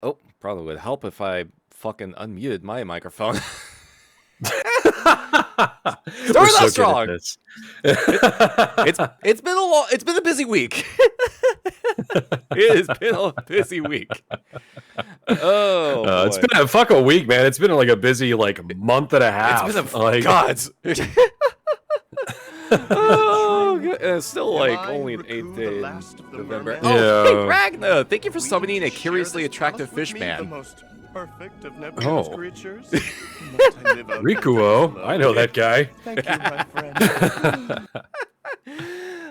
Oh, probably would help if I fucking unmuted my microphone. We're Starting so off strong. good at this. It's been a busy week. It has been a busy week. Oh boy. It's been a fucking week, man. It's been like a busy month and a half. It's been a gods. Oh, God. It's still like only an 8th day in November. Oh, hey, Ragnar! Thank you for summoning a curiously attractive fish man. Perfect of Neptune's creatures. Rikuo, I know that guy. Thank you, my friend.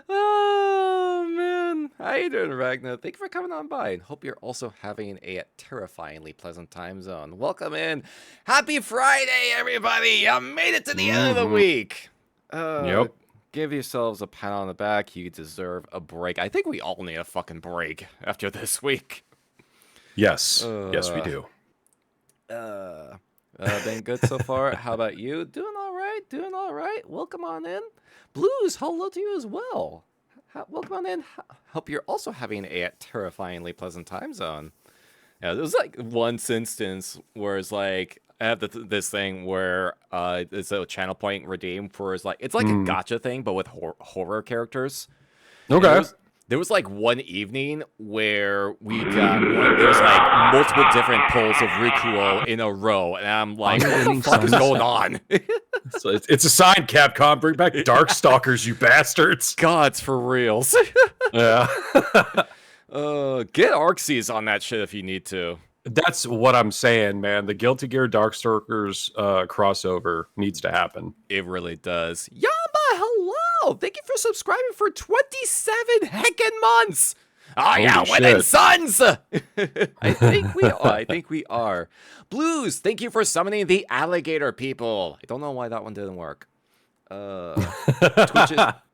Oh man, how you doing, Ragnar? Thank you for coming on by, and hope you're also having a terrifyingly pleasant time zone. Welcome in. Happy Friday, everybody! You made it to the end of the week. Yep. Give yourselves a pat on the back. You deserve a break. I think we all need a fucking break after this week. Yes. Yes, we do. Been good so far. How about you? Doing all right? Doing all right? Welcome on in. Blues, hello to you as well. Welcome on in. Hope you're also having a terrifyingly pleasant time zone. Yeah, there was like one instance where it's like, I have this thing where it's a channel point redeem for it's like a gacha thing, but with horror characters. Okay. There was like one evening where there was like multiple different pulls of Rikuo in a row, and I'm like, what the fuck is going on? So it's a sign, Capcom. Bring back Darkstalkers, you bastards. Gods for reals. Yeah. Get Arxes on that shit if you need to. That's what I'm saying, man. The Guilty Gear Darkstalkers crossover needs to happen. It really does. Yamba, hello! Thank you for subscribing for 27 heckin' months! Oh yeah, winning sons! I think we are. Blues, thank you for summoning the alligator people. I don't know why that one didn't work.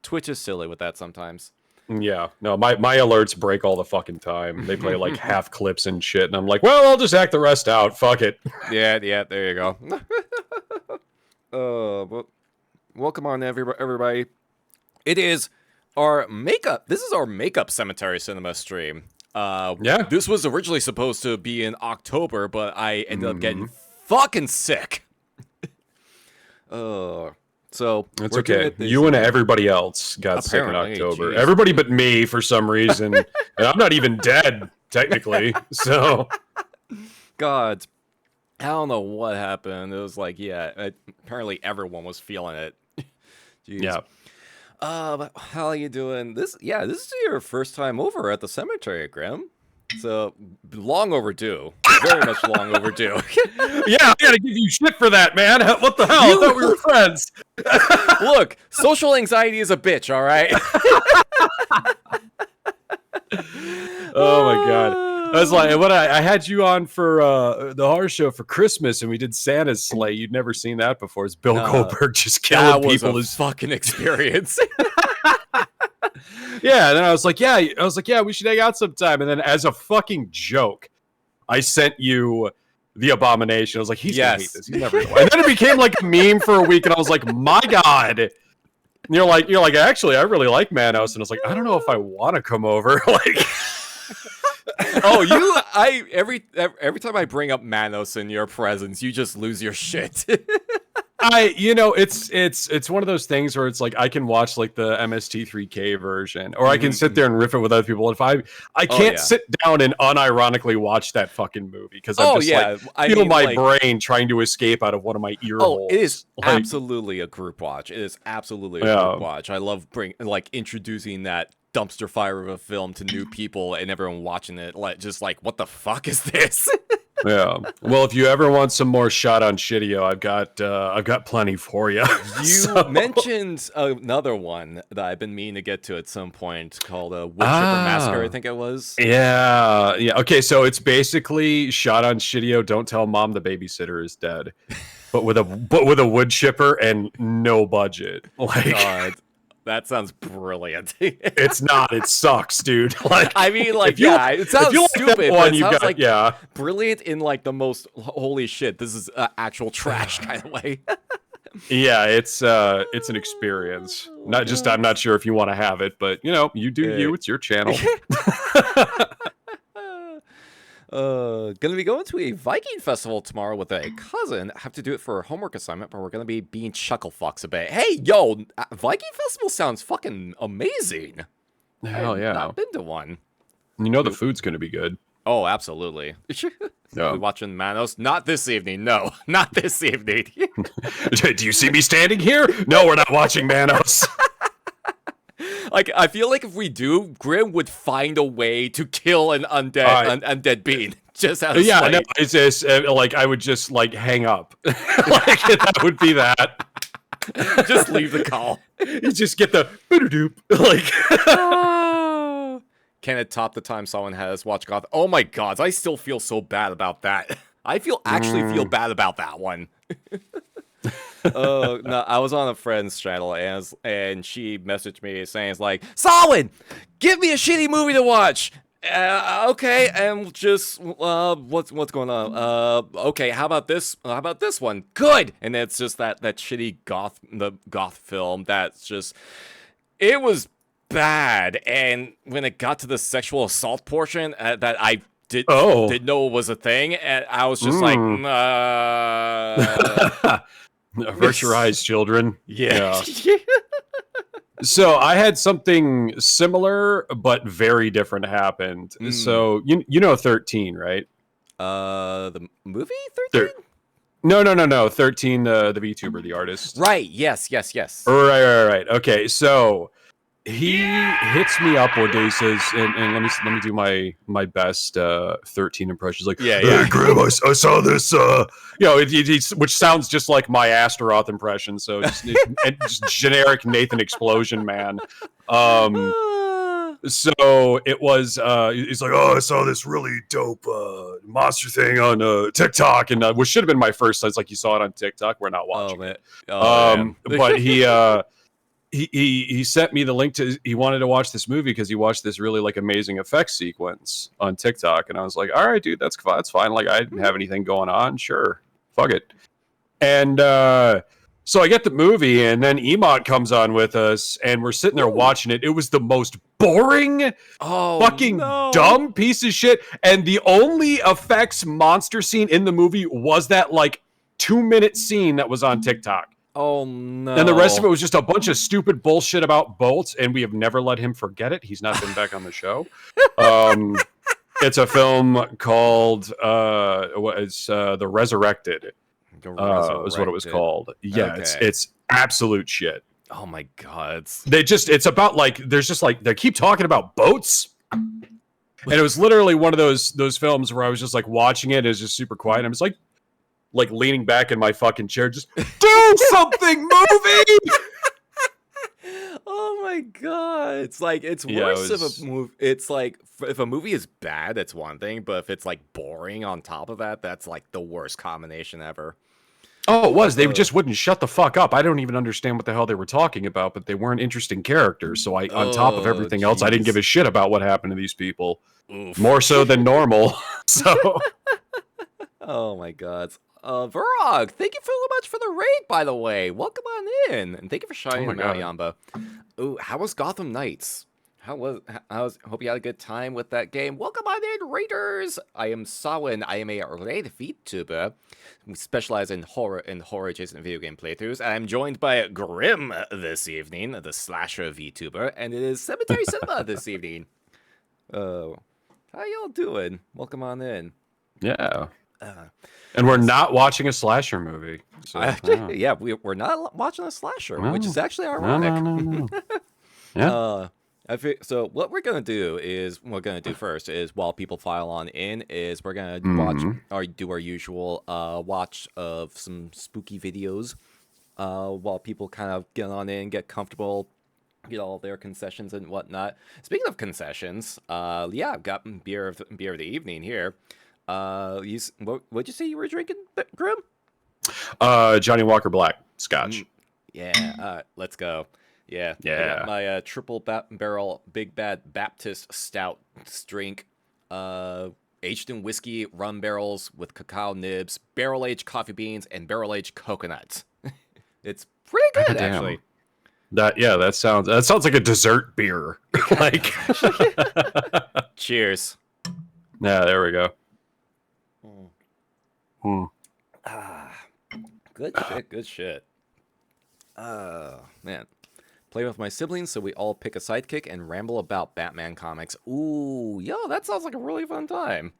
Twitch is silly with that sometimes. Yeah, no, my alerts break all the fucking time. They play like half clips and shit, and I'm like, well, I'll just act the rest out. Fuck it. Yeah, there you go. Well, welcome on everybody. It is our makeup. This is our makeup cemetery cinema stream. Yeah. This was originally supposed to be in October, but I ended up getting fucking sick. So it's okay. You and everybody else got sick in October. Geez. Everybody but me for some reason. And I'm not even dead, technically. So, God, I don't know what happened. It was like, apparently everyone was feeling it. Jeez. Yeah. But how are you doing? This is your first time over at the cemetery, Grimm. So long overdue. Very much long overdue. Yeah, I gotta give you shit for that, man. What the hell? I thought we were friends. Look, social anxiety is a bitch, all right? Oh my god. I was like, I had you on for the horror show for Christmas, and we did Santa's sleigh. You'd never seen that before. It's Bill Goldberg just killing people. His fucking experience. Yeah, and then I was like, yeah, we should hang out sometime. And then as a fucking joke, I sent you the Abomination. I was like, he's gonna hate this. He's never gonna. And then it became like a meme for a week, and I was like, my god. And you're like, actually, I really like Manos, and I was like, I don't know if I want to come over. Like, every time I bring up Manos in your presence, you just lose your shit. It's one of those things where it's like I can watch like the MST3K version, or I can sit there and riff it with other people. If I can't sit down and unironically watch that fucking movie because I'm just feel my brain trying to escape out of one of my ear holes. It is absolutely a group watch. It is absolutely a group watch. I love introducing that dumpster fire of a film to new people and everyone watching it just like, what the fuck is this? Yeah. Well, if you ever want some more shot on Shidio, I've got plenty for you. You mentioned another one that I've been meaning to get to at some point called Wood Chipper Massacre, I think it was. Yeah. Okay, so it's basically shot on Shidio. Don't tell mom the babysitter is dead, but with a wood chipper and no budget. Like, God. That sounds brilliant. It's not. It sucks, dude. Like, I mean, like, it sounds stupid, but it sounds like brilliant in like the most holy shit. This is actual trash kind of way. Yeah, it's an experience. Not just I'm not sure if you want to have it, but you do you. It's your channel. Gonna be going to a Viking festival tomorrow with a cousin. Have to do it for a homework assignment, but we're gonna be being chuckle fucks a bit. Hey, yo, Viking festival sounds fucking amazing. Hell yeah. I've not been to one. You know the food's gonna be good. Oh, absolutely. Yeah. We watching Manos? Not this evening. No, not this evening. Do you see me standing here? No, we're not watching Manos. Like, I feel like if we do, Grimm would find a way to kill an undead being. Just out of spite. No, it's just like I would just like hang up. Like that would be that. Just leave the call. You just get the doop like. Can it top the time someone has watched Goth? Oh my god, I still feel so bad about that. I actually feel bad about that one. Oh no, I was on a friend's channel and she messaged me saying like, Solid, give me a shitty movie to watch. Okay, and just what's going on? Okay, how about this? How about this one? Good. And it's just that shitty goth film that's just, it was bad. And when it got to the sexual assault portion that I didn't know was a thing, and I was just like, avert your eyes, children. Yeah. So I had something similar but very different happened. So you know 13, right? The movie 13? No. 13, the VTuber, the artist. Right. Yes. Right. Okay. So he hits me up one day, says, and let me do my best 13 impressions. Like, hey, Grimm, I saw this. Which sounds just like my Astaroth impression. So just generic Nathan Explosion Man. So it was. He's like, oh, I saw this really dope monster thing on TikTok, and which should have been my first. It's like you saw it on TikTok. We're not watching it. Man. But he sent me the link to, he wanted to watch this movie because he watched this really like amazing effects sequence on TikTok. And I was like, all right, dude, that's fine. Like I didn't have anything going on. Sure. Fuck it. And so I get the movie and then Emot comes on with us and we're sitting there watching it. It was the most boring, dumb piece of shit. And the only effects monster scene in the movie was that like 2-minute scene that was on TikTok. Oh no. And the rest of it was just a bunch of stupid bullshit about bolts, and we have never let him forget it. He's not been back on the show. It's a film called The Resurrected. Is what it was called. Yeah, okay. It's absolute shit. Oh my god. It's about like there's just like they keep talking about boats. And it was literally one of those films where I was just like watching it, it was just super quiet. And I was like leaning back in my fucking chair, just do something, movie. Oh my god! It's like it's worse if a movie. It's like if a movie is bad, it's one thing, but if it's like boring on top of that, that's like the worst combination ever. Oh, it was. They just wouldn't shut the fuck up. I don't even understand what the hell they were talking about, but they weren't interesting characters. So on top of everything else, I didn't give a shit about what happened to these people. Oof. More so than normal. So. Oh my god. Varog, thank you so much for the raid, by the way. Welcome on in, and thank you for shining out, Yamba. Ooh, how was Gotham Knights? Hope you had a good time with that game. Welcome on in, Raiders. I am Sawin. I am a Wraith VTuber. We specialize in horror adjacent video game playthroughs. And I'm joined by Grimm this evening, the slasher VTuber, and it is Cemetery Cinema this evening. How y'all doing? Welcome on in. Yeah. And we're not watching a slasher movie. So, yeah, we're not watching a slasher, which is actually ironic. No. Yeah. So what we're gonna do first is while people file on in is we're gonna do our usual watch of some spooky videos while people kind of get on in, get comfortable, get all their concessions and whatnot. Speaking of concessions, I've got beer of the evening here. What'd you say you were drinking, Grimm? Johnny Walker Black Scotch. Yeah. Let's go. Yeah. I got my triple barrel Big Bad Baptist Stout drink. Aged in whiskey, rum barrels with cacao nibs, barrel aged coffee beans, and barrel aged coconuts. It's pretty good, actually. That sounds like a dessert beer. Like, cheers. Yeah, there we go. Good shit, good shit. Man. Play with my siblings so we all pick a sidekick and ramble about Batman comics. Ooh, yo, that sounds like a really fun time.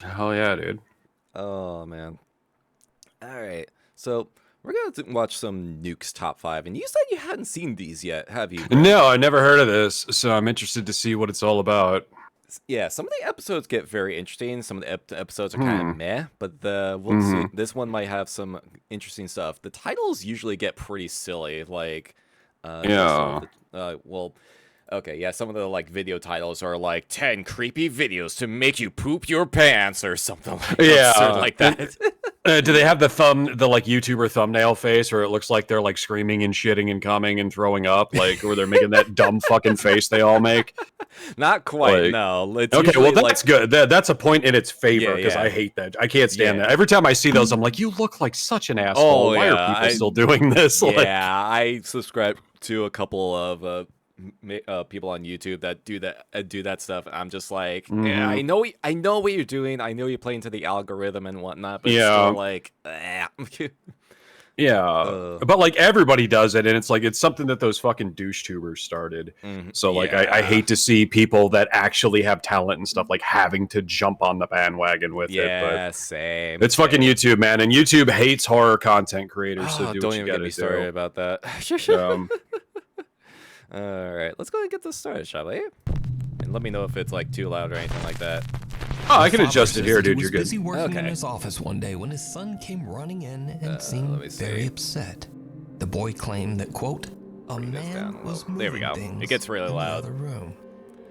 Hell yeah, dude. Oh, man. All right, so we're going to watch some Nuke's Top 5, and you said you hadn't seen these yet, have you? No, I never heard of this, so I'm interested to see what it's all about. Yeah, some of the episodes get very interesting. Some of the episodes are kind of meh, but we'll see. This one might have some interesting stuff. The titles usually get pretty silly, like well, okay, yeah, some of the like video titles are like 10 creepy videos to make you poop your pants or something like absurd like that. Do they have the like YouTuber thumbnail face, or it looks like they're like screaming and shitting and coming and throwing up, like, or they're making that dumb fucking face they all make? Not quite, like, no. It's okay, well, that's like, good. That's a point in its favor, because I hate that. I can't stand that. Every time I see those, I'm like, you look like such an asshole. Why are people still doing this? Yeah, I subscribe to a couple of people on YouTube that do that stuff. I'm just like, yeah, I know what you're doing. I know you're playing to the algorithm and whatnot, but it's still like, yeah, but like everybody does it, and it's like it's something that those fucking douche tubers started. So like I hate to see people that actually have talent and stuff like having to jump on the bandwagon with it. Yeah, same. It's fucking YouTube, man, and YouTube hates horror content creators. So do don't what you even gotta get me started about that. All right, let's go ahead and get this started, shall we? And let me know if it's like too loud or anything like that. Oh, I can adjust it here, dude. You're He was good. busy working in his office one day when his son came running in and seemed very upset. The boy claimed that, quote, a man was moving there we go. things It gets really in loud. the other room.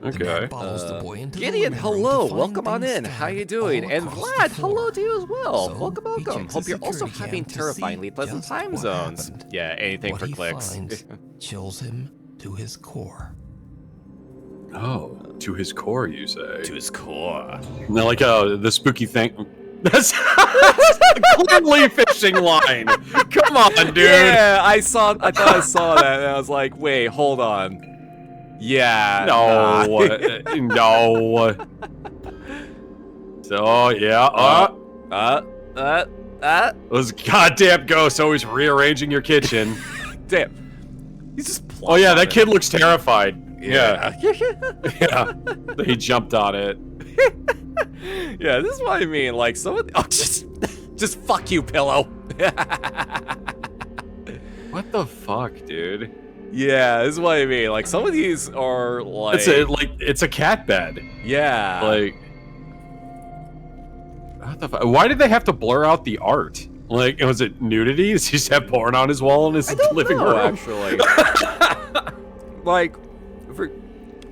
Okay. The boy into Gideon, the living room hello. to find Welcome on things in. How you scattered doing? all And across Vlad, the hello floor. to you as well. So welcome, he welcome. checks Hope the you're also security having cam to see terrifyingly pleasant just time what zones. happened. Yeah, anything What for he clicks. finds chills him to his core. Oh, to his core, you say? To his core. No, like the spooky thing. That's clearly fishing line. Come on, dude. Yeah, I thought I saw that, and I was like, wait, hold on. Yeah. No. No. So yeah. Those goddamn ghosts always rearranging your kitchen. Damn. He's just. Oh yeah, that kid looks terrified. Yeah. Yeah. He jumped on it. Yeah, this is what I mean. Like, someone. Oh, just fuck you, pillow. What the fuck, dude? Yeah, this is what I mean. Like, some of these are like. It's a cat bed. Yeah. Like. What the fuck? Why did they have to blur out the art? Like, was it nudity? Does he just have porn on his wall in his living room? Actually. Like,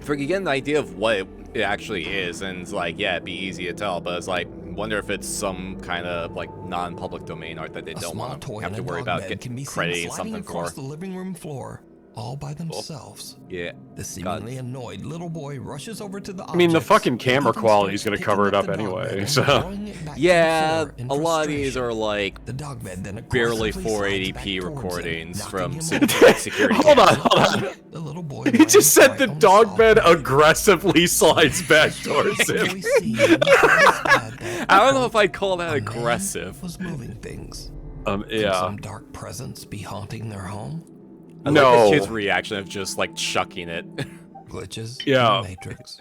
for you get an idea of what it actually is, and it's like, yeah, it'd be easy to tell, but it's like, wonder if it's some kind of like non-public domain art that they don't want to have to worry about crediting something for. The living room floor, all by themselves. Yeah. The seemingly annoyed little boy rushes over to the I mean, the objects, fucking camera even quality is starts gonna cover it picking up the dog anyway, bed and so. throwing it back to the Yeah, floor in a lot of these frustration. are like The dog bed then barely aggressively slides 480p back towards recordings him, from knocking him security. Hold on, cameras. hold on. The little boy He just said lands the right on dog soft bed bed. aggressively slides back towards The him. boy sees and he feels bad that, I don't know if I'd call that a man aggressive. was moving things. Could Yeah. some dark presence be haunting their home? I like the kid's reaction of just like chucking it. Glitches Yeah. in the Matrix.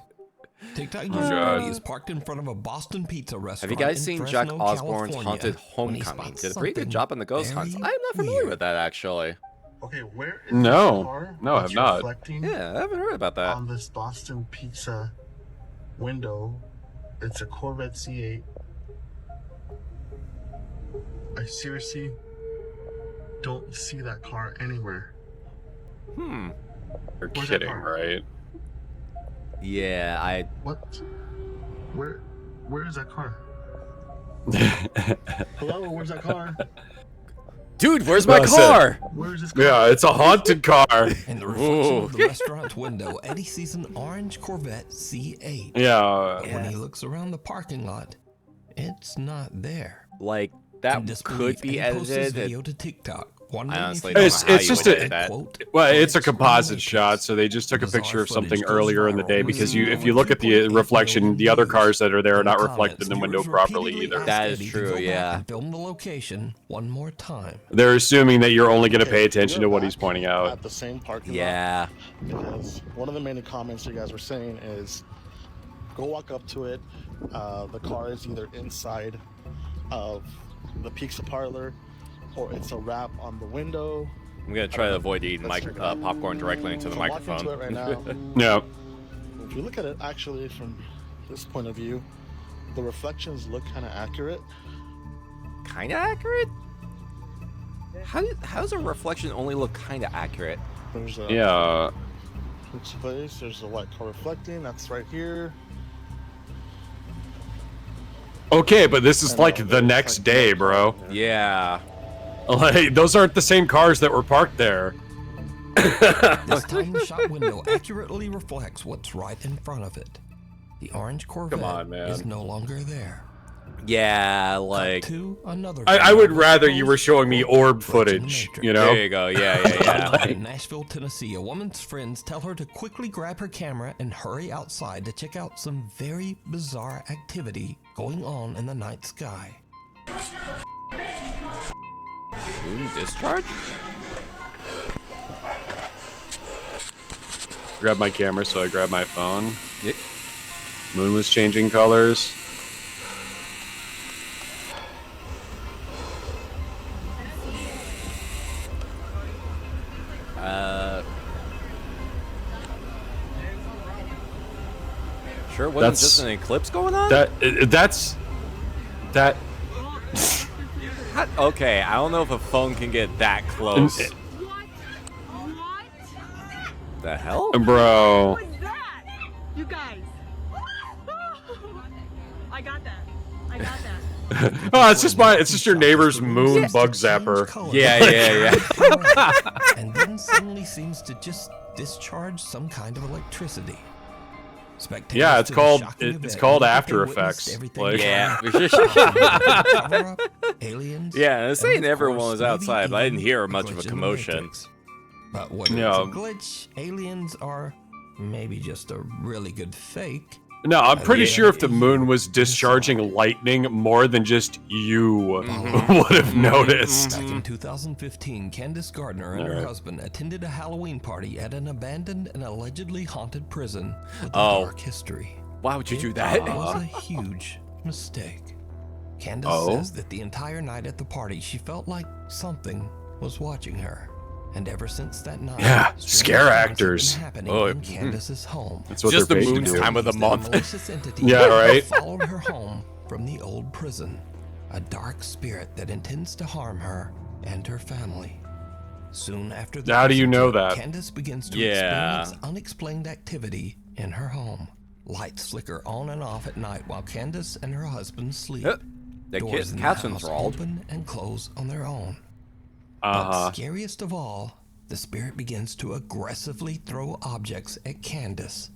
TikTok user God. Cody is parked in front of a Boston pizza restaurant. Have you guys in seen Fresno, Jack Osborne's California, Haunted when he Homecoming? spots Did a pretty good something job on the ghost hunts. I'm very not familiar weird. with that actually. Okay, where is No. the car No, I have that's not. reflecting Yeah, I haven't heard about that. on this Boston Pizza window? It's a Corvette C8. I seriously don't see that car anywhere. Hmm. You're Where's that kidding, car? right? Yeah, I. What? Where is that car? Hello, where's that car? Dude, where's my I said- car? Where is this car? Yeah, it's a haunted car. In the reflection of the restaurant's window, Eddie sees an orange Corvette C8. Yeah. When he looks around the parking lot, it's not there. Like In that disbelief, could be Eddie posts his edited. video to TikTok, wondering if honestly you don't It's- know how it's you just would a- do that. quote, Well, it's a "Glitch in the composite Matrix." shot, so they just took a Bizarre picture of footage something goes earlier in the viral day and because is if now you look at the 2.8 reflection, million the other views. cars that are there are In the not reflected in the comments, window viewers properly repeatedly either. asked That is Eddie to true, go back yeah. and film the location one more time. They're assuming that you're only going to pay Okay, attention we to are what he's back pointing out. at the same parking Yeah. lot, because one of the main comments you guys were saying is go walk up to it. The car is either inside of the pizza parlor or it's a wrap on the window. I'm gonna try to avoid eating Let's check it out. popcorn directly into the So I'm walking microphone. to it right now. Yeah. If you look at it actually from this point of view, the reflections look kind of accurate. Kind of accurate? How does a reflection only look kind of accurate? There's a Yeah. pizza place. There's a white car reflecting. That's right here. Okay, but this is And, like the there's, next like, day, no car bro. in there. Yeah. Like, those aren't the same cars that were parked there. This time the shot window accurately reflects what's right in front of it. The orange Corvette on, man. is no longer there. Yeah, Cut like to another I would video rather you were showing me orb Glitch in the footage, Matrix. you know? there you go. Yeah. In Nashville, Tennessee, a woman's friends tell her to quickly grab her camera and hurry outside to check out some very bizarre activity going on in the night sky. Moon discharge? Grab my camera, so I grab my phone. Yep. Moon was changing colors. Sure, wasn't That's- just an eclipse going on? That's Okay, I don't know if a phone can get that close. What? What? The hell? bro. What was that? You guys. I got that. I got that. Oh, it's just your neighbor's moon bug zapper. Yeah. And then suddenly seems to just discharge some kind of electricity. Spectators Yeah, it's to the called shocking event called knew that After they witnessed Effects. everything Like, Yeah. Cover-up, aliens, Yeah, and and saying of everyone course, was maybe outside, but I didn't even hear a much of a glitch in the commotion. Matrix. But whether Yeah. it's a glitch, aliens, or maybe just a really good fake, no, I'm pretty Yeah. sure if the moon was discharging lightning, more than just you would have noticed. back in 2015, Candace Gardner and her Alright. husband attended a Halloween party at an abandoned and allegedly haunted prison with a Oh. dark history. Why would you do It that? was a huge mistake. Candace Oh? says that the entire night at the party, she felt like something was watching her. And ever since that night, Yeah, strange scare things have been actors. happening Oh, in Candace's home. That's what Just they're the paid to moon's do. time of the Believes that a month. malicious entity Yeah, right. followed her home from the old prison. A dark spirit that intends to harm her and her family. Soon after the How do you prison know trip, that? Candace begins to Yeah. experience unexplained activity in her home. Lights flicker on and off at night while Candace and her husband sleep. That Doors in the cat's house enthralled. open and close on their own. Uh-huh. But scariest of all, the spirit begins to aggressively throw objects at Candace.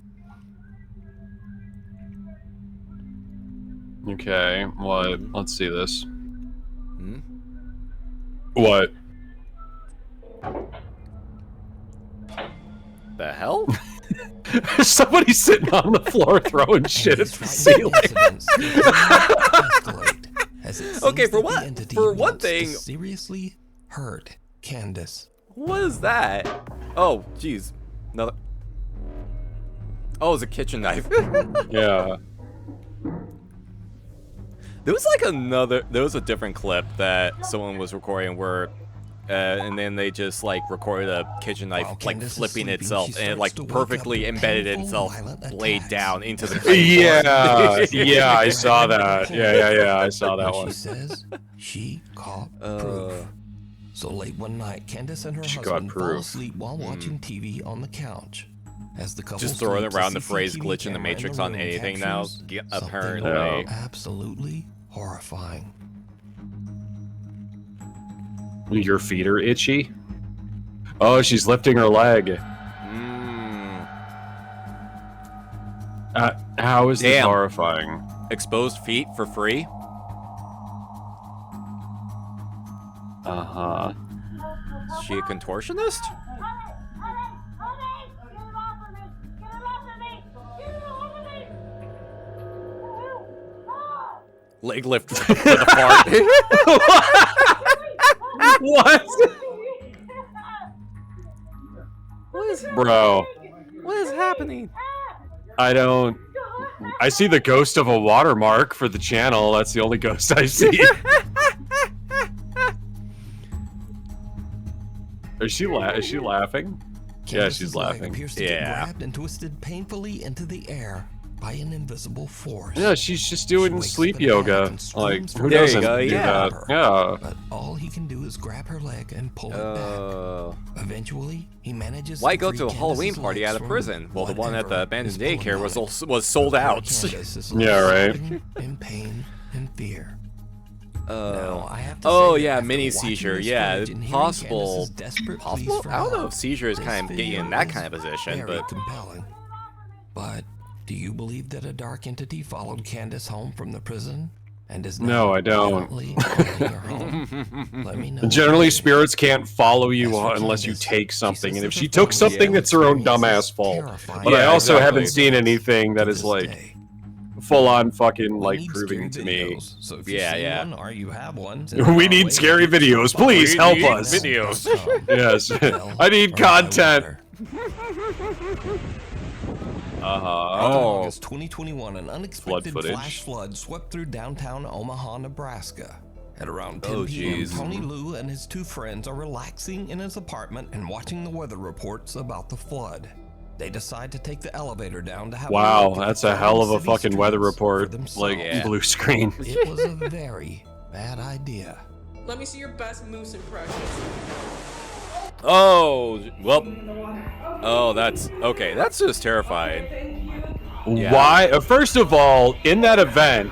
Okay, what? Let's see this. Hmm? What? The hell? Somebody's sitting on the floor throwing shit at And the these ceiling. frightening incidents continue to escalate, as it seems Okay, for that the what? entity For one wants to thing- seriously hurt Candace. What is that? Oh, jeez. Another. Oh, it's a kitchen knife. Yeah. There was like another. There was a different clip that someone was recording where, and then they just like recorded a kitchen knife While like Candace is flipping sleeping, itself, she and it starts like to wake perfectly up with embedded painful, itself, violent laid attacks. down into the. Yeah, I saw that. Yeah, I saw that And one. She says she caught proof. So late one night, Candace and her She got husband fall proof. asleep while watching TV on the couch. As the couple Just throwing sleeps, around a the phrase CCTV "glitch in the camera Matrix" the on room anything now. captures something Apparently. absolutely horrifying. Your feet are itchy? Oh, she's lifting her leg. Mm. How is this Damn. horrifying? Exposed feet for free. Uh-huh. she a contortionist? Leg lift for the fart. What? Bro. What is happening? I see the ghost of a watermark for the channel. That's the only ghost I see. Is she laughing? Yeah, she's laughing. Appears to get grabbed and twisted painfully into the air by an invisible force. Yeah, she's just doing sleep yoga. Like, who There you doesn't go, do yeah. that? Yeah. But all he can do is grab her leg and pull it back. Eventually, he manages Why to go free to a Halloween Candace's party legs out of from prison? Well, the one at the whatever abandoned is pulling daycare on it. was sold out. Candace is Yeah, right. sobbing in pain and fear. Oh, Now, I have to oh say that yeah, after mini watching seizure. this Yeah, footage and hearing possible. Candace's desperate pleas Possible? for I don't know help, if seizures this kind of get you in video that is kind of position, very but compelling. But do you believe that a dark entity followed Candace home from the prison and is now No, I don't. violently following her home? Let me know. Generally, spirits can't follow you As for unless you Candace, take she something, says and if that she her took family something, still it's her own experiences dumbass fault. terrifying But I Yeah, also haven't exactly. seen anything that to is this like day. full-on fucking We like need proving to scary me. videos, So if you Yeah, see yeah. one or you have one, We need scary videos. Please We help need us. videos. Yes, I need content. Oh. August 2021, an unexpected footage. flash flood swept through downtown Omaha, Nebraska. At around 10 Oh, p.m., geez. Tony Liu and his two friends are relaxing in his apartment and watching the weather reports about the flood. They decide to take the elevator down to have Wow, a look at that's the a hell of a city fucking weather streets for report. Like themselves. blue screen. It was a very bad idea. Let me see your best moose impression. oh well. Oh, that's okay. That's just terrifying. Yeah. Why? First of all, in that event,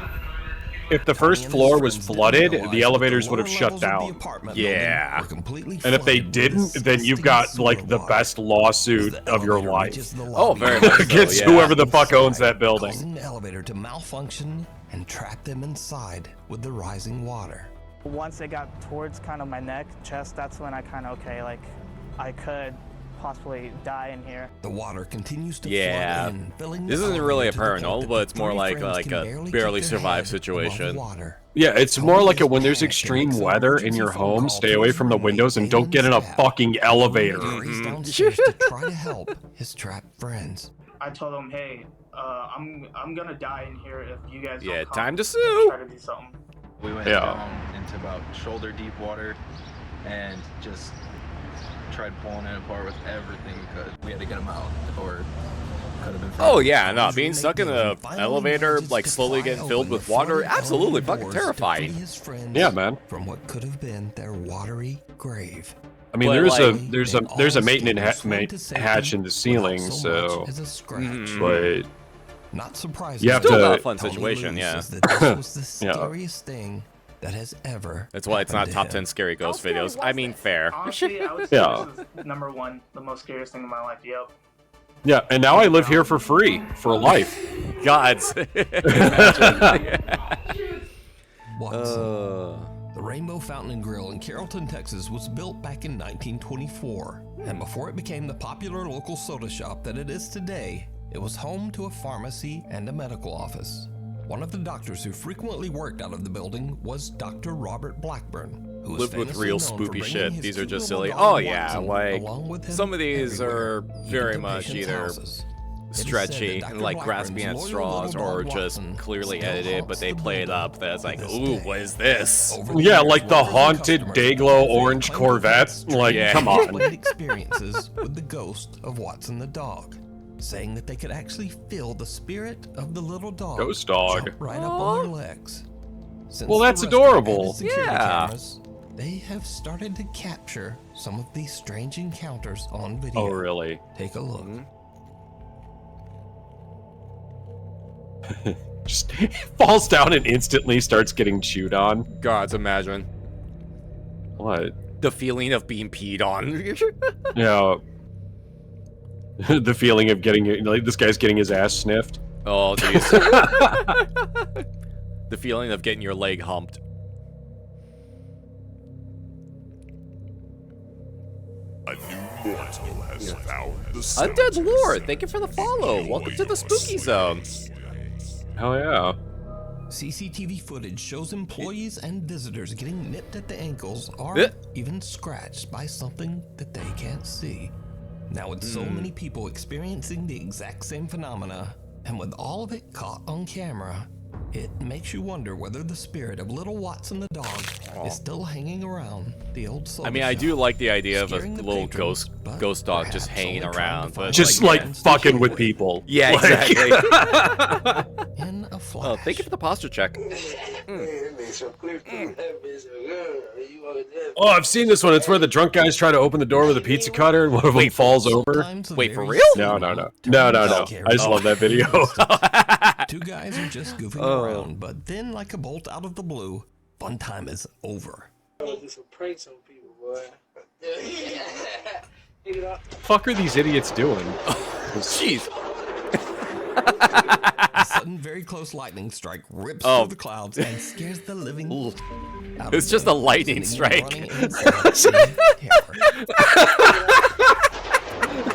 if the first floor was flooded, the elevators would have shut down. Yeah. And if they didn't, then you've got like the best lawsuit of your life Oh, very much so, against yeah. whoever the fuck owns that building. Causing the elevator to malfunction and trap them inside with the rising water. Once it got towards kind of my neck, chest, that's when I kind of, okay, like, I could possibly die in here. The water continues to Yeah. flood in, filling This the isn't really a elevator to the paranormal, point but that it's the more three like friends a can barely keep their survive head above situation. water. Yeah, it's Tony more like a is when there's panicked and extreme makes an weather in emergency your phone home, call stay to away his from the roommate, windows and don't get in a Damon's fucking elevator. He's downstairs to try to help his trapped friends. I told them, hey, I'm gonna die in here if you guys Yeah, don't come time to and sue. try to do something. We went Yeah. down into about shoulder deep water and just tried pulling it apart with everything we could. We had to get them out or it could have been Oh frozen. yeah, no, being stuck in a elevator, like slowly getting filled with water, absolutely fucking terrifying. Yeah, man. From what could have been their watery grave. I mean, But, there's like, a maintenance hatch in the ceiling, so but Not surprising. You have Still to- not a fun Tony situation, Liu yeah. says that this was the Yeah. scariest thing that has ever That's why it's not happened to top him. 10 scary ghost videos. I mean, fair. Honestly, I would say Yeah. this is number one, the most scariest thing in my life. Yep. yeah, and now I live here for free for life. Gods. Watson. The Rainbow Fountain and Grill in Carrollton, Texas was built back in 1924, and before it became the popular local soda shop that it is today, it was home to a pharmacy and a medical office. One of the doctors who frequently worked out of the building was Dr. Robert Blackburn, who was Lived with famously real known for spoopy bringing shit. his These are cute just little silly. dog Oh yeah, Watson like along with him some of these everywhere, are even very to much patients' either houses. It is said stretchy that and Dr. like Blackburn's grasping at loyal straws, little or dog just Watson clearly still edited, haunts but they the play it building up. That's like, to this ooh, day. what is this? Over the Yeah, years, like the workers and haunted customers Dayglow have orange claimed to have Corvette. had Like, Yeah. come on. strange experiences with the ghost of Watson the dog, saying that they could actually feel the spirit of the little dog Ghost dog. jump right up on their legs. Since Well, the that's restaurant adorable. added security Yeah. cameras, they have started to capture some of these strange encounters on video. Oh, really? Take a look. Just falls down and instantly starts getting chewed on. Gods, imagine What? the feeling of being peed on. Yeah. The feeling of getting like this guy's getting his ass sniffed. Oh, jeez. The feeling of getting your leg humped. A new mortal has found the Undead Lord, thank you for the follow. Welcome to the spooky zone. Hell yeah. CCTV footage shows employees and visitors getting nipped at the ankles or even scratched by something that they can't see. Now, with so many people experiencing the exact same phenomena, and with all of it caught on camera, it makes you wonder whether the spirit of little Watson the dog is still hanging around the old soda I mean, I do shop, like the idea of a scaring the little patrons, ghost dog just perhaps hanging only trying to around. find But Just like fucking with people. Yeah, Like- exactly. in a flash. Oh, thank you for the posture check. Oh, I've seen this one. It's where the drunk guys try to open the door with a pizza cutter and one of them falls over. Sometimes the Wait, for very real? No. scary I just love that video. Two guys are just goofing around, but then, like a bolt out of the blue, fun time is over. Do some pranks on people, boy. Fuck are these idiots doing? Jeez. A sudden, very close lightning strike rips through the clouds and scares the living out of It's just a them, lightning sending them strike. running inside in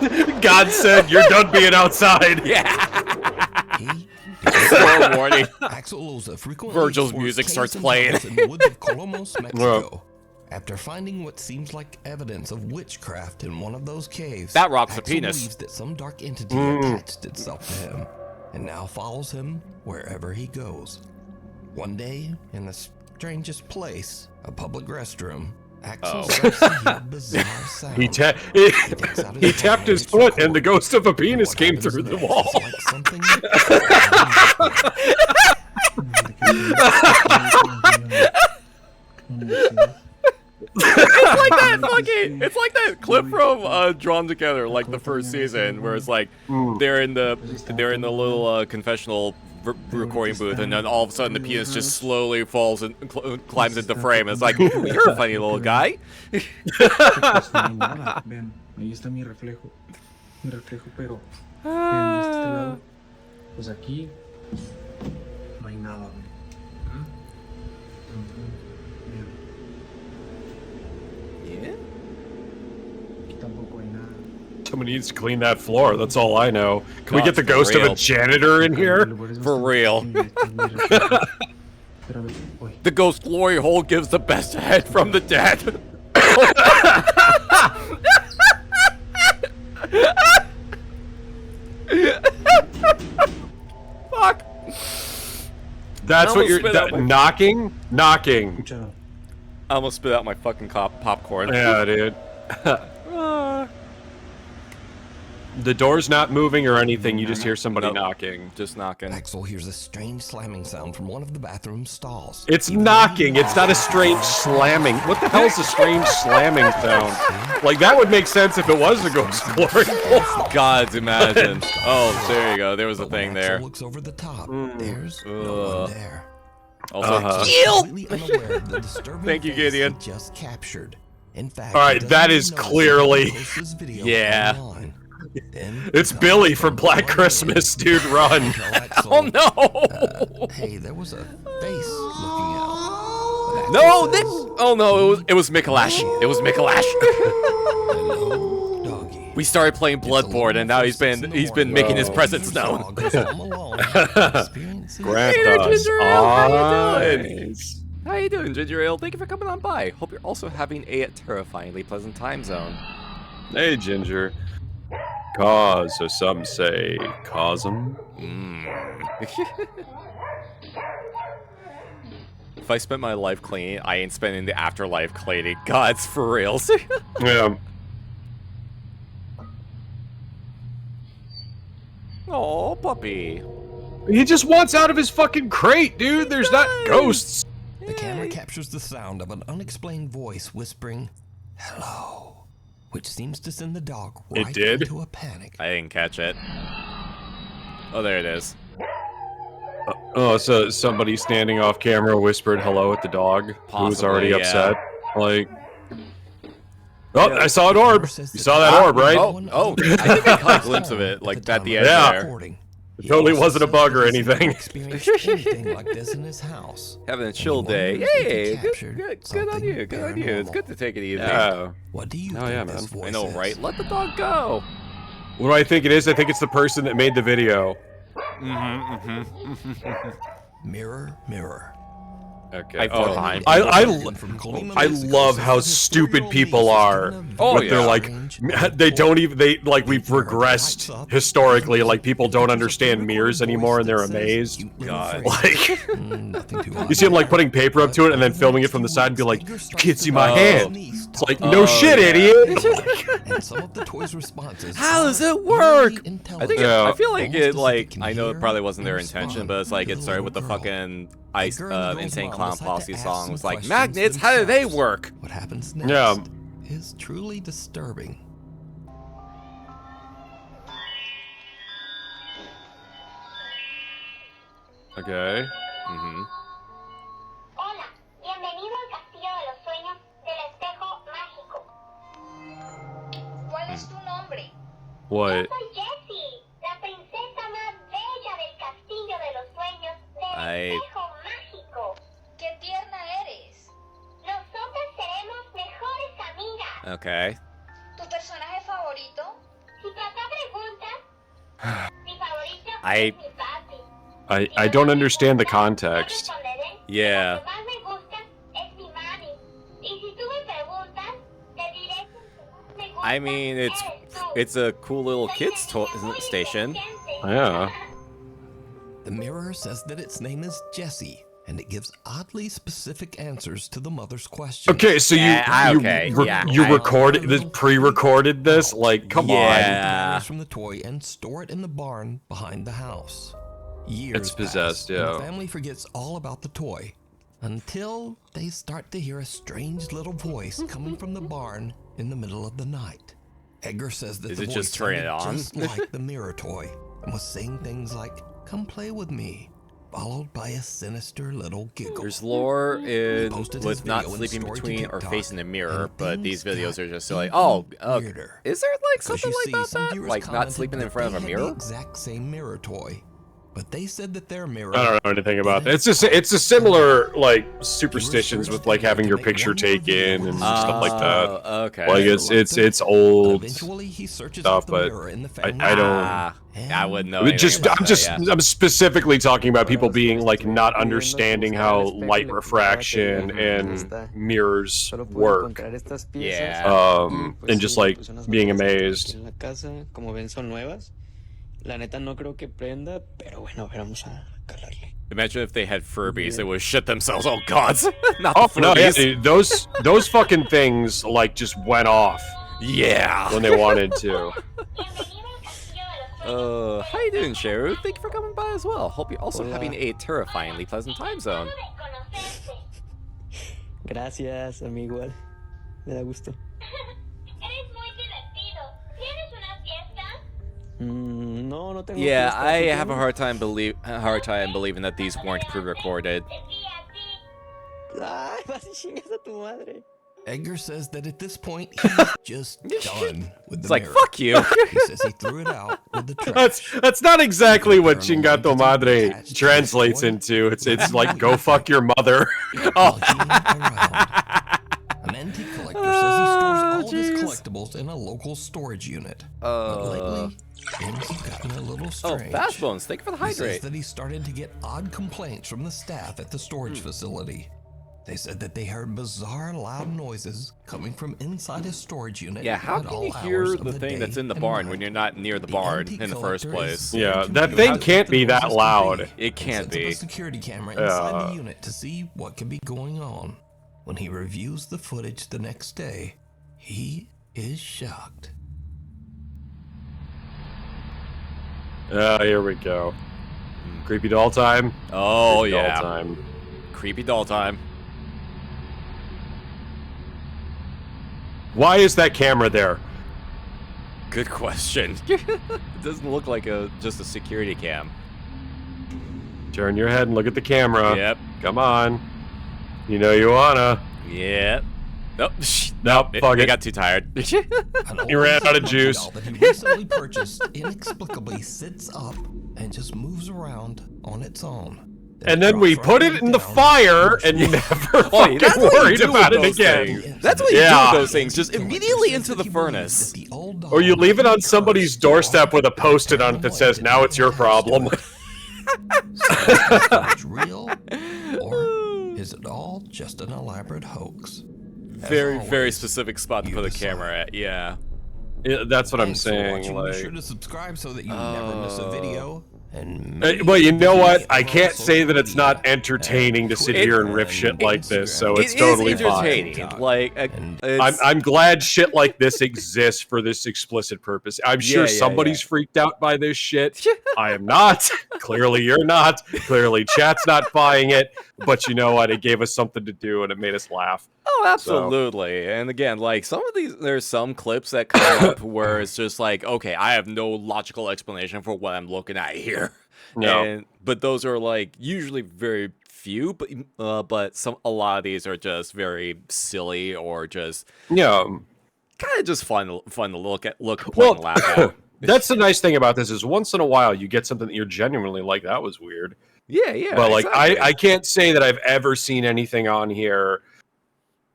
terror. God said, you're done being outside. Slow warning. Axel Loza frequently Virgil's explores music caves starts and playing. tunnels in the woods of Colomos, Mexico. After finding what seems like evidence of witchcraft in one of those caves, That rocks a Axel penis. believes that some dark entity attached itself to him and now follows him wherever he goes. One day, in the strangest place, a public restroom, Axel starts to hear bizarre sounds. He tapped his foot and the ghost of a penis came through the wall. Like something It's like that clip from Drawn Together, like the first season, where it's like they're in the little confessional recording booth, and then all of a sudden the penis just slowly falls and climbs into frame. It's like, you're a funny little guy. Ven, ahí está mi reflejo, pero ven, de este lado, pues aquí no hay nada. Yeah. Aquí tampoco hay nada. Someone needs to clean that floor. That's all I know. Can we God, get the for ghost of real. a janitor in here? For real. The ghost glory hole gives the best head from the dead. Fuck. That's what you're spit out my- knocking. I almost spit out my fucking popcorn. Yeah, dude. The door's not moving or anything. You just hear somebody Nope. knocking. Just knocking. Axel hears a strange slamming sound from one of the bathroom stalls. It's knocking. It's not a strange slamming. What the hell is a strange slamming sound? Like, that would make sense if it was a ghost glory. Gods, imagine. Oh, there you go. There was a thing Axel there. looks over the top. There's no one there. Also, Completely unaware of the disturbing Thank you, face Gideon. he just captured. In fact, All he right, doesn't that even is notice clearly- until he posts this video Yeah. online. Then It's he Billy comes from Black running Christmas, dude. Run. in. Tell Axel, Oh no! hey, there was a face looking out. But No, Axel Nick! says, Oh no, it was Mikalash. It was Mikalash. hello, doggy. We started playing Bloodborne, and now he's been making his presence known. Grandpa's Ginger Ale, how you doing? eyes. How you doing, Ginger Ale? Thank you for coming on by. Hope you're also having a terrifyingly pleasant time zone. Hey, Ginger. Cause, or some say, cause 'em. If I spent my life cleaning, I ain't spending the afterlife cleaning. God's for reals. Yeah. Oh, puppy. He just wants out of his fucking crate, dude. There's not ghosts. The camera captures the sound of an unexplained voice whispering, hello, which seems to send the dog It right did? into a panic. I didn't catch it. Oh, there it is. Oh, so somebody standing off camera whispered hello at the dog, who was already Possibly, yeah. upset. Like, oh, I saw an orb. You saw that orb, right? Oh, I think I caught a glimpse of it, like at the end Yeah. there. Recording. It totally wasn't a bug or anything. Experienced anything like this in his house. Having a chill day. Hey, good on you. Good on you. It's good to take it easy. Yeah. What do you Oh, think yeah, this man. voice I know, is? right? Let the dog go. What do I think it is? I think it's the person that made the video. Mirror, mirror. Okay. I I love how stupid people are. Oh, They're like, they don't even, we've regressed historically. Like, people don't understand mirrors anymore and they're amazed. God. Like, you see them like putting paper up to it and then filming it from the side and be like, you can't see my hand. It's like, no shit, idiot. And some of the toys' responses. How does it work? I think Yeah. I feel like it I know it probably wasn't their intention, but it's like it started with the fucking Insane Clown Posse song. It was like, magnets, how do they work? What happens next is truly disturbing. Okay. Hola, bienvenido al Castillo de los Sueños del Espejo Mágico. ¿Cuál es tu nombre? What? Yo soy Jessie, la princesa más bella del Castillo de los Sueños del Espejo Mágico. ¡Qué tierna eres! Nosotras seremos mejores amigas. Okay. ¿Tu personaje favorito? Si papá pregunta, mi favorito I- es mi papi. I don't understand the context. Yeah. I mean, it's a cool little kids station. Yeah. The mirror says that its name is Jessie, and it gives oddly specific answers to the mother's question. Okay, so you recorded this, pre-recorded this? Like, come on. From the toy and store it in the barn behind the house. Years It's possessed, pass, and yeah. the family forgets all about the toy until they start to hear a strange little voice coming from the barn in the middle of the night. Edgar says that Is the it voice just turn it sounded on? just like the mirror toy and was saying things like, "Come play with me," followed by a sinister little giggle. There's lore He posted his with not video in sleeping story to between or TikTok, facing the mirror, and but these things videos got are just like, oh, weirder. is there like Because something you like see, that? some viewers Like not commented sleeping in that front of they a had mirror? the exact same mirror toy, but they said that their mirror. I don't know anything about that. It's a similar like superstitions with like having your picture taken and stuff like that. Okay. Like it's old Eventually, he searches stuff, out the but mirror in the family I don't. I wouldn't know. I'm specifically talking about people being like not understanding how light refraction and mirrors work. Yeah. And just like being amazed. La neta no creo que prenda, pero bueno, a ver, vamos a calarle. Imagine if they had Furbies, they would shit themselves. Oh gods, not the No, yeah, Furbies. those fucking things like just went off. Yeah. When they wanted to. How you doing, Sheru? Thank you for coming by as well. Hope you're also having a terrifyingly pleasant time zone. Gracias, amigo. Me da gusto. No tengo Yeah, fiesta, I ¿tú have a tienes? hard time believing that these weren't pre-recorded. Ay, vas y chingas a tu madre. Edgar says that at this point he's just done with the It's like, mirror. fuck you. He says he threw it out with the trash. That's not exactly what Chingato Madre translates into. It's like go fuck your mother. Oh. An antique collector says he stores all of his collectibles in a local storage unit. But lately, things have gotten a little strange. Fastbones, thank you for the He says hydrate. that he started to get odd complaints from the staff at the storage facility. They said that they heard bizarre, loud noises coming from inside his storage unit. Yeah, how at can all you hear hours the of thing day that's in the and barn night. when you're not near the barn in the first place? Yeah, that thing can't be that loud. It can't Sets up be. a security camera inside the unit to see what could be going on. When he reviews the footage the next day, he is shocked. Here we go. Creepy doll time. Oh, Creepy yeah. Doll time. Creepy doll time. Why is that camera there? Good question. It doesn't look like just a security cam. Turn your head and look at the camera. Yep. Come on. You know you wanna. Yep. Nope. Nope. Fuck He it. got too tired. He ran out of juice. That he recently purchased inexplicably sits up and just moves around on its own. And then we put it in the fire and never fucking worried about it again. That's what you do with those things. Just immediately into the furnace. Or you leave it on somebody's doorstep with a post-it on it that says, "Now it's your problem." It's real, or is it all just an elaborate hoax? Very specific spot to put a camera at. Yeah. That's what I'm saying. Be sure to subscribe so that you never miss a video. And well, you know what? I can't say that it's not entertaining to sit here and riff shit like this, so it's totally entertaining. fine. Like, I'm glad shit like this exists for this explicit purpose. I'm sure somebody's freaked out by this shit. I am not. Clearly, you're not. Clearly, chat's not buying it. But you know what? It gave us something to do, and it made us laugh. Oh, absolutely. So. And again, like, some of these, there's some clips that come up where it's just like, okay, I have no logical explanation for what I'm looking at here. No. But those are, like, usually very few, but a lot of these are just very silly or just kind of just fun to look at, and laugh at. That's the nice thing about this is once in a while you get something that you're genuinely like, that was weird. Yeah. But like, exactly. I can't say that I've ever seen anything on here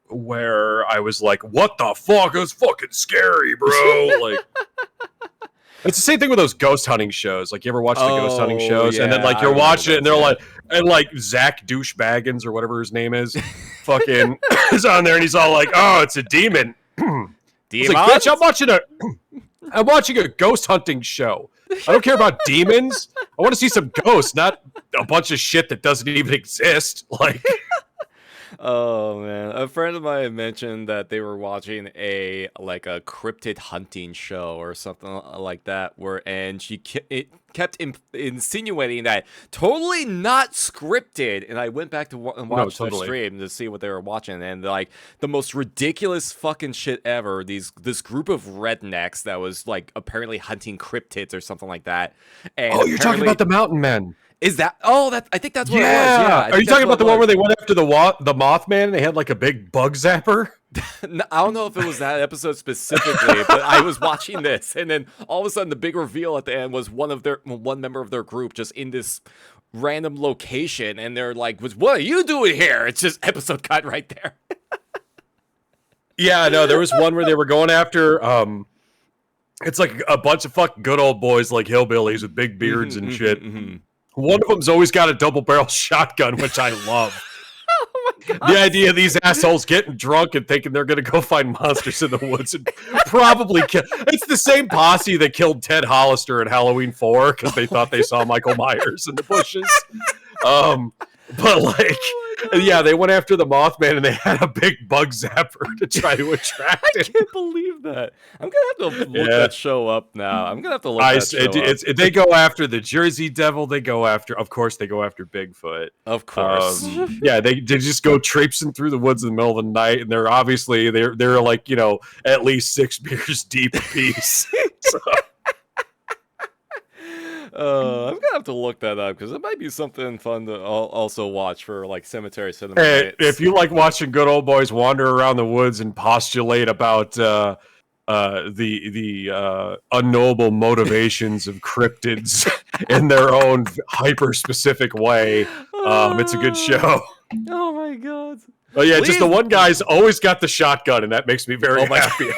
where I was like, what the fuck? It was fucking scary, bro. Like, it's the same thing with those ghost hunting shows. Like, you ever watch the ghost hunting shows? And then, like, you're watching it, and they're like, and like, Zach Douchebaggins, or whatever his name is, fucking is on there, and he's all like, oh, it's a demon. It's like, bitch, I'm watching a ghost hunting show. I don't care about demons. I want to see some ghosts, not a bunch of shit that doesn't even exist. Like, oh man, a friend of mine mentioned that they were watching a cryptid hunting show or something like that, and she kept insinuating that totally not scripted. And I went back to watch the stream to see what they were watching, and like the most ridiculous fucking shit ever. This group of rednecks that was like apparently hunting cryptids or something like that. And you're talking about the Mountain Men. Is that? Oh, I think that's what it was. Yeah. Are you talking about the one where they went after the Mothman and they had like a big bug zapper? No, I don't know if it was that episode specifically, but I was watching this, and then all of a sudden the big reveal at the end was one member of their group just in this random location, and they're like, "What are you doing here?" It's just episode cut right there. Yeah, no, there was one where they were going after. It's like a bunch of fucking good old boys, like hillbillies with big beards and shit. One of them's always got a double-barrel shotgun, which I love. Oh my God. The idea of these assholes getting drunk and thinking they're going to go find monsters in the woods and probably kill. It's the same posse that killed Ted Hollister in Halloween 4 because they thought they saw Michael Myers in the bushes. But like, yeah, they went after the Mothman and they had a big bug zapper to try to attract it. I can't believe that. I'm gonna have to look that show up now. I'm gonna have to look that show up. They go after the Jersey Devil. They go after Bigfoot. Of course. Yeah, they just go traipsing through the woods in the middle of the night, and they're obviously they're like, you know, at least 6 beers deep apiece. So. I'm gonna have to look that up because it might be something fun to also watch for like cemetery cinema. Hey, if you like watching good old boys wander around the woods and postulate about the unknowable motivations of cryptids in their own hyper specific way, it's a good show. Oh my God. Oh yeah, just the one guy's always got the shotgun, and that makes me very happy.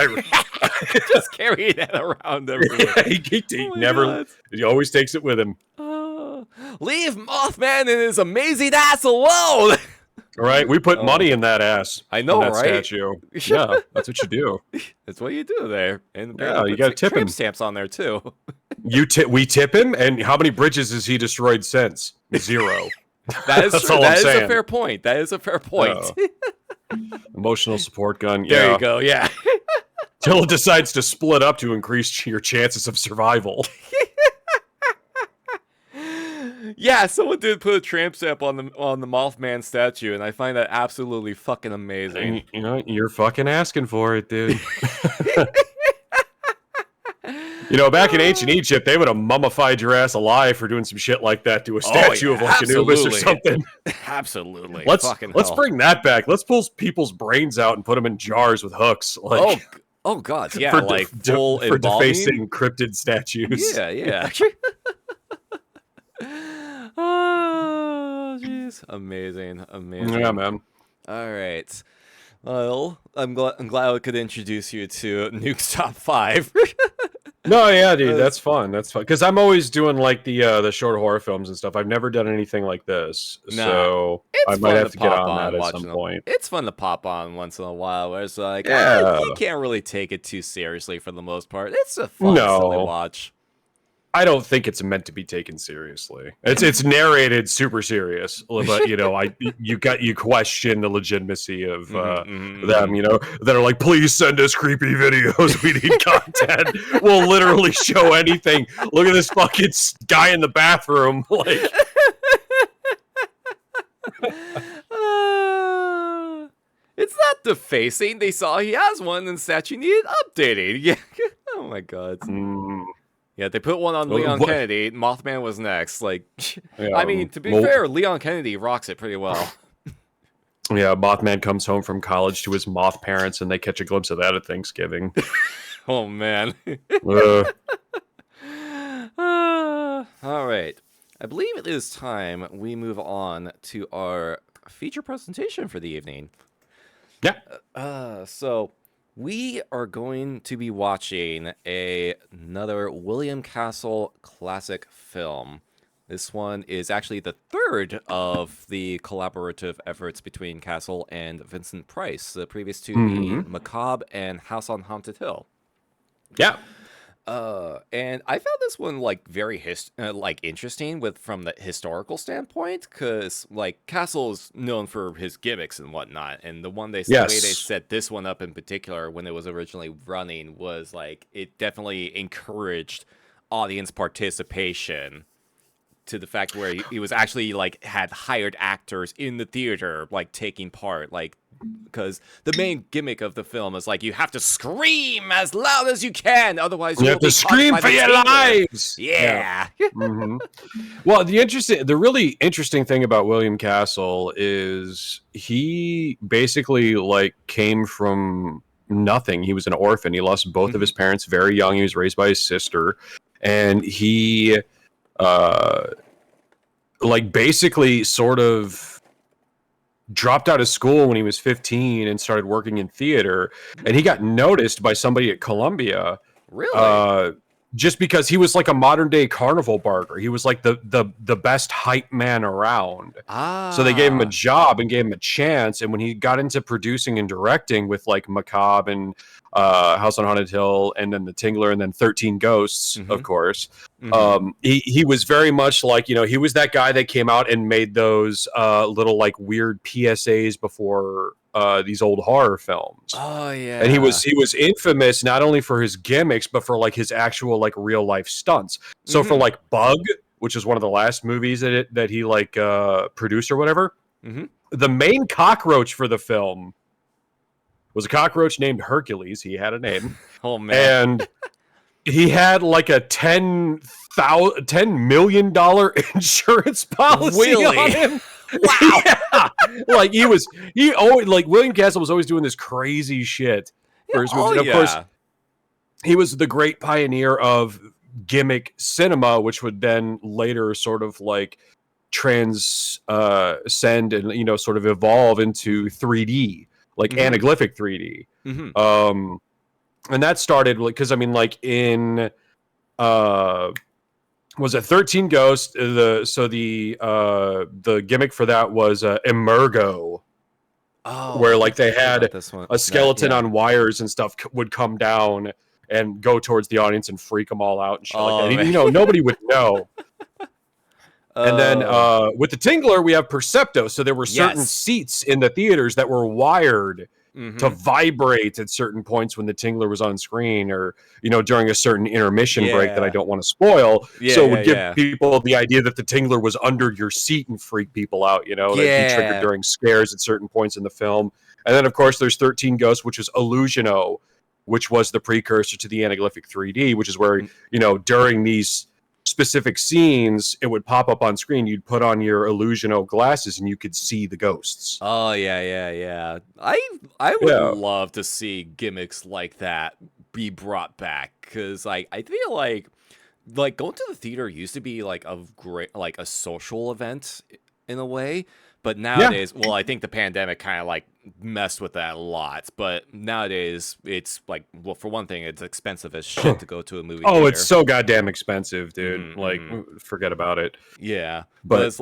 Just carrying that around everywhere. Yeah, he always takes it with him. Leave Mothman and his amazing ass alone. Right, we put money in that ass. I know, that right? Statue. Yeah, that's what you do. That's what you do there. And yeah, you got to tip him. Stamps on there too. We tip him, and how many bridges has he destroyed since? 0. That is true. That is a fair point. That is a fair point. Emotional support gun. There you go. Yeah. Till it decides to split up to increase your chances of survival. Yeah, someone did put a tramp stamp on the Mothman statue, and I find that absolutely fucking amazing. And, you know, you're fucking asking for it, dude. You know, back in ancient Egypt, they would have mummified your ass alive for doing some shit like that to a statue of like Anubis or something. Absolutely. Let's bring that back. Let's pull people's brains out and put them in jars with hooks. Like, oh God, yeah, for like full for embalming? defacing cryptid statues. Yeah. Oh, jeez, amazing. Yeah, man. All right. Well, I'm glad I could introduce you to Nuke's top 5. No, yeah, dude, that's fun. That's fun because I'm always doing like the short horror films and stuff. I've never done anything like this, so I might have to get on that at some point. It's fun to pop on once in a while, where it's like, you can't really take it too seriously for the most part. It's a fun, silly watch. I don't think it's meant to be taken seriously. It's narrated super serious, but you know, you question the legitimacy of them. You know, that are like, please send us creepy videos. We need content. We'll literally show anything. Look at this fucking guy in the bathroom. Like, it's not defacing. They saw he has one, and statue needed updating. Yeah. Oh my God. Yeah, they put one on Leon Kennedy. Mothman was next. Like, I mean, to be fair, Leon Kennedy rocks it pretty well. Yeah, Mothman comes home from college to his moth parents, and they catch a glimpse of that at Thanksgiving. Oh, man. All right. I believe it is time we move on to our feature presentation for the evening. Yeah. So we are going to be watching another William Castle classic film. This one is actually the third of the collaborative efforts between Castle and Vincent Price, the previous two being Macabre and House on Haunted Hill. Yeah. And I found this one like very interesting from the historical standpoint, because like Castle is known for his gimmicks and whatnot, and the way they set this one up in particular when it was originally running was like it definitely encouraged audience participation to the fact where he was actually like had hired actors in the theater like taking part, like, because the main gimmick of the film is like you have to scream as loud as you can, otherwise you have to scream for your lives. Yeah. Well, the really interesting thing about William Castle is he basically like came from nothing. He was an orphan. He lost both of his parents very young. He was raised by his sister, and he like basically sort of dropped out of school when he was 15 and started working in theater, and he got noticed by somebody at Columbia. Really? Just because he was like a modern day carnival barker. He was like the best hype man around. So they gave him a job and gave him a chance, and when he got into producing and directing with like Macabre and House on Haunted Hill, and then the Tingler, and then 13 Ghosts, of course. He was very much like, you know, he was that guy that came out and made those little like weird PSAs before these old horror films. Oh yeah. And he was infamous not only for his gimmicks, but for like his actual like real life stunts. So for like Bug, which is one of the last movies that he like produced or whatever, the main cockroach for the film was a cockroach named Hercules. He had a name. Oh man. And he had like a $10 million insurance policy on him. Wow. Yeah. Like he always, like, William Castle was always doing this crazy shit for his movies. And of course, he was the great pioneer of gimmick cinema, which would then later sort of like transcend and, you know, sort of evolve into 3D, like anaglyphic 3D. And that started because, I mean, like in was it 13 Ghosts? The gimmick for that was Emergo, where like they had a skeleton on wires and stuff would come down and go towards the audience and freak them all out and shit like that. And, you know, nobody would know. And then with the Tingler, we have Percepto. So there were certain seats in the theaters that were wired to vibrate at certain points when the Tingler was on screen, or, you know, during a certain intermission break that I don't want to spoil. So it would give people the idea that the Tingler was under your seat and freak people out, you know, that be triggered during scares at certain points in the film. And then, of course, there's 13 Ghosts, which is Illusiono, which was the precursor to the anaglyphic 3D, which is where, you know, during these specific scenes, it would pop up on screen. You'd put on your Illusiono glasses and you could see the ghosts. Oh yeah. I would love to see gimmicks like that be brought back, because like I feel like going to the theater used to be like a social event in a way, but nowadays, well, I think the pandemic kind of like messed with that a lot. But nowadays, it's like, well, for one thing, it's expensive as shit to go to a movie. Oh, it's so goddamn expensive, dude. Like, forget about it. Yeah, but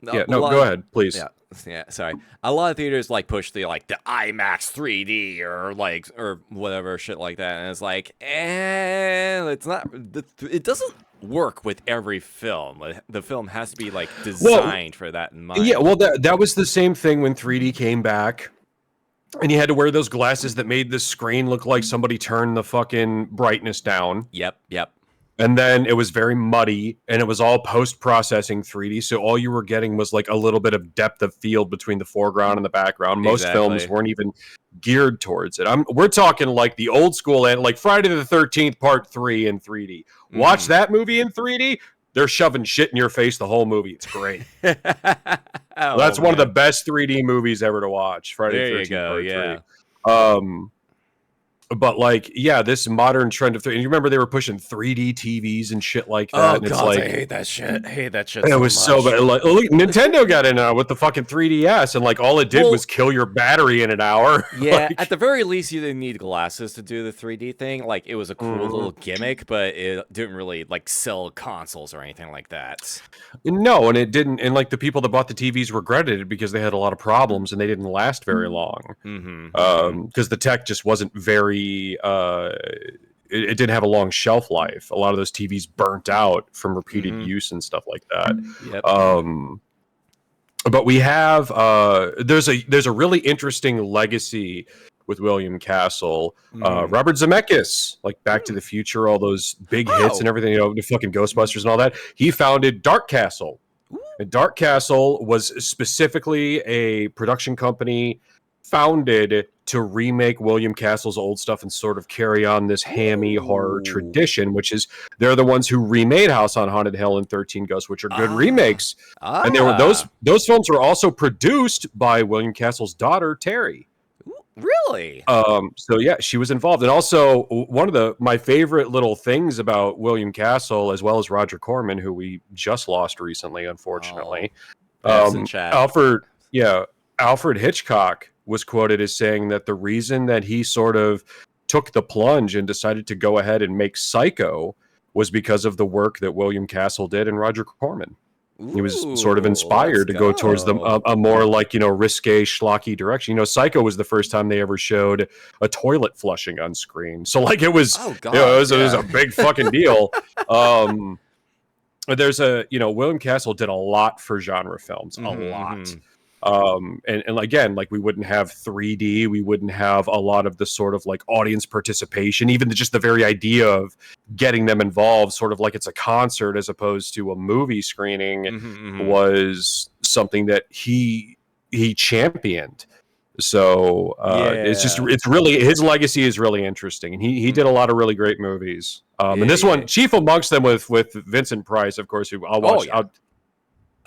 go ahead, please. Yeah, sorry. A lot of theaters like push the IMAX 3D or whatever shit like that, and it's like, it's not. It doesn't work with every film. The film has to be like designed for that in mind. Yeah, well, that was the same thing when 3D came back, and you had to wear those glasses that made the screen look like somebody turned the fucking brightness down. Yep. And then it was very muddy, and it was all post-processing 3D, so all you were getting was like a little bit of depth of field between the foreground and the background. Most films weren't even geared towards it. We're talking like the old school, and like Friday the 13th Part 3 in 3D. Watch that movie in 3D, they're shoving shit in your face the whole movie. It's great. That's one of the best 3D movies ever to watch, Friday the 13th Part 3. But like, yeah, this modern trend of 3D, and you remember they were pushing 3D TVs and shit like that. Oh and it's god, like, I hate that shit. It was so bad. Like, Nintendo got in with the fucking 3DS, and like all it did was kill your battery in an hour. Yeah, at the very least, you didn't need glasses to do the 3D thing. Like, it was a cool little gimmick, but it didn't really like sell consoles or anything like that. No, and it didn't. And like the people that bought the TVs regretted it because they had a lot of problems and they didn't last very long. Because the tech just wasn't very. It didn't have a long shelf life. A lot of those TVs burnt out from repeated use and stuff like that. But we have there's a really interesting legacy with William Castle. Robert Zemeckis, like Back to the Future, all those big hits and everything, you know, the fucking Ghostbusters and all that. He founded Dark Castle. And Dark Castle was specifically a production company founded to remake William Castle's old stuff and sort of carry on this hammy horror tradition, which is they're the ones who remade House on Haunted Hill and 13 Ghosts, which are good remakes. And they were those films were also produced by William Castle's daughter, Terry. Really? So yeah, she was involved. And also one of my favorite little things about William Castle, as well as Roger Corman, who we just lost recently, unfortunately. Alfred Hitchcock was quoted as saying that the reason that he sort of took the plunge and decided to go ahead and make Psycho was because of the work that William Castle did and Roger Corman. He was sort of inspired to go towards a more like, you know, risque, schlocky direction. You know, Psycho was the first time they ever showed a toilet flushing on screen. So like it was, it was a big fucking deal. There's William Castle did a lot for genre films, a lot. And again, like we wouldn't have 3D, we wouldn't have a lot of the sort of like audience participation, even just the very idea of getting them involved, sort of like it's a concert as opposed to a movie screening, was something that he championed. So it's really, his legacy is really interesting, and he did a lot of really great movies. And this one, chief amongst them with Vincent Price, of course, who I'll watch.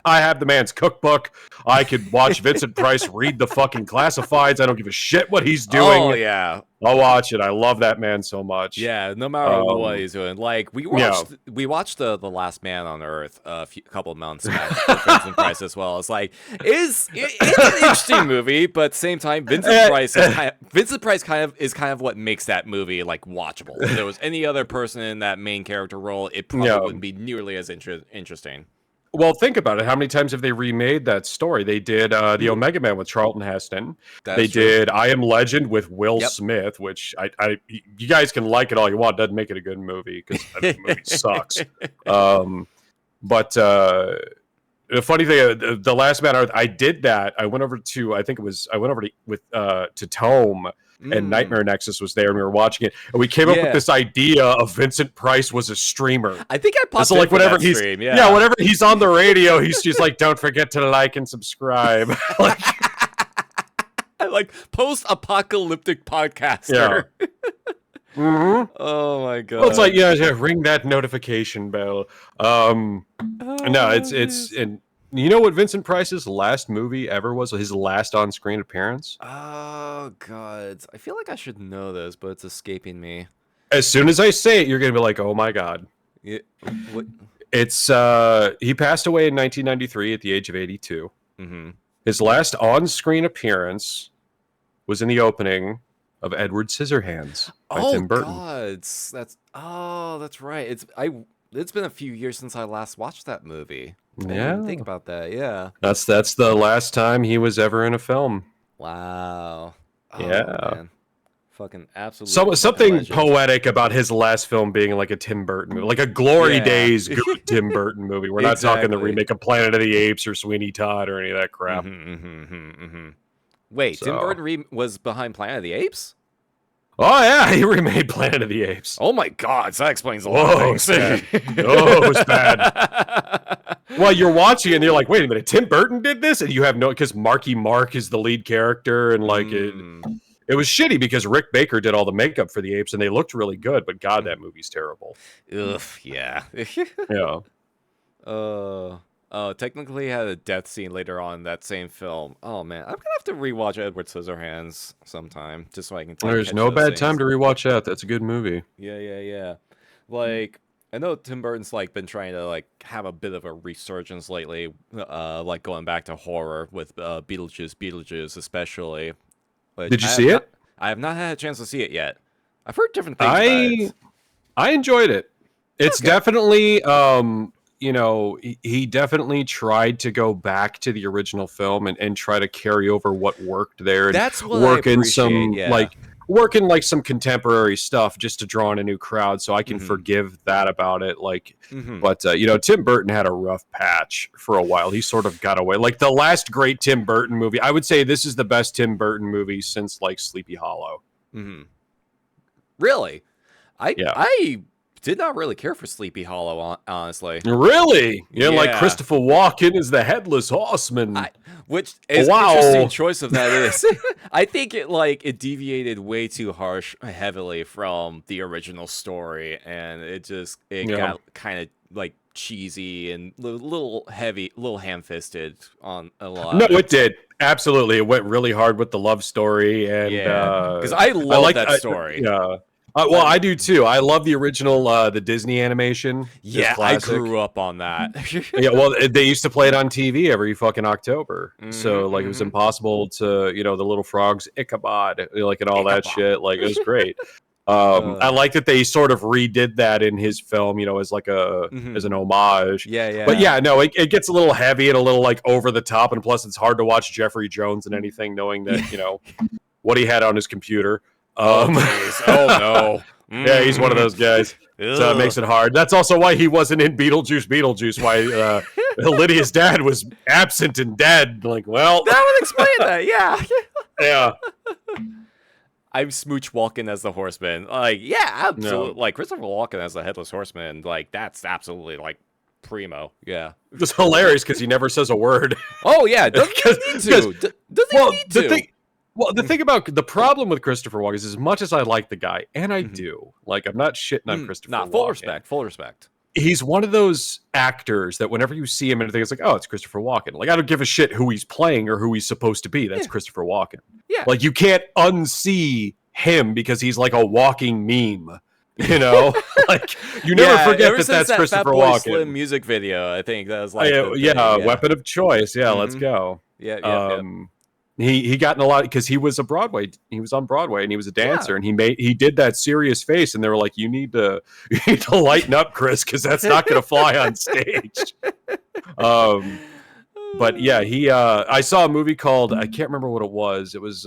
I have the man's cookbook. I could watch Vincent Price read the fucking classifieds. I don't give a shit what he's doing. Oh, yeah. I'll watch it. I love that man so much. Yeah, no matter what he's doing. Like, we watched the Last Man on Earth a couple of months back with Vincent Price as well. It's like, it's an interesting movie, but at the same time, Vincent Price is kind of what makes that movie, like, watchable. If there was any other person in that main character role, it probably wouldn't be nearly as interesting. Well, think about it. How many times have they remade that story? They did the Omega Man with Charlton Heston. They did I Am Legend with Will Smith, which you guys can like it all you want. It doesn't make it a good movie because the movie sucks. But the funny thing, the Last Man on Earth, I did that. I went over to Tome. And Nightmare Nexus was there, and we were watching it, and we came up with this idea of Vincent Price was a streamer. I think I popped in for that stream. Whenever he's on the radio, he's just like, "Don't forget to like and subscribe." Like post-apocalyptic podcaster. Yeah. Mm-hmm. Oh my god. Well, it's like ring that notification bell. No, it's and you know what Vincent Price's last movie ever was? His last on-screen appearance? Oh god. I feel like I should know this, but it's escaping me. As soon as I say it, you're gonna be like, "Oh my god!" Yeah. What? It's he passed away in 1993 at the age of 82. Mm-hmm. His last on-screen appearance was in the opening of Edward Scissorhands by Tim Burton. God, that's right. It's been a few years since I last watched that movie. I didn't even think about that. Yeah, that's the last time he was ever in a film. Wow. Oh, yeah. Man. Fucking absolutely. Something poetic about his last film being like a Tim Burton movie, like a Glory Days good Tim Burton movie. We're not talking the remake of Planet of the Apes or Sweeney Todd or any of that crap. Wait, Tim Burton was behind Planet of the Apes? Oh yeah, he remade Planet of the Apes. Oh my god, so that explains a lot of things. It was bad. Well, you're watching and you're like, wait a minute, Tim Burton did this? And you have because Marky Mark is the lead character, and like it was shitty because Rick Baker did all the makeup for the apes and they looked really good, but god, that movie's terrible. Ugh, yeah. Yeah. Oh, technically had a death scene later on in that same film. Oh man, I'm gonna have to rewatch Edward Scissorhands sometime just so I can. There's no bad time to rewatch that. That's a good movie. Yeah. Like I know Tim Burton's like been trying to like have a bit of a resurgence lately, like going back to horror with Beetlejuice especially. Did you see it? I have not had a chance to see it yet. I've heard different things about it. I enjoyed it. It's definitely he definitely tried to go back to the original film and try to carry over what worked there. And that's what work I in some appreciate, working like some contemporary stuff just to draw in a new crowd, so I can forgive that about it. But Tim Burton had a rough patch for a while. He sort of got away. Like the last great Tim Burton movie, I would say this is the best Tim Burton movie since like Sleepy Hollow. Really? I did not really care for Sleepy Hollow, honestly. Really? Like Christopher Walken is the Headless Horseman. Which is an interesting choice of that is. I think it deviated way too heavily from the original story, and it got kind of like cheesy and little heavy, little ham-fisted on a lot. No, it did. Absolutely. It went really hard with the love story, and because I love that story. Well, I do too. I love the original, the Disney animation. Yeah, I grew up on that. Yeah, well, they used to play it on TV every fucking October. So, like, it was impossible to, the little frogs, Ichabod, and all that shit. Like, it was great. I like that they sort of redid that in his film, as like as an homage. Yeah. But yeah, no, it gets a little heavy and a little like over the top, and plus it's hard to watch Jeffrey Jones and anything, knowing that what he had on his computer. Oh no. Yeah, he's one of those guys. So it makes it hard. That's also why he wasn't in Beetlejuice. Why Lydia's dad was absent and dead. Like, well, that would explain that. Yeah. Yeah. I'm Smooch Walken as the Horseman. Like, yeah, absolutely. No. Like Christopher Walken as the Headless Horseman. Like, that's absolutely like primo. Yeah. It's hilarious because he never says a word. Oh yeah, doesn't he need to? Doesn't he need to? The thing about the problem with Christopher Walken is, as much as I like the guy, and I do, like, I'm not shitting on Christopher Walken. Full respect. He's one of those actors that whenever you see him and it's like, oh, it's Christopher Walken. Like, I don't give a shit who he's playing or who he's supposed to be. That's Christopher Walken. Yeah. Like, you can't unsee him because he's like a walking meme. Like, you never forget that's Christopher Walken. Slim music video, I think that was like weapon of choice. Yeah, let's go. Yeah. He got in a lot because he was on Broadway and he was a dancer, and he did that serious face, and they were like, you need to lighten up, Chris, because that's not going to fly on stage. But yeah, I saw a movie called, I can't remember what it was. It was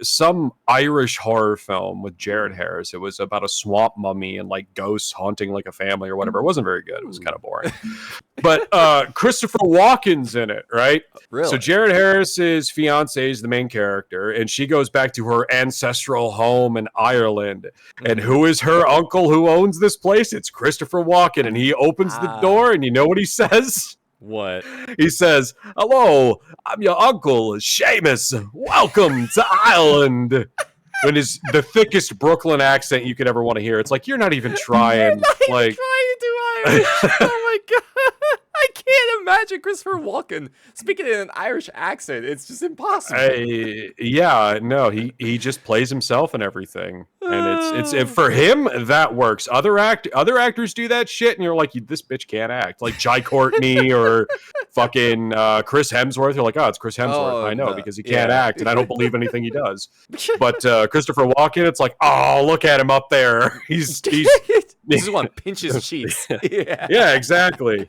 some Irish horror film with Jared Harris. It was about a swamp mummy and like ghosts haunting like a family or whatever. It wasn't very good. It was kind of boring. But Christopher Walken's in it, right? Really? So Jared Harris's fiance is the main character, and she goes back to her ancestral home in Ireland. And who is her uncle who owns this place? It's Christopher Walken, and he opens the door, and you know what he says? What? He says, "Hello, I'm your uncle, Seamus. Welcome to Ireland." And is the thickest Brooklyn accent you could ever want to hear. It's like you're not even trying. You're not even like trying to do Irish. Oh my god! I can't imagine Christopher Walken speaking in an Irish accent. It's just impossible. Yeah, no, he just plays himself and everything, and it's for him that works. Other actors do that shit, and you're like, this bitch can't act. Like Jai Courtney or fucking Chris Hemsworth. You're like, oh, it's Chris Hemsworth. I know because he can't act, and I don't believe anything he does. But Christopher Walken, it's like, oh, look at him up there. He's This is one pinches cheeks. Yeah, exactly.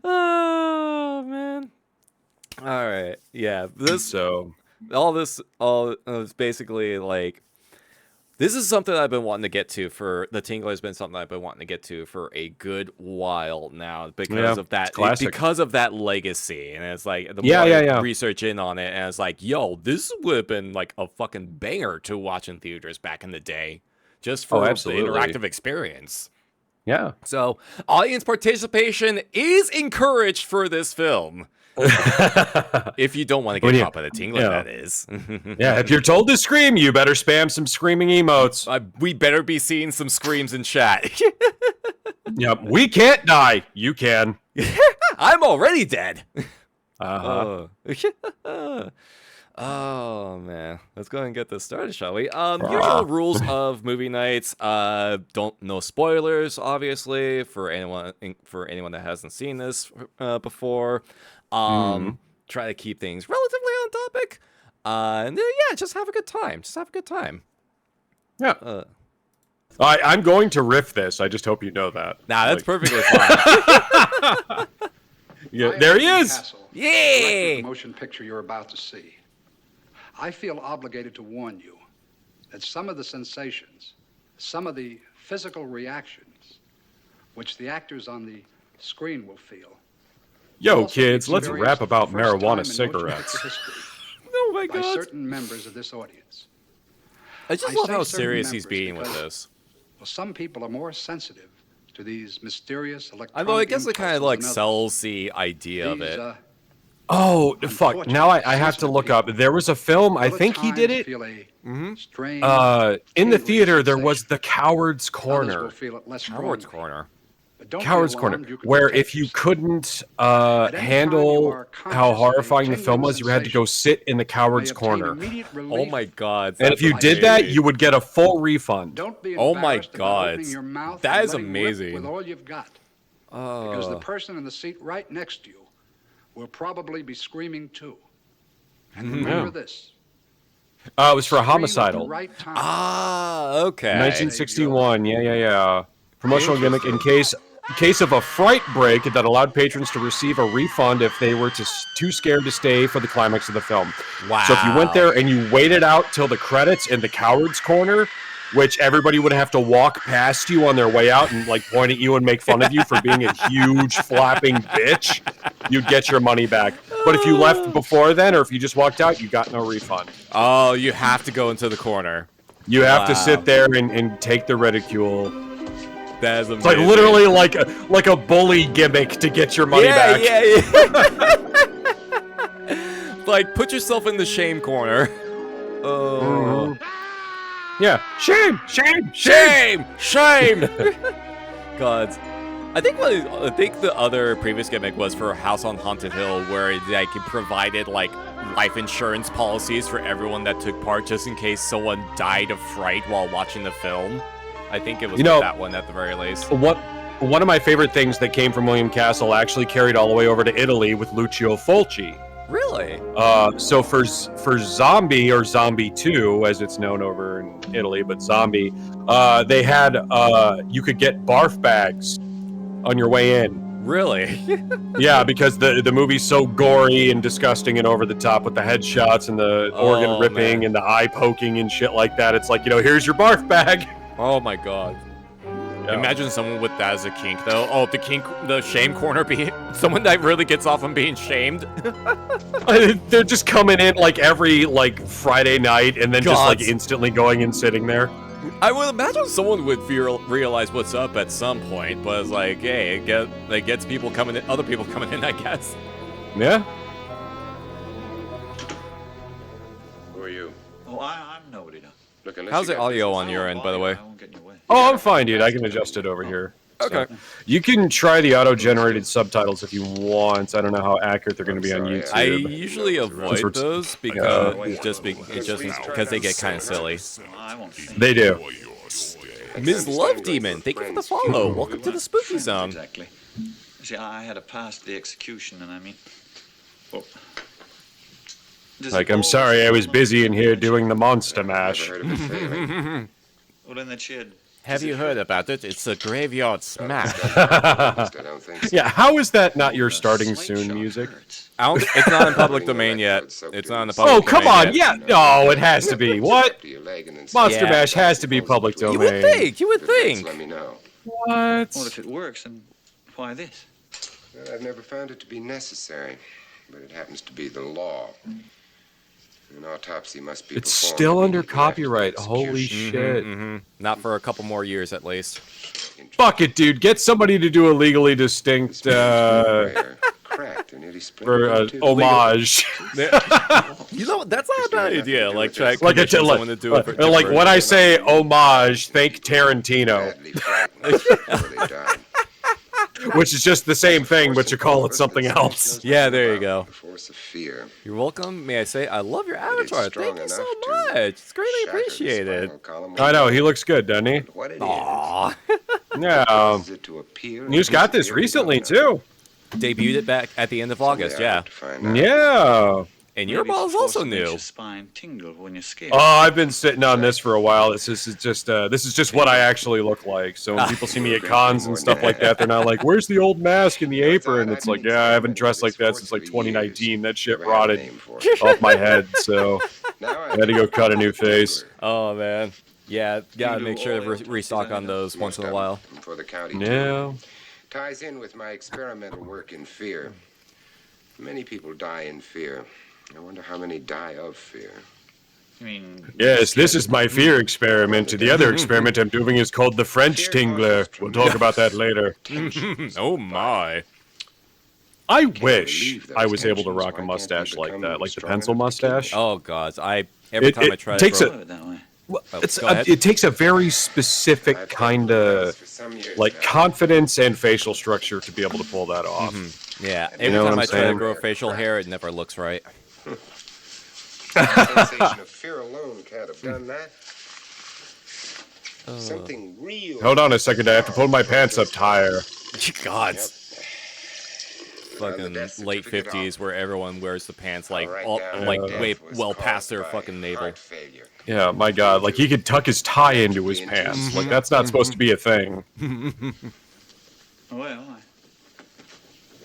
Oh man. All right. Yeah. All is basically like, this is something I've been wanting to get to for the Tingler has been something I've been wanting to get to for a good while now because of that legacy. And it's like the more I research in on it, and it's like, yo, this would have been like a fucking banger to watch in theaters back in the day, just for the interactive experience. Yeah. So audience participation is encouraged for this film. If you don't want to get caught by the Tingler, that is. Yeah, if you're told to scream, you better spam some screaming emotes. We better be seeing some screams in chat. Yep, we can't die. You can. I'm already dead. Oh man, let's go ahead and get this started, shall we? Usual rules of movie nights. No spoilers, obviously, for anyone that hasn't seen this before. Try to keep things relatively on topic. And just have a good time. Yeah. I'm going to riff this. I just hope you know that. Nah, that's perfectly fine. Yeah, there he is. Castle, Yay! the motion picture you're about to see. I feel obligated to warn you that some of the sensations, some of the physical reactions, which the actors on the screen will feel. Yo, kids, let's rap about marijuana cigarettes. Oh my god. By certain members of this audience. I just love how serious he's being with this. Well, some people are more sensitive to these mysterious electronic. I know, I guess it kind of like sells the idea of it. Oh, fuck. Now I have to look up. There was a film, I think he did it. In the theater, there was The Coward's Corner. Coward's Corner. Coward's Corner, where if you couldn't handle how horrifying the film was, you had to go sit in the Coward's Corner. Oh my god. And if you did that, you would get a full refund. Oh my god. That is amazing. With all you've got. Because the person in the seat right next to you will probably be screaming too. And remember this. It was for a homicidal. Right okay. 1961. Yeah. Promotional gimmick in case of a fright break that allowed patrons to receive a refund if they were too scared to stay for the climax of the film. Wow. So if you went there and you waited out till the credits in the Coward's Corner, which everybody would have to walk past you on their way out and like point at you and make fun of you for being a huge flapping bitch, you'd get your money back. But if you left before then, or if you just walked out, you got no refund. Oh, you have to go into the corner. You have to sit there and take the ridicule. That is amazing. It's like literally like a bully gimmick to get your money back. Yeah. Like, put yourself in the shame corner. Oh. Yeah. Shame. God. I think the other previous gimmick was for House on Haunted Hill, where it provided like life insurance policies for everyone that took part, just in case someone died of fright while watching the film. I think it was that one at the very least. One of my favorite things that came from William Castle actually carried all the way over to Italy with Lucio Fulci. Really? So for Zombie, or Zombie 2, as it's known over in Italy, but Zombie, they had you could get barf bags on your way in. Really? Yeah, because the movie's so gory and disgusting and over the top with the headshots and the organ ripping and the eye poking and shit like that. It's like, here's your barf bag. Oh my god. Yeah. Imagine someone with that as a kink, though. Oh, the shame corner someone that really gets off on being shamed. They're just coming in like every Friday night and then just instantly going and sitting there. I would imagine someone would realize what's up at some point, but it's like, hey, it gets people coming in, other people coming in, I guess. Yeah. Who are you? Oh, I'm nobody now. Look, how's the audio on your end, by the way? Oh, I'm fine, dude. I can adjust it over here. Okay. So, you can try the auto-generated subtitles if you want. I don't know how accurate they're going to be on YouTube. I usually avoid those because it's just because they get kind of silly. They do. Ms. Love Demon, thank you for the follow. Welcome to the Spooky Zone. Exactly. See, I had to pass the execution, and I mean, oh. Like, I'm sorry, I was busy in here doing the Monster Mash. Well, then that shed. Have you heard about it? It's a graveyard smash. Yeah, how is that not your starting soon music? It's not in public domain yet. It's not in the public Oh, come domain on! yet. Yeah, no, it has to be. What? Monster Mash has to be public domain. You would think. You would think. What? Well, if it works, then why this? Well, I've never found it to be necessary, but it happens to be the law. An autopsy must be It's performed still under immediately after copyright. execution. Holy shit. Not for a couple more years, at least. Fuck it, dude. Get somebody to do a legally distinct, for homage. You know, that's not a bad idea. Like, try Like, someone to do it for like when I say homage, think Tarantino. Which is just the same thing, but you call it something else. Yeah, there you go. The force of fear. You're welcome. May I say, I love your avatar. Thank you so much. It's greatly appreciated. I know, he looks good, doesn't he? Aww. Yeah. You just got this recently, too. Debuted it back at the end of August, yeah. Yeah. And your model's also new. Oh, I've been sitting on this for a while. This is just what I actually look like. So when people see me at cons and stuff like that, they're not like, "Where's the old mask and the apron?" It's like, yeah, I haven't dressed like that since like 2019. That shit rotted off my head, so I had to go cut a new face. Oh man, yeah, gotta make sure to restock on those once in a while. For the county Yeah. ties in with my experimental work in fear. Many people die in fear. I wonder how many die of fear. I mean, Yes, this is my fear experiment. The other experiment I'm doing is called the French Tingler. We'll talk about that later. Oh my. I wish I was able to rock a mustache like that, like the pencil mustache. Oh god, every time I try it takes to it takes a very specific kind of like confidence and facial structure to be able to pull that off. Yeah, every time I try to grow facial hair, it never looks right. The sensation of fear alone can't have done that. Something real. Hold on a second, I have to pull my pants up higher. God. Fucking late 50s where everyone wears the pants like way well past their fucking navel. Yeah, my god, like he could tuck his tie into his pants. Like that's not supposed to be a thing. Well,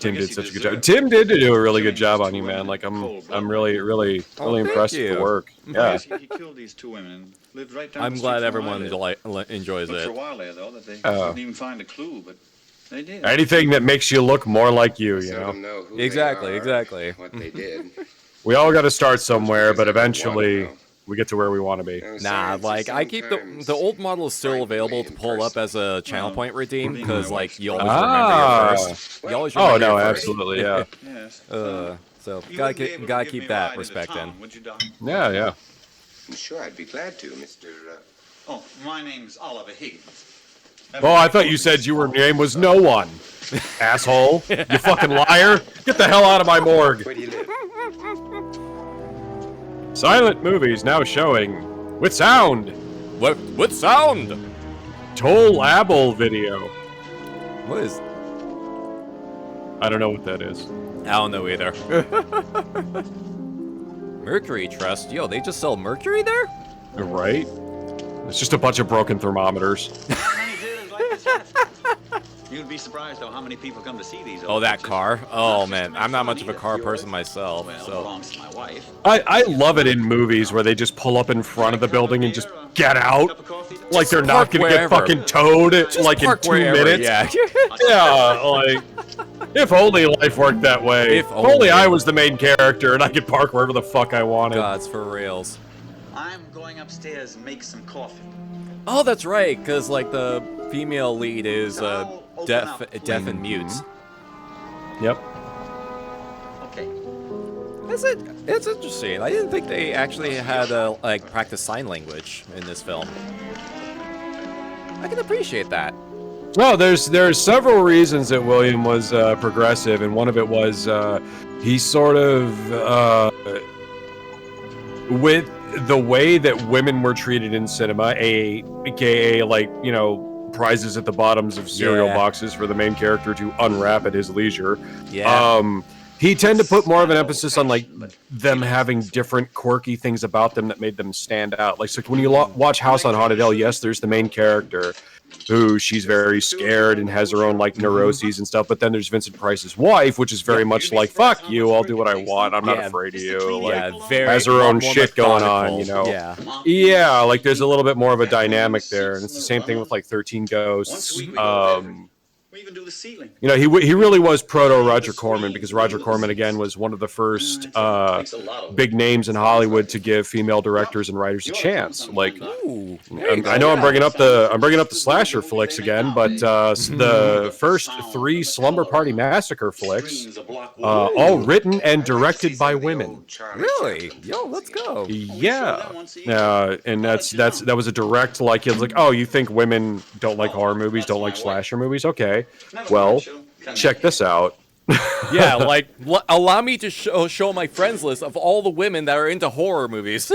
Tim did such a good job. Tim did do a really good job on you, man. Like I'm really impressed with the work. Yeah. He killed these two women and lived right down I'm the glad street from everyone where I lived. enjoys For a it. while there, though, that they didn't even find a clue, but they did. Anything that makes you look more like you know. Exactly. What they did. We all got to start somewhere, but eventually we get to where we want to be. Nah, like I keep the old model is still available to pull up as a channel point redeem because like you always remember your first. You always remember your first. Absolutely, yeah. So gotta keep that respect in. Yeah. Sure, I'd be glad to, Mr. Oh, my name's Oliver Higgins. Oh, I thought you said your name was no one. Asshole. You fucking liar. Get the hell out of my morgue. Where do you live? Silent movies now showing with sound. What sound? Toll Abel video. What is? I don't know what that is. I don't know either. Mercury Trust. Yo, they just sell mercury there? Right? It's just a bunch of broken thermometers. You'd be surprised though how many people come to see these. Oh, that car. Oh man, I'm not much of a car person myself. So belongs to my wife. I love it in movies where they just pull up in front of the building and just get out. Like they're not gonna get fucking towed like in 2 minutes. Yeah. Yeah, like if only life worked that way. If only I was the main character and I could park wherever the fuck I wanted. God's for reals. I'm going upstairs and make some coffee. Oh, that's right, because like the female lead is deaf and mute. Yep. Okay. It's interesting. I didn't think they actually had like practice sign language in this film. I can appreciate that. Well, there's several reasons that William was progressive, and one of it was he sort of with the way that women were treated in cinema, aka like, you know, prizes at the bottoms of cereal boxes for the main character to unwrap at his leisure. Yeah. He tended to put more of an emphasis on like them having different quirky things about them that made them stand out. Like, so when you watch House on Haunted Hill, yes, there's the main character who she's very scared and has her own like neuroses and stuff. But then there's Vincent Price's wife, which is very much like, fuck you, I'll do what I want. I'm not afraid of you. Like, has her own shit going on, you know? Yeah, like there's a little bit more of a dynamic there. And it's the same thing with like 13 Ghosts. We even do the ceiling. You know, he really was proto Roger Corman, because Roger Corman again was one of the first big names in Hollywood to give female directors and writers a chance. Like, I know I'm bringing up the slasher flicks again, but the first 3 Slumber Party Massacre flicks, all written and directed by women. Really? Yo, let's go. Yeah, and that was a direct, like, it was like, oh, you think women don't like horror movies, don't like slasher movies? Okay. Well, check this out. Yeah, like, allow me to show my friends list of all the women that are into horror movies.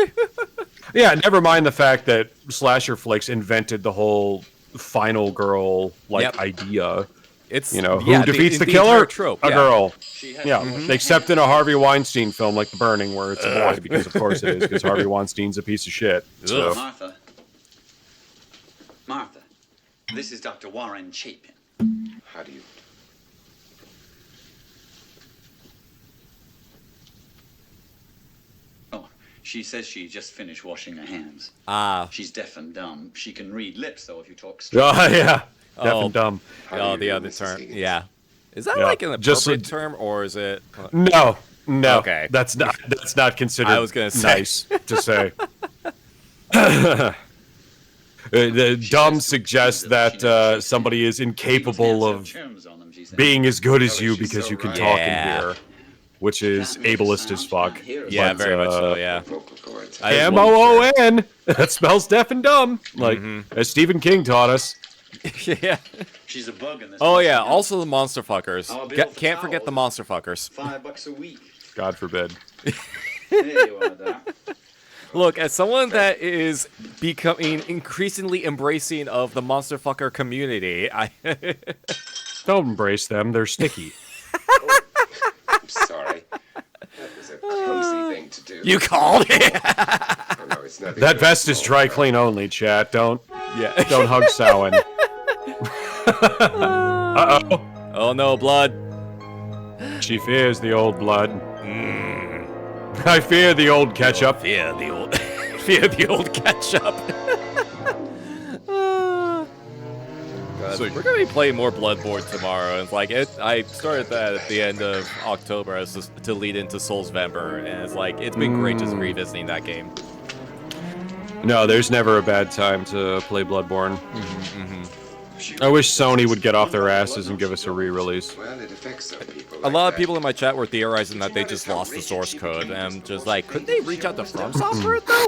Yeah, never mind the fact that slasher flicks invented the whole final girl idea. It's, you know, who defeats the killer? Trope, a girl. Yeah, except in a Harvey Weinstein film like The Burning, where it's a boy, because of course it is, because Harvey Weinstein's a piece of shit. So. Martha, this is Dr. Warren Chapin. How do you... Oh, she says she just finished washing her hands. She's deaf and dumb. She can read lips, though, if you talk straight. Oh, yeah. Deaf and dumb. Oh, the other term. Yeah. Is that like an appropriate term, or is it... No. Okay. That's not considered I was gonna say. Nice to say. The dumb suggests that somebody is incapable of being as good as you because you can talk and hear, which is ableist as fuck. Yeah, very much so, yeah. M-O-O-N! That spells deaf and dumb, like, as Stephen King taught us. Yeah. She's a bug in this. Oh, yeah, also the monster fuckers. Can't forget the monster fuckers. $5 a week. God forbid. There you are, Doc. Look, as someone that is becoming increasingly embracing of the monster fucker community, I don't embrace them. They're sticky. I'm sorry. That was a clumsy thing to do. You called it. Oh, no, it's nothing. That vest is dry clean only, chat. Don't hug Samhain. Uh-oh. Oh no, blood. She fears the old blood. I fear the old ketchup. Fear the old ketchup. We're gonna be playing more Bloodborne tomorrow, and it's like I started that at the end of October as to lead into Soulsvember, and it's like it's been great just revisiting that game. No, there's never a bad time to play Bloodborne. I wish Sony would get off their asses and give us a re-release. Well, it affects some people. A lot of people in my chat were theorizing that they just lost the source code, and I'm just like, couldn't they reach out to FromSoft for it though?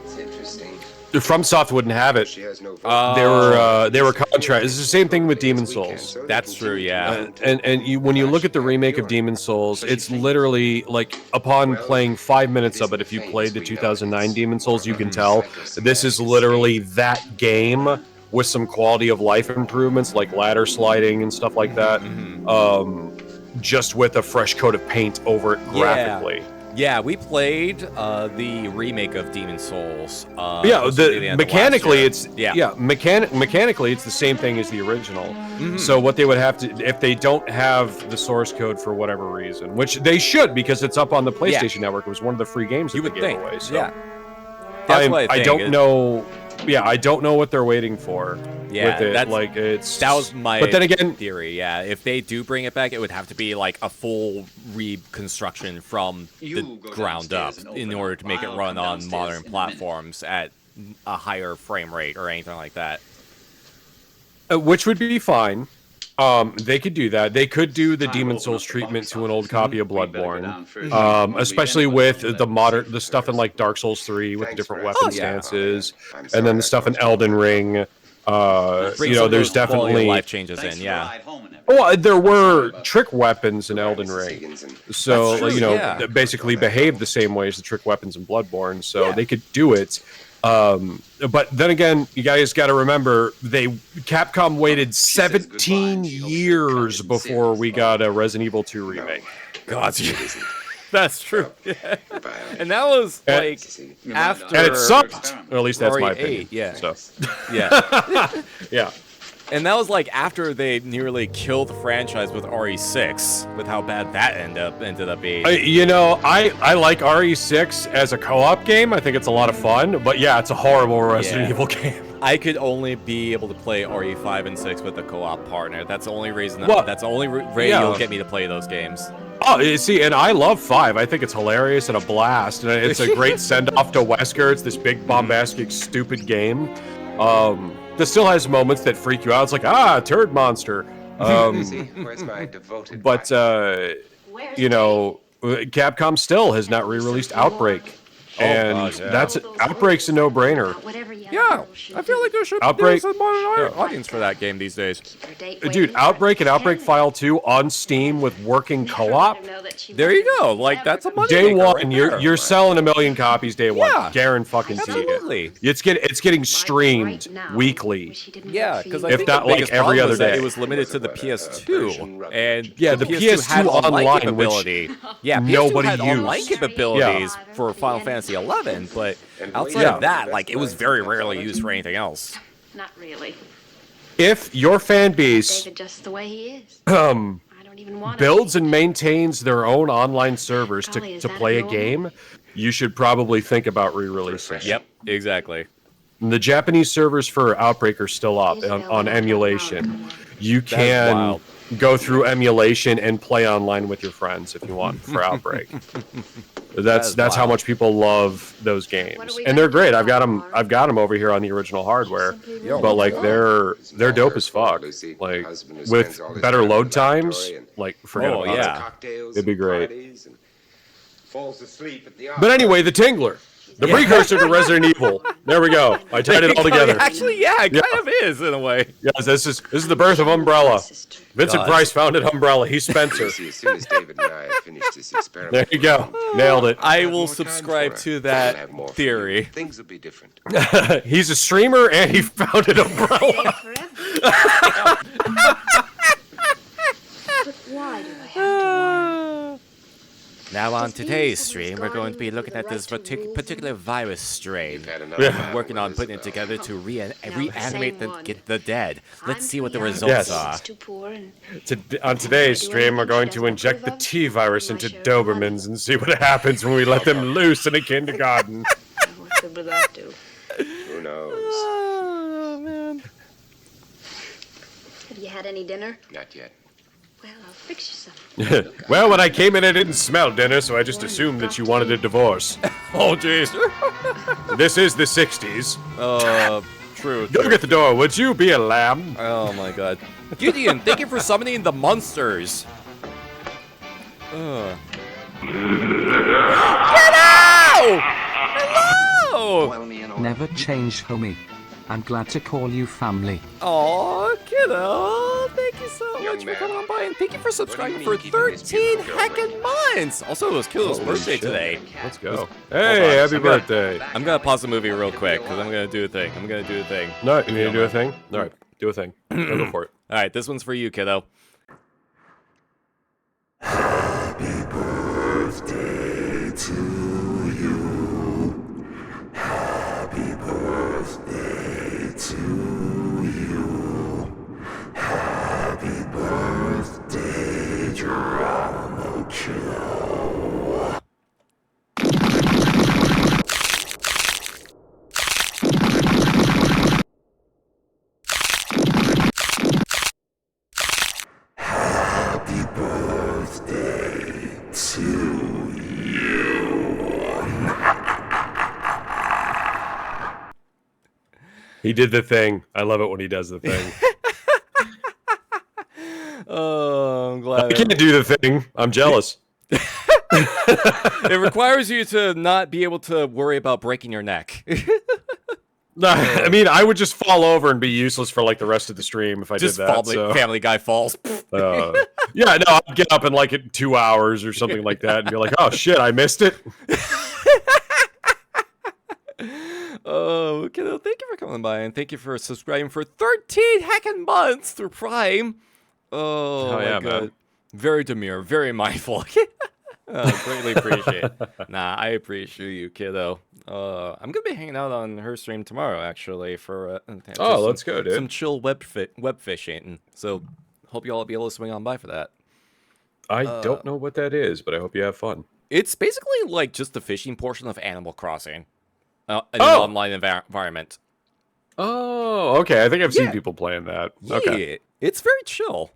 It's interesting. FromSoft wouldn't have it. They were contract. It's the same thing with Demon's Souls. That's true, yeah. And when you look at the remake of Demon's Souls, it's literally like upon playing 5 minutes of it, if you played the 2009 Demon's Souls, you can tell this is literally that game with some quality of life improvements like ladder sliding and stuff like that. Just with a fresh coat of paint over it graphically. Yeah, we played the remake of Demon's Souls. Mechanically it's mechanically it's the same thing as the original. So what they would have to, if they don't have the source code for whatever reason, which they should because it's up on the PlayStation Network, it was one of the free games that they gave away. So I don't know. Yeah, I don't know what they're waiting for. Yeah, with it. That was my but then again, theory. Yeah, if they do bring it back, it would have to be like a full reconstruction from the ground up in order to make it run on modern platforms at a higher frame rate or anything like that. Which would be fine. They could do that. They could do the Demon Souls treatment to an old copy of Bloodborne, especially with the stuff in like Dark Souls 3 with the different weapon stances, and then the stuff in Elden Ring. There's definitely life changes in. Yeah. Well, there were trick weapons in Elden Ring, so basically behave the same way as the trick weapons in Bloodborne. So they could do it. But then again, you guys got to remember, Capcom waited 17 years before we got a Resident Evil 2 remake. God, that's true. And that was like after, and it sucked. Or at least that's my opinion. Yeah. So. Yeah. Yeah. And that was like after they nearly killed the franchise with RE6, with how bad that ended up being. I like RE6 as a co-op game. I think it's a lot of fun, but yeah, it's a horrible Resident Evil game. I could only be able to play RE5 and 6 with a co-op partner. That's the only reason. That's the only way you'll get me to play those games. Oh, see, and I love 5. I think it's hilarious and a blast, and it's a great send-off to Wesker. It's this big, bombastic, stupid game. That still has moments that freak you out. It's like, turd monster. Where's my devoted but, Capcom still has not re-released Outbreak. And Outbreak's a no-brainer. Yeah, I feel like there should be some audience for that game these days. Dude, Outbreak and Outbreak File 2 on Steam with working co-op. There you go. Like, that's a money day one. Right You're selling 1 million copies day one. Yeah, Guarantee it. It's getting streamed weekly. Yeah, because if not like every other day. It was limited to the PS2, and the PS2 had online capability. Yeah, PS2 nobody had used. online capabilities for Final Fantasy 11, but outside of that, like, it was very rarely used for anything else. Not really. If your fan base David just the way he is. I don't even want builds and maintains their own online servers Golly, to play a game, you should probably think about re-releasing. Yep, exactly. And the Japanese servers for Outbreak are still up on emulation. You can go through emulation and play online with your friends if you want for Outbreak. That's how much people love those games, and they're great. I've got them over here on the original hardware, but like they're dope as fuck. Like with better load times, like forget about it. It'd be great. But anyway, the Tingler. The precursor to Resident Evil. There we go. I tied it all together. Actually, yeah, it kind of is in a way. Yes, this is the birth of Umbrella. Vincent Price founded Umbrella. He's Spencer. As soon as David and I have finished this experiment. There you go. Nailed it. I will subscribe to that theory. Things will be different. He's a streamer and he founded Umbrella. But why do I have to worry? Now on today's stream, we're going to be looking at this particular virus strain. We're working on putting it together to reanimate the dead. Let's see what the results are. On today's stream, we're going to inject the T virus into Dobermans and see what happens when we let them loose in a kindergarten. What good will that do? Who knows? Oh, man. Have you had any dinner? Not yet. Well, I'll fix you some. Well, when I came in, I didn't smell dinner, so I just assumed that you wanted a divorce. Oh, jeez. This is the 60s. True. Go get the door, would you? Be a lamb. Oh, my God. Gideon, thank you for summoning the monsters. Get out! Hello! Never change, homie. I'm glad to call you family. Aw, kiddo. Thank you so much for coming on by, and thank you for subscribing for 13 heckin' months. Also, it was Kiddo's birthday today. Let's go. Hey, happy birthday. I'm gonna pause the movie real quick, because I'm gonna do a thing. No, you need to do a thing? All right, do a thing. Go for it. All right, this one's for you, kiddo. Happy birthday to you. Happy birthday to you. Happy birthday, Geronimo Kiddo. He did the thing. I love it when he does the thing. Oh, I'm glad. I can't do the thing. I'm jealous. It requires you to not be able to worry about breaking your neck. I mean, I would just fall over and be useless for like the rest of the stream if I did that. So. Family Guy falls. Yeah, no, I'd get up in like 2 hours or something like that and be like, oh shit, I missed it. Oh, kiddo, thank you for coming by and thank you for subscribing for 13 heckin' months through Prime. Oh yeah, my God. man. Very demure, very mindful. Greatly appreciate it. Nah, I appreciate you, kiddo. I'm gonna be hanging out on her stream tomorrow, actually, for let's go, dude. Some chill web fishing. So, hope you all will be able to swing on by for that. I don't know what that is, but I hope you have fun. It's basically like just the fishing portion of Animal Crossing, in an online environment. Oh, okay. I think I've seen people playing that. Okay, Yeah, it's very chill.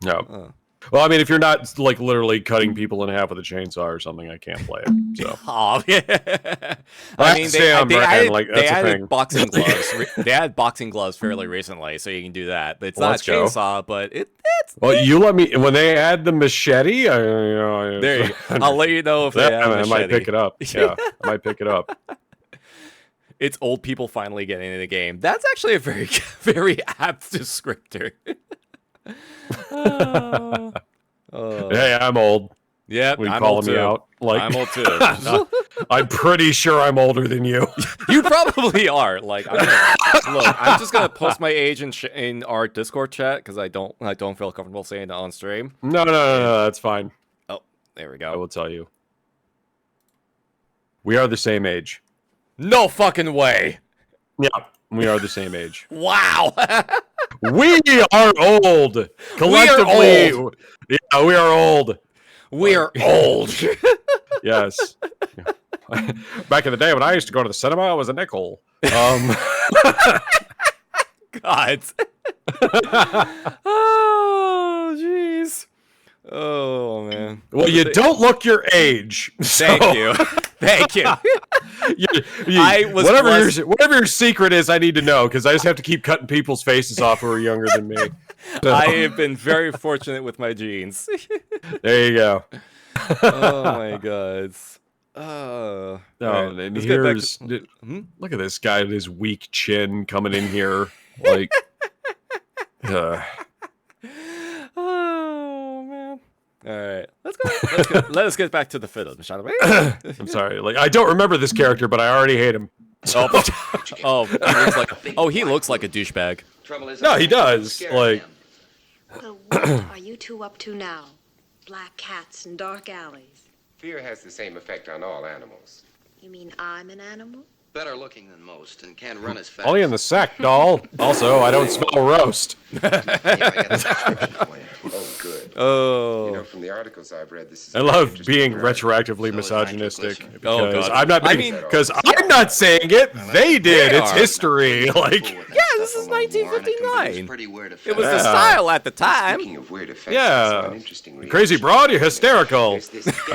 No. Well, I mean, if you're not like literally cutting people in half with a chainsaw or something, I can't play it. So. Oh, yeah. I mean, they added boxing gloves. They added boxing gloves fairly recently, so you can do that. But it's not a chainsaw, but it's. Well, you let me when they add the machete. There you go. I'll let you know if they add the machete. I might pick it up. Yeah, I might pick it up. It's old people finally getting in the game. That's actually a very, very apt descriptor. Hey, I'm old. Yeah, I'm calling me out. Like I'm old too. I'm pretty sure I'm older than you. You probably are. Like, I'm just gonna post my age in our Discord chat because I don't feel comfortable saying it on stream. No, that's fine. Oh, there we go. I will tell you. We are the same age. No fucking way. Yeah, we are the same age. Wow. We are old. Collectively, yeah, we are old. We are old. Yes. Back in the day when I used to go to the cinema, it was a nickel. God. Oh, jeez. Oh, man. Well, you don't look your age. Thank you. Thank you. Whatever your secret is, I need to know because I just have to keep cutting people's faces off who are younger than me. So. I have been very fortunate with my genes. There you go. Oh my God. And here's look at this guy with his weak chin coming in here, like. Oh man. All right, let's go. Let us get back to the film, shall we? I'm sorry. Like I don't remember this character, but I already hate him. He looks like a douchebag. No, he does. Like. So what are you two up to now? Black cats and dark alleys. Fear has the same effect on all animals. You mean I'm an animal? Better looking than most and can't run as fast. Only in the sack, doll. Also, I don't smell roast. Oh, good. Oh. You know, from the articles I've read, this is. I love being retroactively misogynistic because I'm not saying it. They did. It's history. Like. Yeah, this is 1959. It was the style at the time. Yeah. Crazy broad, you're hysterical.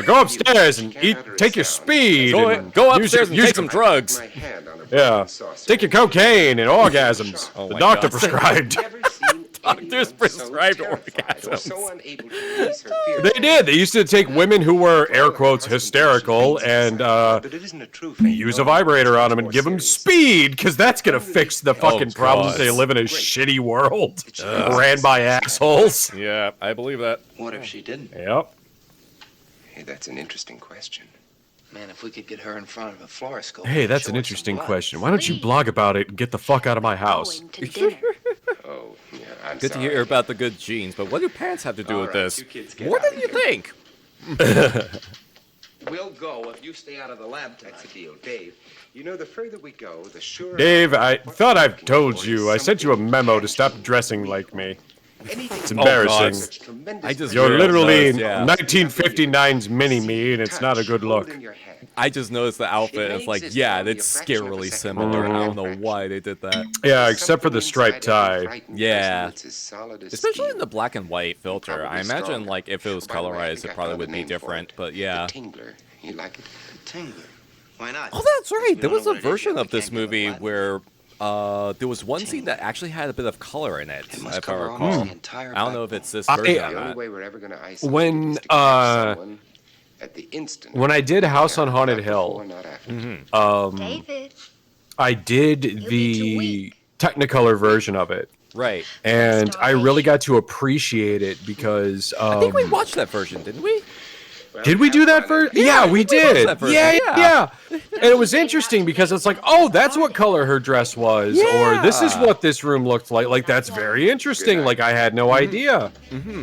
Go upstairs and take your speed. Go upstairs and take some drugs. Yeah. Take your cocaine and orgasms. The doctor prescribed. Doctors prescribed orgasms. They did. They used to take women who were, air quotes, hysterical and use a vibrator on them and give them speed because that's going to fix the fucking problems. They live in a shitty world ran by assholes. Yeah, I believe that. What if she didn't? Yep. Hey, that's an interesting question. Man, if we could get her in front of a fluoroscope. Hey, that's an interesting question. Why don't you blog about it and get the fuck out of my house? Oh, yeah, I'm good sorry. to hear about the good genes, but what do parents have to do with this? More than you think. We'll go if you stay out of the lab. That's a deal, Dave. You know, the further we go, the surer. Dave, I thought I've told you. I sent you a memo to stop dressing like me. It's embarrassing. You're literally 1959's mini-me, and it's not a good look. I just noticed the outfit, and it's like, yeah, it's scarily similar. I don't know why they did that. Yeah, except for the striped tie. Yeah. Especially in the black and white filter. I imagine, like, if it was colorized, it probably would be different, but yeah. Tingler. You like it? Tingler. Why not? Oh, that's right. There was a version of this movie where there was one scene that actually had a bit of color in it, if I cover recall. almost the entire I don't know if it's this I- version The or only not. way we're ever going to ice When someone at the instant. when I did House on Haunted Before, Hill, not after. David. I did the Technicolor version of it. Right. And I really got to appreciate it because I think we watched that version, didn't we? did we do that version? Yeah, we watched did. that version, Yeah. And it was interesting because it's like, oh, that's what color her dress was, or this is what this room looked like. Like, that's very interesting. Like, I had no idea.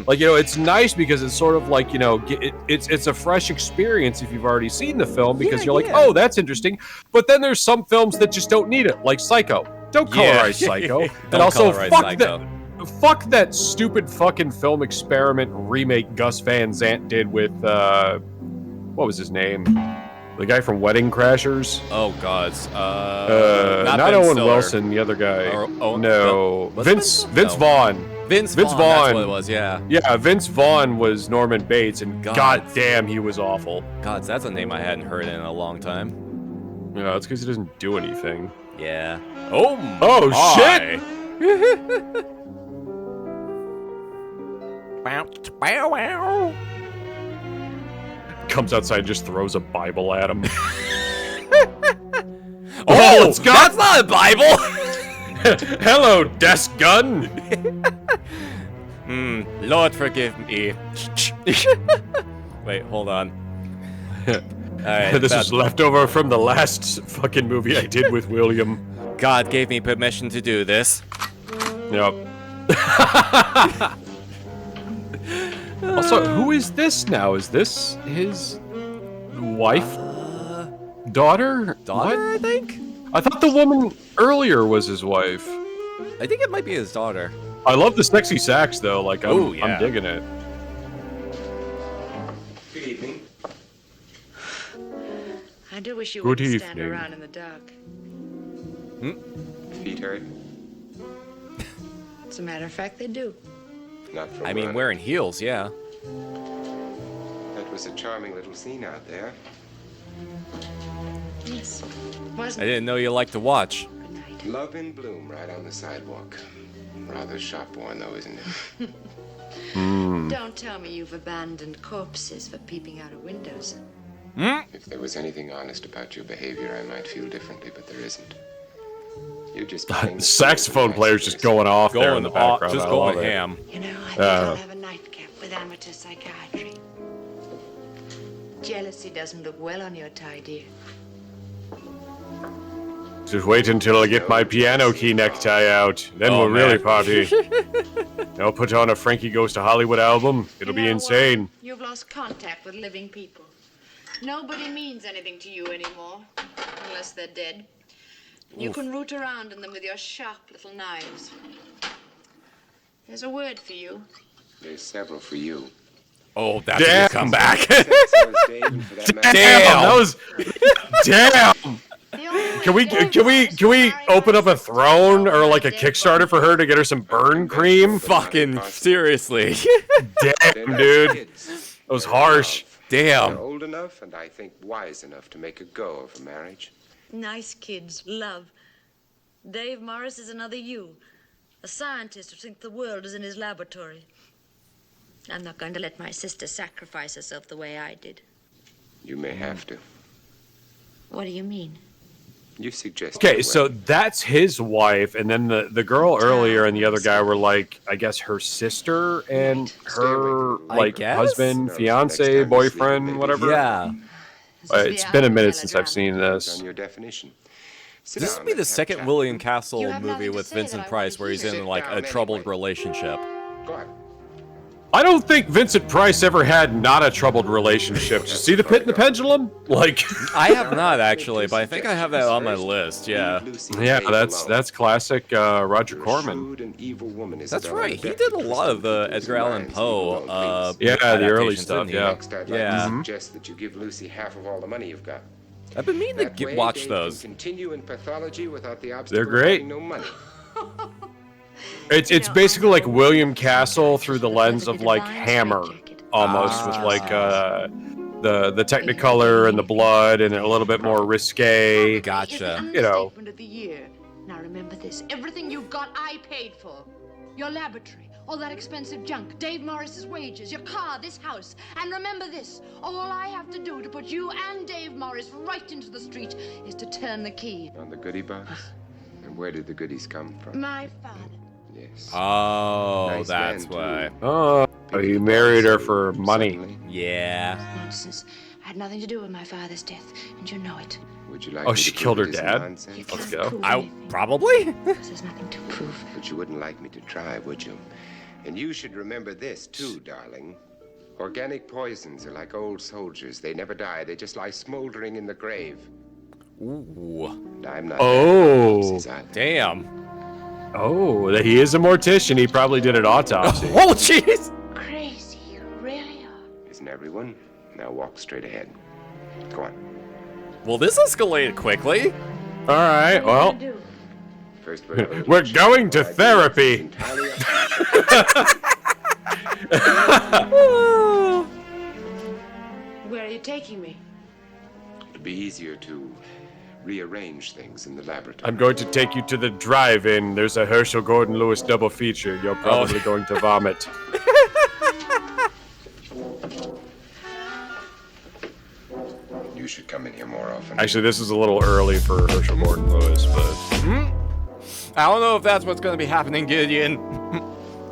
Like, you know, it's nice because it's sort of like, you know, it's a fresh experience if you've already seen the film because you're like, oh, that's interesting. But then there's some films that just don't need it, like Psycho. Don't colorize Psycho. And also, fuck that stupid fucking film experiment remake Gus Van Sant did with, what was his name? The guy from Wedding Crashers? Oh, God. Not Owen Wilson, the other guy. No. Vince Vaughn. Vince Vaughn, that's what it was, yeah. Yeah, Vince Vaughn was Norman Bates, and God damn, he was awful. God, that's a name I hadn't heard in a long time. Yeah, that's because he doesn't do anything. Yeah. Oh shit! Comes outside and just throws a Bible at him. Oh, that's not a Bible! Hello, desk gun! Lord forgive me. Wait, hold on. Alright, this is leftover from the last fucking movie I did with William. God gave me permission to do this. Yep. Also, who is this now? Is this his wife? Daughter? Daughter, I think? I thought the woman earlier was his wife. I think it might be his daughter. I love the sexy sax, though. Like, I'm digging it. Good evening. I do wish you Good wouldn't stand evening. around in the dark. Feet hurt? As a matter of fact, they do. Not from I mean, running. wearing heels, yeah. That was a charming little scene out there. Yes. I Wasn't didn't know you liked to watch. Love in bloom right on the sidewalk. Rather shopworn, though, isn't it? Don't tell me you've abandoned corpses for peeping out of windows. If there was anything honest about your behavior, I might feel differently, but there isn't. You're just The saxophone player's just going off there in the background. Just I going love it. ham. You know, I think I'll have a nightcap with amateur psychiatry. Jealousy doesn't look well on your tie, dear. Just wait until I get my piano key necktie out. Then we'll really party. I'll put on a Frankie Goes to Hollywood album. It'll be insane. You've lost contact with living people. Nobody means anything to you anymore, unless they're dead. You can root around in them with your sharp little knives. There's a word for you. There's several for you. Oh, that's a good comeback. Damn! That was damn. Can we open up a throne or like a Kickstarter for her to get her some burn cream? Fucking seriously. Damn, dude. That was harsh. Damn. They're old enough and I think wise enough to make a go of a marriage. Nice kids, love. Dave Morris is another you, a scientist who thinks the world is in his laboratory. I'm not going to let my sister sacrifice herself the way I did. You may have to. What do you mean? You suggest. Okay, so that's his wife, and then the girl earlier and the other guy were like, I guess her sister and her like husband, fiance, boyfriend, whatever. Yeah. It's been a minute since I've seen this. On your definition. This would be the second William Castle movie with Vincent Price where he's in like a troubled relationship. Go on. I don't think Vincent Price ever had not a troubled relationship. Did you see The Pit and the Pendulum? Like, I have not actually, but I think I have that on my list. Yeah. Yeah, that's classic Roger Corman. That's right. He did a lot of the Edgar Allan Poe. Yeah, the early adaptations, stuff. didn't he? Yeah. Next, I'd like Yeah. to suggest that you give Lucy half of all the money you've got. I've been meaning to That way, watch Dave those. can continue in pathology without the They're obstacle of great. having no money. It's basically like William Castle through the lens of like Hammer, almost with like the Technicolor and the blood and a little bit more risque. Gotcha. You know. Of the year. Now remember this. Everything you've got, I paid for. Your laboratory, all that expensive junk, Dave Morris's wages, your car, this house. And remember this. All I have to do to put you and Dave Morris right into the street is to turn the key. On the goodie box? And where did the goodies come from? My father. Yes. Oh, Nice that's man, why. Oh, he married her for money. Yeah. Nonsense. I had nothing to do with my father's death, and you know it. Would you like Oh, me she to killed prove her it isn't dad? nonsense? Let's go. Probably. Because there's nothing to prove. But you wouldn't like me to try, would you? And you should remember this, too, darling. Organic poisons are like old soldiers. They never die. They just lie smoldering in the grave. Ooh. And I'm not Oh. Damn. Oh, he is a mortician. He probably did an autopsy. Oh, jeez. Crazy, you really are. Isn't everyone? Now walk straight ahead. Go on. Well, this escalated quickly. All right, well, First, we're going to therapy. Where are you taking me? It'd be easier to rearrange things in the laboratory. I'm going to take you to the drive-in. There's a Herschel Gordon Lewis double feature. You're probably going to vomit. You should come in here more often. Actually, this is a little early for Herschel Gordon Lewis, but I don't know if that's what's going to be happening, Gideon.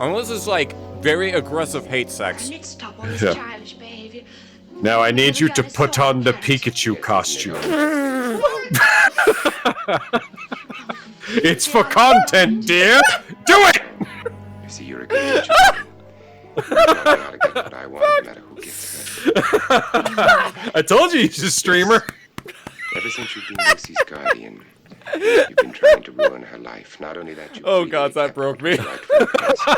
Unless it's like very aggressive hate sex. Let's stop all this Yeah. childish behavior. now I need you to put on the Pikachu costume. It's for content, dear. Do it. You see, you're a good agent. I gotta get what I want, no matter who gets it. I told you he's a streamer. Ever since you've been Lucy's guardian, you've been trying to ruin her life. Not only that, you Oh, God, that broke me. Now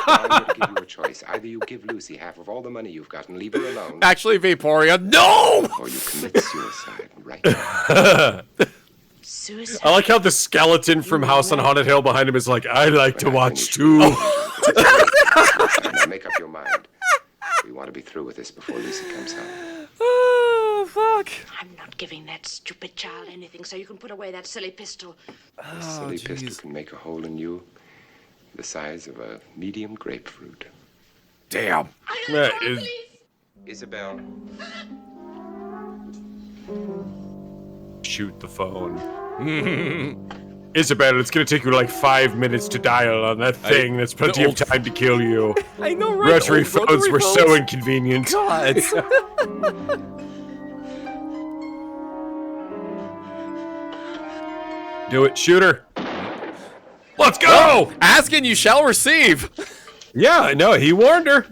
I'm going to give you a choice. Either you give Lucy half of all the money you've got and leave her alone, Actually, Vaporia, no! or you commit suicide right now. Suicide. I like how the skeleton from House on Haunted Hill behind him is like, I like to watch too. Now make up your mind. We want to be through with this before Lucy comes home. Oh, fuck. I'm not giving that stupid child anything, so you can put away that silly pistol. A silly pistol can make a hole in you the size of a medium grapefruit. Damn. Isabel. Shoot the phone. Isabel, it's gonna take you like 5 minutes to dial on that thing. That's plenty of time to kill you. I know, right? Rotary Old phones were so phones. inconvenient. God. Do it, shoot her. Let's go! Ask and you shall receive. Yeah, I know. He warned her.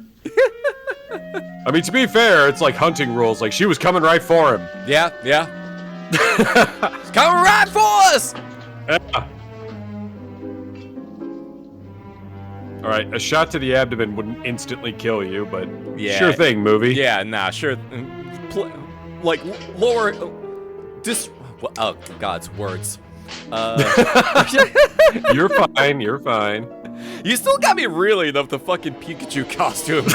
I mean, to be fair, it's like hunting rules. Like, she was coming right for him. Yeah, yeah. It's coming right for us! Yeah. All right, a shot to the abdomen wouldn't instantly kill you, but Yeah. sure thing, movie. Yeah, nah, sure. Like, lower... Oh, God's words. You're fine, you're fine. You still got me reeling of the fucking Pikachu costume.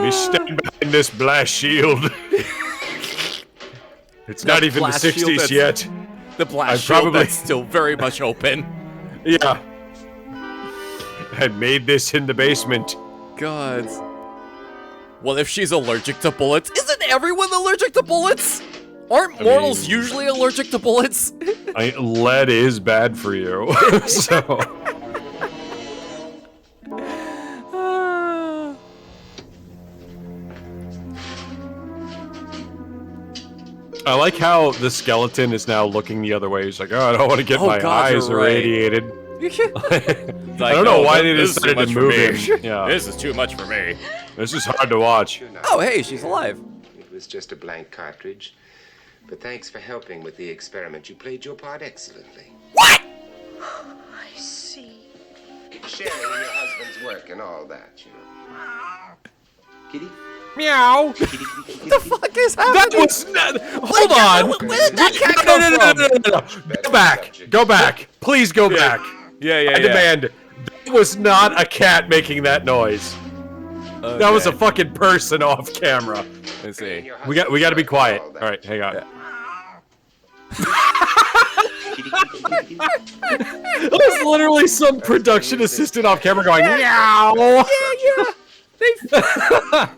We stand behind this blast shield. It's not even the blast shield 60s that's- yet. The blast I shield probably- that's still very much open. Yeah. I made this in the basement. God. Well, if she's allergic to bullets, isn't everyone allergic to bullets? Aren't mortals usually allergic to bullets? Lead is bad for you. So. I like how the skeleton is now looking the other way. He's like, oh, I don't want to get my God, eyes you're right. irradiated. Like, I don't know why they this is too decided much to for move me. him. Yeah. This is too much for me. This is hard to watch. Oh, hey, she's alive. It was just a blank cartridge. But thanks for helping with the experiment. You played your part excellently. I see. Sharing in your husband's work and all that, you know. Kitty? Meow. What the fuck is happening? That was not. Hold on. Where did that cat come from? Go back. Go back. Please go back. Yeah, I demand. That was not a cat making that noise. That was a fucking person off camera. Let's see. We got to be quiet. All right, hang on. It was literally some production assistant off camera going, meow. Yeah.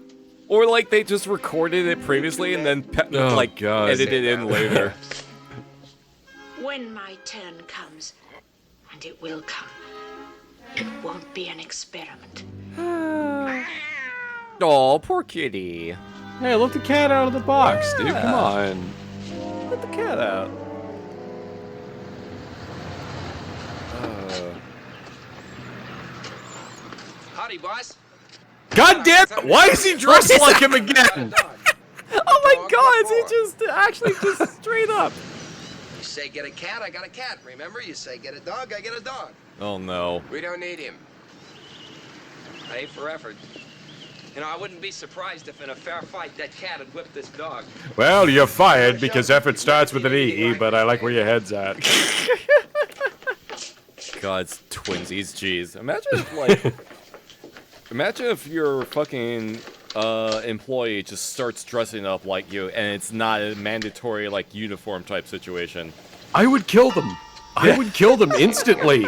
Or like they just recorded it previously and then edited in later. When my turn comes, and it will come, it won't be an experiment. Oh, poor kitty. Hey, let the cat out of the box, dude. Come on. Let the cat out. Howdy, boss. God damn it! Why is he dressed like him again? Oh my God! He just actually just straight up. You say get a cat, I got a cat. Remember? You say get a dog, I get a dog. Oh no. We don't need him. Pay for effort. You know, I wouldn't be surprised if in a fair fight that cat had whipped this dog. Well, you're fired because effort starts with an E, but I like where your head's at. God's twinsies, jeez. Imagine if your fucking employee just starts dressing up like you, and it's not a mandatory like uniform type situation. I would kill them. I would kill them instantly.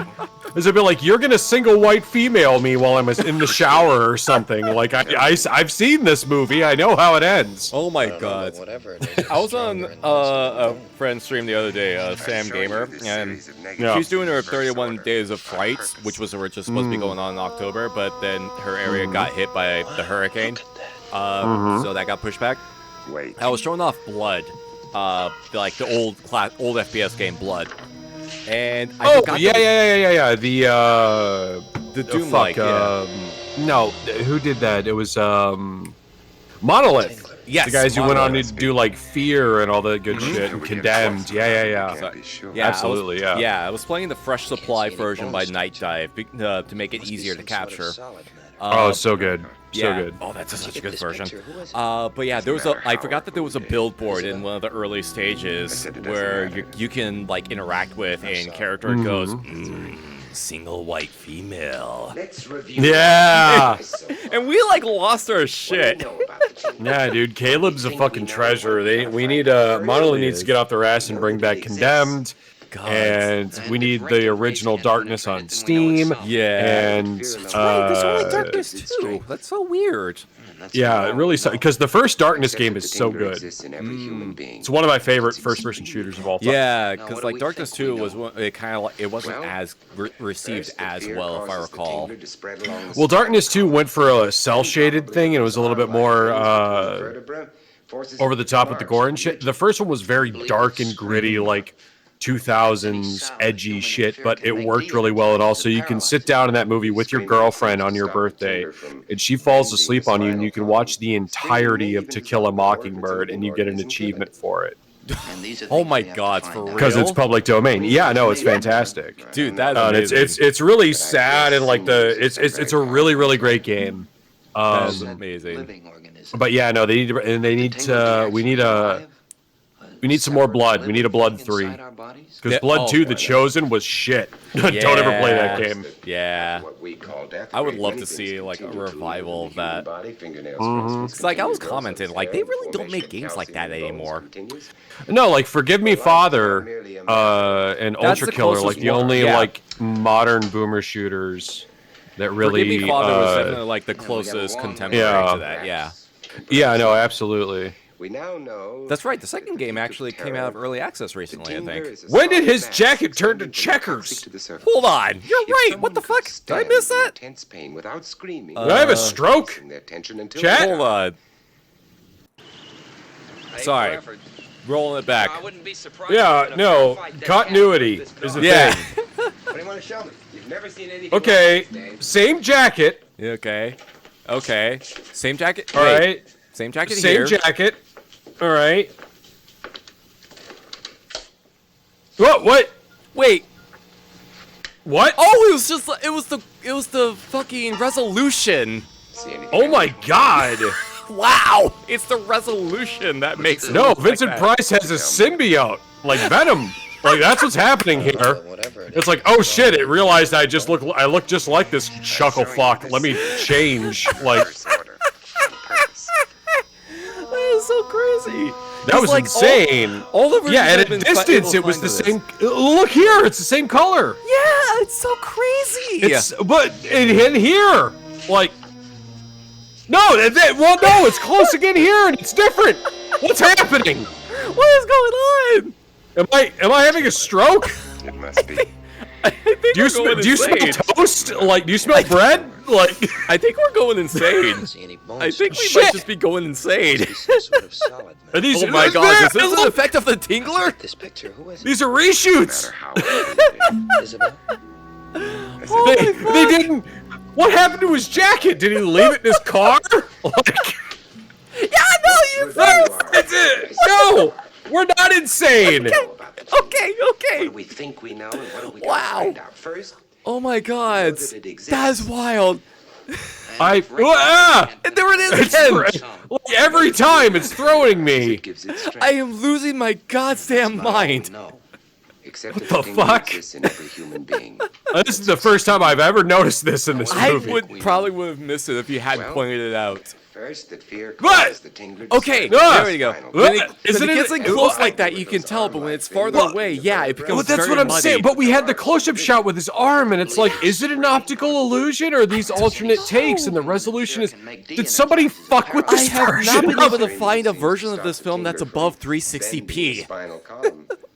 As I'd be like, you're gonna single white female me while I'm in the shower or something. Like I've seen this movie. I know how it ends. Oh my God. Whatever. I was on a friend's stream the other day, Sam Gamer, and she's doing her 31 days of flights, which was originally supposed to be going on in October, but then her area got hit by the hurricane, so that got pushed back. I was showing off Blood, like the old FPS game Blood. And I forgot the Doom like no, who did that? It was Monolith. Yes, the guys who went on to do like Fear and all the good shit and Condemned. Yeah, absolutely. I was playing the Fresh Supply version by Night Dive to make it easier to capture. Oh, so good. So good. Oh, that's such a good version. But yeah, I forgot that there was a build board in one of the early stages where you can like interact with, and character goes, single white female. Let's review. Yeah. And we like lost our shit. Yeah, dude. Caleb's a fucking treasure. We need Monolith needs to get off their ass and bring back Condemned. God. And we need the original Darkness on Steam. Yeah. And that's right, there's only Darkness 2. That's so weird. Yeah, it really sucks because the first Darkness game is so good. It's one of my favorite first-person shooters of all time. Yeah, because like Darkness 2 was it wasn't as received as well, if I recall. Well, Darkness 2 went for a cel-shaded thing, and it was a little bit more over the top with the gore and shit. The first one was very dark and gritty, like 2000s edgy shit, but it worked really well. And also you can sit down in that movie with your girlfriend on your birthday and she falls asleep on you, and you can watch the entirety of To Kill a Mockingbird and you get an achievement for it. Oh my God, for real? Because it's public domain. Yeah, no, it's fantastic, dude. That's it's really sad, and like it's a really, really great game. That's amazing. But yeah, no, we need some more Blood. We need a Blood 3. Because Blood 2, The Chosen, was shit. Don't ever play that game. Yeah. I would love to see like a revival of that. It's like I was commenting, like they really don't make games like that anymore. No, like Forgive Me Father and Ultra Killer, like the only like modern boomer shooters that really. Forgive Me Father was definitely like the closest contemporary to that. Yeah. Yeah, no, absolutely. We now know. That's right. The second game actually came out of early access recently, I think. When did his jacket turn to checkers? Hold on. You're right. What the fuck? Did I miss that? Intense pain without screaming. Did I have a stroke? Chat? Hold on. Sorry. Rolling it back. Yeah, no. Continuity is the thing. What do you want to show me? You've never seen anything. Okay. Same jacket. Okay. Okay. Same jacket. All right. Same jacket here. Same jacket. All right. What? Wait. What? Oh, it was just it was the fucking resolution. Oh my God. Wow. It's the resolution that makes it. No, Vincent Price has a symbiote like Venom. Like that's what's happening here. It's like, oh shit! It realized I look just like this chuckle fuck. Let me change. Like. crazy. That was like, insane. All the versions at I've a been distance, it was the same. Look here, it's the same color. Yeah, it's so crazy. But in here, like, no, no, it's close again here, and it's different. What's happening? What is going on? Am I having a stroke? It must be. Do you smell toast? Like, do you smell bread? Like, I think we're going insane. I think we might just be going insane. Are these? Oh my god, is this an effect of the Tingler? This picture, who is it? These are reshoots. Isabel? They didn't. What happened to his jacket? Did he leave it in his car? Like, yeah, no, you first. That's it. No, we're not insane. Okay. What do we think we know, and what do we find out first? Oh my god, that's wild. And there it is again. Like, every time it's throwing me. I am losing my goddamn mind. What the fuck? In every human being. This is the first time I've ever noticed this in this movie. I probably would have missed it if you hadn't pointed it out. First, that fear causes the Tingler. Okay, there we go. When it gets in close like that, you can tell, but when it's farther away, yeah, it becomes that's what I'm saying. But we had the close-up shot with his arm, and it's like, is it an optical illusion, or are these alternate takes? And the resolution is, did somebody fuck with this version? I have not been able to find a version of this film that's above 360p.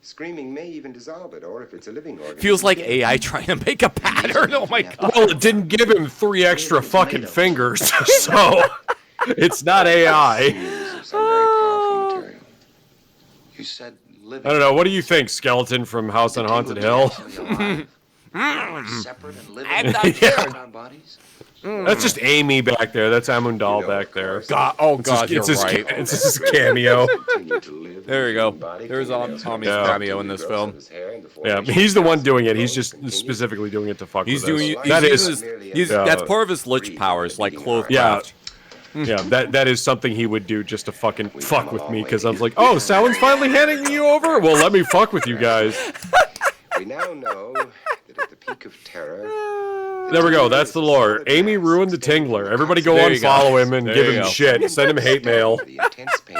Screaming may even dissolve it, or if it's a living organism. Feels like AI trying to make a pattern. Oh my god. Well, it didn't give him 3 extra fucking fingers, so it's not AI. You said I don't know. What do you think, Skeleton from House on Haunted Hill? I'm not scared. That's just Amy back there. That's Amundal back there. God, you're right. It's just his cameo. There you go. There's Tommy's cameo in this film. Yeah, he's the one doing it. He's just specifically doing it to fuck with us. That's part of his lich powers, like clothecraft. Yeah, that is something he would do just to fucking fuck with me, because I was like, oh, Samhain's finally handing you over? Well, let me fuck with you guys. We now know that at the peak of terror... There we go, that's the lore. Amy ruined the Tingler. Everybody go unfollow him and give him shit. Send him hate mail.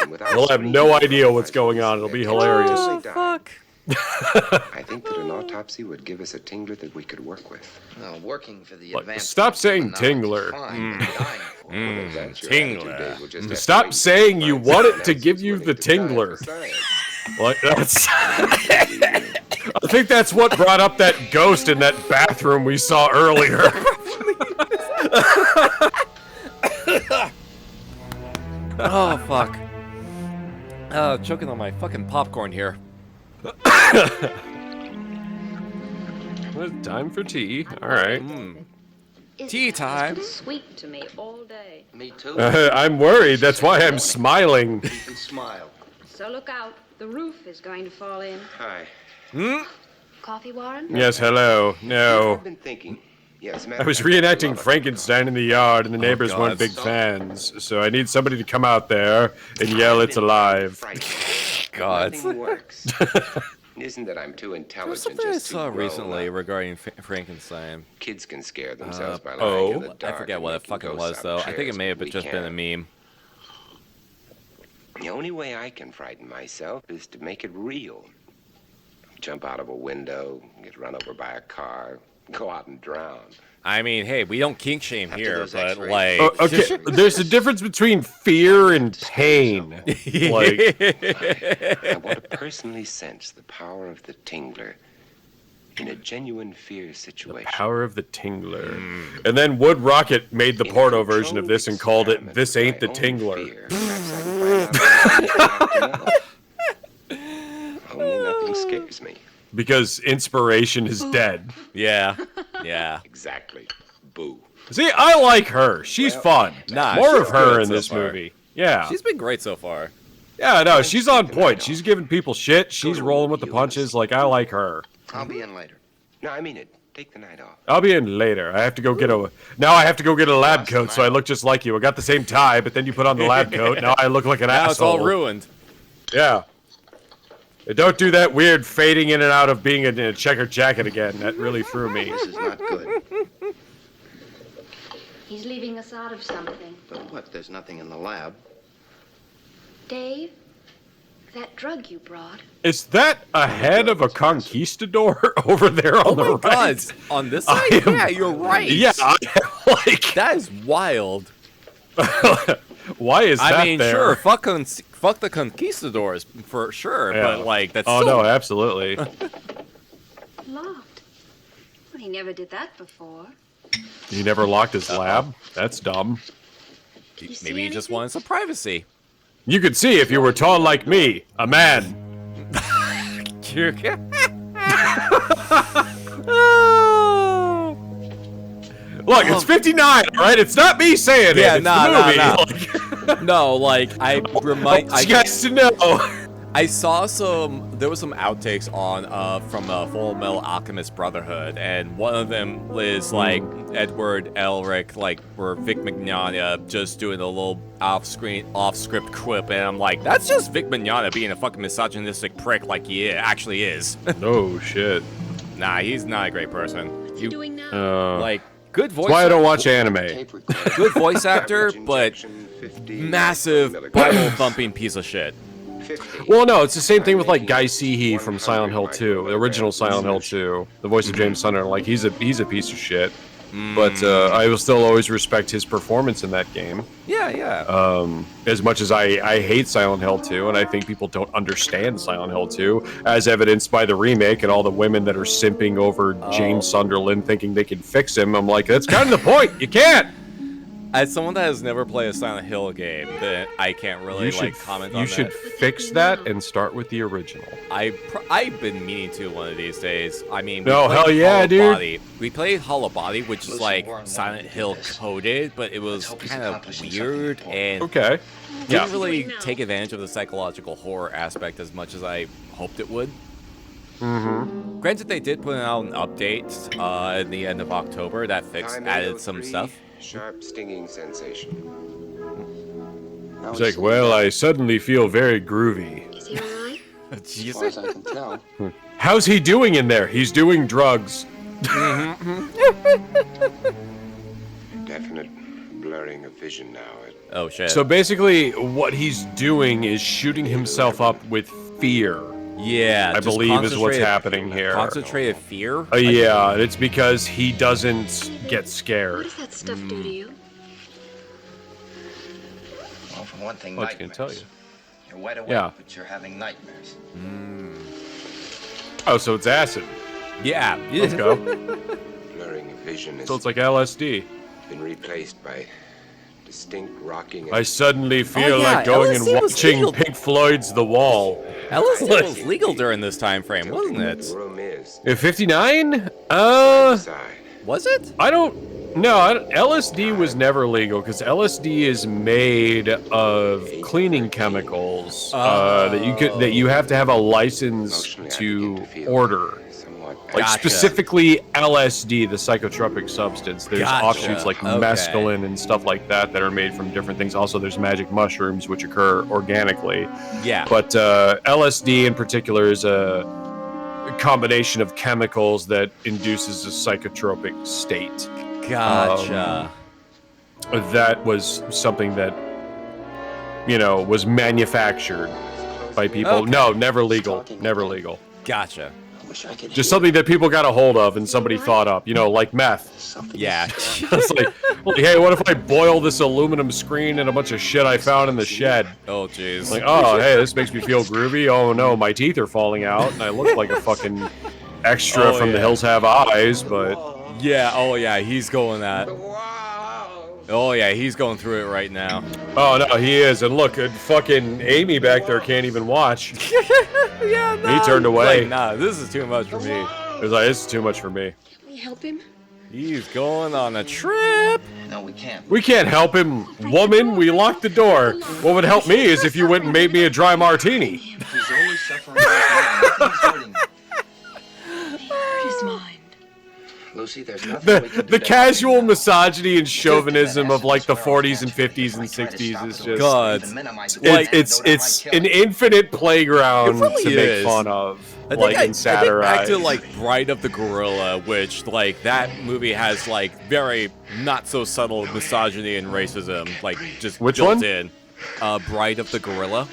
We'll have no idea what's going on. It'll be hilarious. Oh, fuck. I think that an autopsy would give us a Tingler that we could work with. Working for the Stop saying Tingler. Tingler. Stop saying you want it to give you the Tingler. Like, that's... I think that's what brought up that ghost in that bathroom we saw earlier. Oh, fuck. Choking on my fucking popcorn here. Time for tea. All right. Tea time. Sweet to me all day. Me too. I'm worried. That's why I'm smiling. You can smile. So look out. The roof is going to fall in. Hi. Coffee, Warren? Yes, hello. No. I've been thinking. Yes, I was reenacting Frankenstein in the yard, and the neighbors weren't big fans, so I need somebody to come out there and yell it's alive. God. Nothing works. It isn't that I'm too intelligent. Something I saw recently regarding Frankenstein. Kids can scare themselves by lying in the dark. I forget what it fucking was, though. I think it may have just been a meme. The only way I can frighten myself is to make it real. Jump out of a window, get run over by a car, go out and drown. I mean, hey, we don't kink shame here, but like... okay, there's a difference between fear and pain. Like... I want to personally sense the power of the Tingler in a genuine fear situation. The power of the Tingler. And then Wood Rocket made the porno version of this and called it This Ain't the Tingler. Only nothing scares me. Because inspiration is dead. Yeah. Exactly. Boo. See, I like her. She's fun. More of her in this movie. Yeah. She's been great so far. Yeah, no, she's on point. She's giving people shit. She's rolling with the punches. Like, I like her. I'll be in later. No, I mean it. Take the night off. I'll be in later. I have to go get a... Now I have to go get a lab coat, so I look just like you. I got the same tie, but then you put on the lab coat. Now I look like an asshole. Now it's all ruined. Yeah. Don't do that weird fading in and out of being in a checkered jacket again. That really threw me. This is not good. He's leaving us out of something. But what? There's nothing in the lab. Dave, that drug you brought. Is that a head of a conquistador over there on the right? God, on this side? Yeah, you're right. Yeah, like that is wild. Why is that I mean, there? sure, fuck the conquistadors for sure, Yeah. but like that's. Oh so... no, absolutely. Locked. Well, he never did that before. He never locked his lab. That's dumb. Maybe he just wanted some privacy. You could see if you were tall like me, a man. Look, it's 59, all right? It's not me saying it. It's the movie. No, like I remind you guys to know. I saw there was some outtakes on from Full Metal Alchemist Brotherhood, and one of them is like Edward Elric, like where Vic Mignogna just doing a little off-script quip, and I'm like, that's just Vic Mignogna being a fucking misogynistic prick like he actually is. Oh shit. Nah, he's not a great person. What's he doing now? Like good voice. That's why I don't watch anime. Good voice actor, but massive Bible thumping piece of shit. Well, no, it's the same thing with like Guy Seehee from Silent Hill 2, the original Silent Hill 2, the voice of James Sunderland. Like he's a piece of shit, but I will still always respect his performance in that game. Yeah. As much as I hate Silent Hill 2, and I think people don't understand Silent Hill 2, as evidenced by the remake and all the women that are simping over James Sunderland thinking they can fix him. I'm like, that's kind of the point. You can't. As someone that has never played a Silent Hill game, that I can't really comment on that. You should fix that and start with the original. I've been meaning to one of these days. I mean, no, hell yeah, dude. Body. We played Hollow Body, which is like Silent Hill coded, but it was kind of weird and didn't really take advantage of the psychological horror aspect as much as I hoped it would. Granted, they did put out an update at the end of October that added some stuff. Sharp stinging sensation. It's like, well, I suddenly feel very groovy. Is he alright? As far as I can tell. How's he doing in there? He's doing drugs. Definite blurring of vision now. Oh shit. So basically, what he's doing is shooting himself up with fear. Yeah, I believe is what's happening here. Concentrated fear? Yeah, and it's because he doesn't get scared. What does that stuff do to you? Well, for one thing, What can I tell you? You're wide awake, but you're having nightmares. Oh, so it's acid. Yeah. Let's go. Blurring of vision is So it's like LSD. been replaced by distinct rocking. I suddenly feel like going and watching Pink Floyd's The Wall. LSD was legal during this time frame, wasn't it? In 59? Was it? I don't know. LSD was never legal because LSD is made of cleaning chemicals that you have to have a license to order. Like specifically LSD, the psychotropic substance. There's offshoots like mescaline and stuff like that that are made from different things. Also, there's magic mushrooms which occur organically. Yeah. But LSD in particular is a combination of chemicals that induces a psychotropic state. Gotcha. That was something that, was manufactured by people. Okay. No, never legal. Never legal. Gotcha. Just something that people got a hold of and somebody thought up, like meth. Yeah. It's like, hey, what if I boil this aluminum screen and a bunch of shit I found in the shed? Oh, jeez. Like, oh, hey, this makes me feel groovy. Oh, no, my teeth are falling out, and I look like a fucking extra from The Hills Have Eyes, but... Yeah, oh yeah, he's going that. Oh yeah, he's going through it right now. Oh no, he is, and look, fucking Amy back there can't even watch. Yeah, no. He turned away. Like, nah, this is too much for me. It was like, this is too much for me. Can we help him? He's going on a trip. No, we can't. We can't help him, woman. We locked the door. What would help me is if you went and made me a dry martini. He's only suffering right now. Nothing's hurting him. Hurt his mind. Lucy, there's nothing we can do The casual misogyny and chauvinism of like the 40s and 50s and 60s is just God. It's an infinite playground to make fun of, and satirize. I think back to Bride of the Gorilla, which that movie has very not so subtle misogyny and racism, just Which built one? in. Bride of the Gorilla.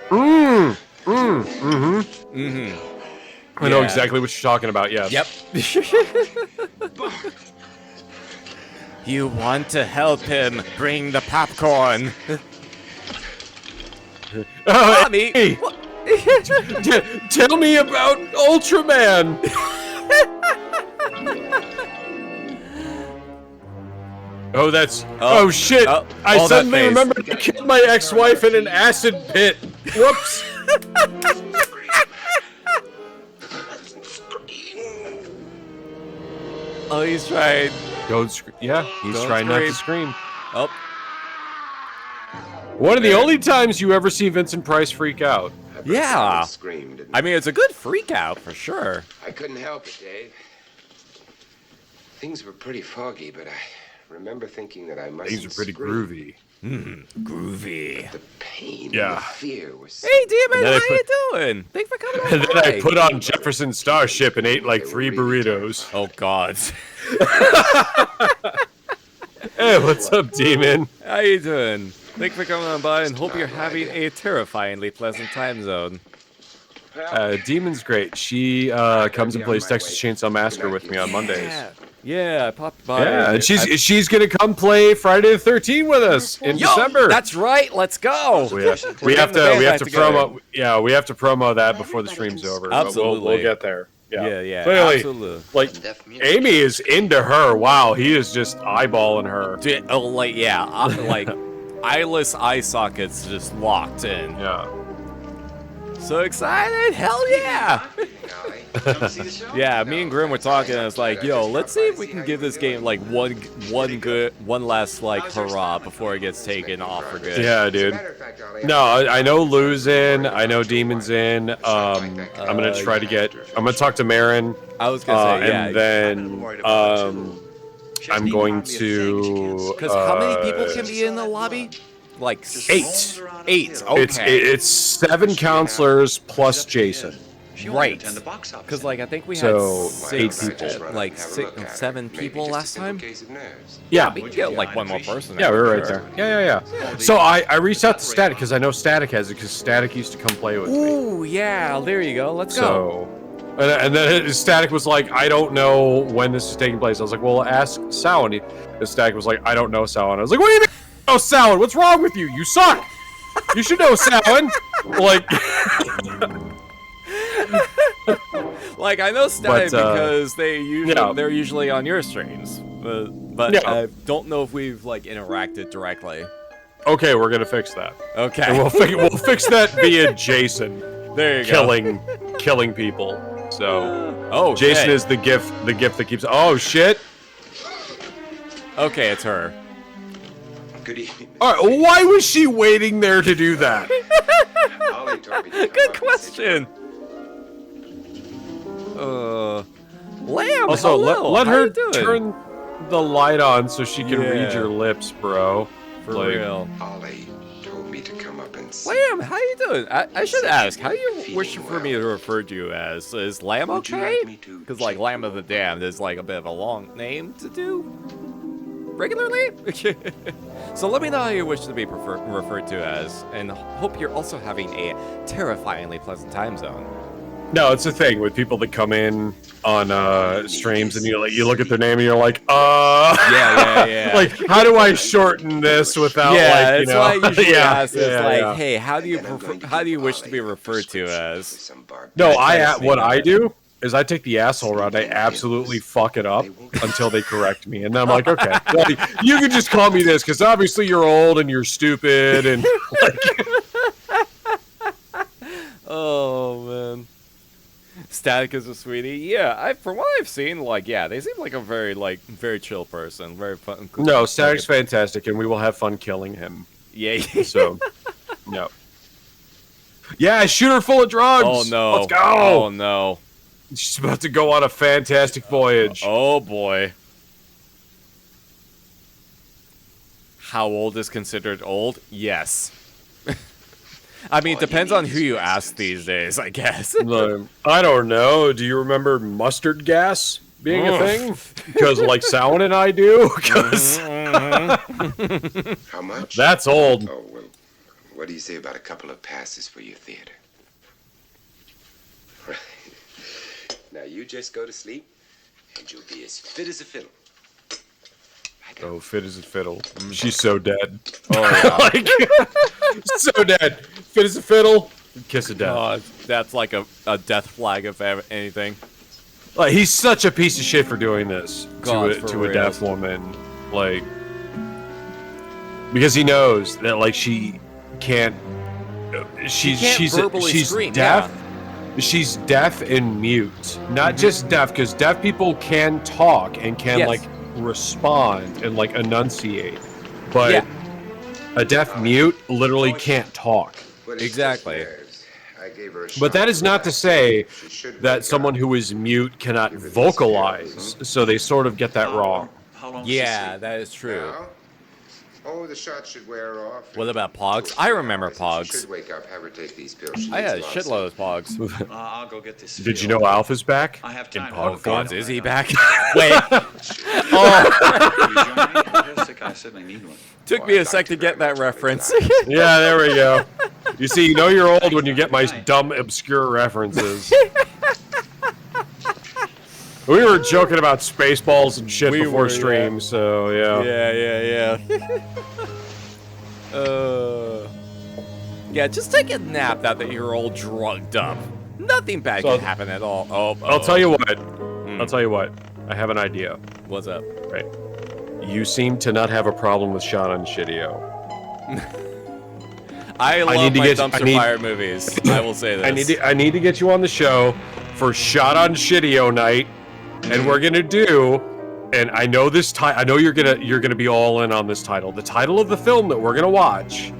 I know exactly what you're talking about, yes. Yep. You want to help him bring the popcorn. Mommy! Hey. Tell me about Ultraman! Oh, that's... Oh, shit! I suddenly remembered to kill my ex-wife in an acid pit. Whoops! Oh, he's trying. Don't scream. Yeah, he's trying not to scream. Oh. One of the only times you ever see Vincent Price freak out. Yeah. I mean, it's a good freak out for sure. I couldn't help it, Dave. Things were pretty foggy, but I remember thinking that I must. Things are pretty groovy. Groovy. The pain, Yeah. and the fear was. Hey, Demon, how you doing? Thanks for coming on. And then I put on Jefferson Starship and ate like 3 burritos. Oh, God. Hey, what's up, Demon? How you doing? Thanks for coming on by and hope you're having a terrifyingly pleasant time zone. Demon's great. She comes and plays Texas Chainsaw Massacre with me on Mondays. Yeah, I popped by. Yeah, and she's gonna come play Friday the 13th with us in December. That's right. Let's go. We have to promo. Yeah, we have to promo that before the stream's over. Absolutely, we'll get there. Yeah. Clearly, Absolutely. Like Amy is into her. Wow, he is just eyeballing her. Dude, like eyeless eye sockets just locked in. Yeah. So excited! Hell yeah! Yeah, me and Grimm were talking, and it's like, yo, let's see if we can give this game like one last like hurrah before it gets taken off for good. Yeah, dude. No, I know Lou's in. I know Demon's in. I'm gonna try to get. I'm gonna talk to Marin. I was gonna say, yeah. And then I'm going to. Because how many people can be in the lobby? Like 8. 8. Okay. It's 7 counselors plus Jason. Right. Because like I think we had 6 people, like 7 people last time. Yeah. We can get like one more person. Yeah, we were right there. Yeah. So I reached out to Static because I know Static has it because Static used to come play with me. Ooh, yeah. There you go. Let's go. And then Static was like, I don't know when this is taking place. I was like, well, ask Sound. And Static was like, I don't know Sound. I was like, what do you mean? Oh, Sound, what's wrong with you? You suck. You should know Sound. Like, like I know Static because they're usually on your streams, but Yeah. I don't know if we've like interacted directly. Okay, we're gonna fix that. Okay, and we'll fix that via Jason. There you killing people. So, okay. Jason is the gift that keeps. Oh shit. Okay, it's her. Good evening. All right, why was she waiting there to do that? Good question. Lamb, Also, hello. let How her you doing? turn the light on so she can read your lips, bro. For real. Ollie told me to come up and see. Lamb, how you doing? I should ask, how you wish for me to refer to you as? Is Lamb okay? Because like Lamb of the Damned is like a bit of a long name to do regularly. So let me know how you wish to be referred to as, and hope you're also having a terrifyingly pleasant time zone. No, it's a thing with people that come in on streams and you look at their name and you're like, yeah. Like, how do I shorten this without like, you know? That's why I usually ask is like, hey, how do you wish to be referred to as? No, what I do is I take the asshole route. I absolutely fuck it up until they correct me, and then I'm like, okay, well, you can just call me this because obviously you're old and you're stupid and like. Oh man. Static is a sweetie. Yeah, from what I've seen, like, yeah, they seem like a very chill person, very fun. Cool. No, Static's fantastic, and we will have fun killing him. Yeah. So, no. Yeah, shoot her full of drugs. Oh no. Let's go. Oh no. She's about to go on a fantastic voyage. Oh boy. How old is considered old? Yes. I mean, it depends on who you ask these days, I guess. I don't know. Do you remember mustard gas being a thing? Because like Sound and I do. Because How much? That's old. Oh, well, What do you say about a couple of passes for your theater? Right. Now you just go to sleep, and you'll be as fit as a fiddle. Oh, fit as a fiddle. She's so dead. Oh, yeah. Like, so dead. Fit as a fiddle. Kiss of death. Oh, that's like a death flag if anything. Like, he's such a piece of shit for doing this God, to a deaf woman. Like, because he knows that like she can't. She's scream, deaf. Yeah. She's deaf and mute. Not just deaf, because deaf people can talk and can like respond and like enunciate, but a deaf mute literally can't talk. Exactly. But that is not to say that someone who is mute cannot vocalize, so they sort of get that wrong. Yeah, that is true. Oh, the shot should wear off. What about Pogs? I remember Pogs. Should wake up, have her take these pills. I had a shitload of Pogs. I'll go get this. Did you know Alf is back? I have time. Oh God, is he back? Wait. Took me a sec to get that reference. Yeah, there we go. You see, you know you're old when you get my dumb, obscure references. We were joking about Spaceballs and shit before stream, so yeah. Yeah. Yeah, just take a nap now that you're all drugged up. Nothing bad can happen at all. I'll tell you what. I'll tell you what. I have an idea. What's up? Right. You seem to not have a problem with Shot on Shittio. I love my dumpster fire movies. I will say this. I need to get you on the show for Shot on Shittio night, and we're gonna do. And I know this I know you're gonna be all in on this title. The title of the film that we're gonna watch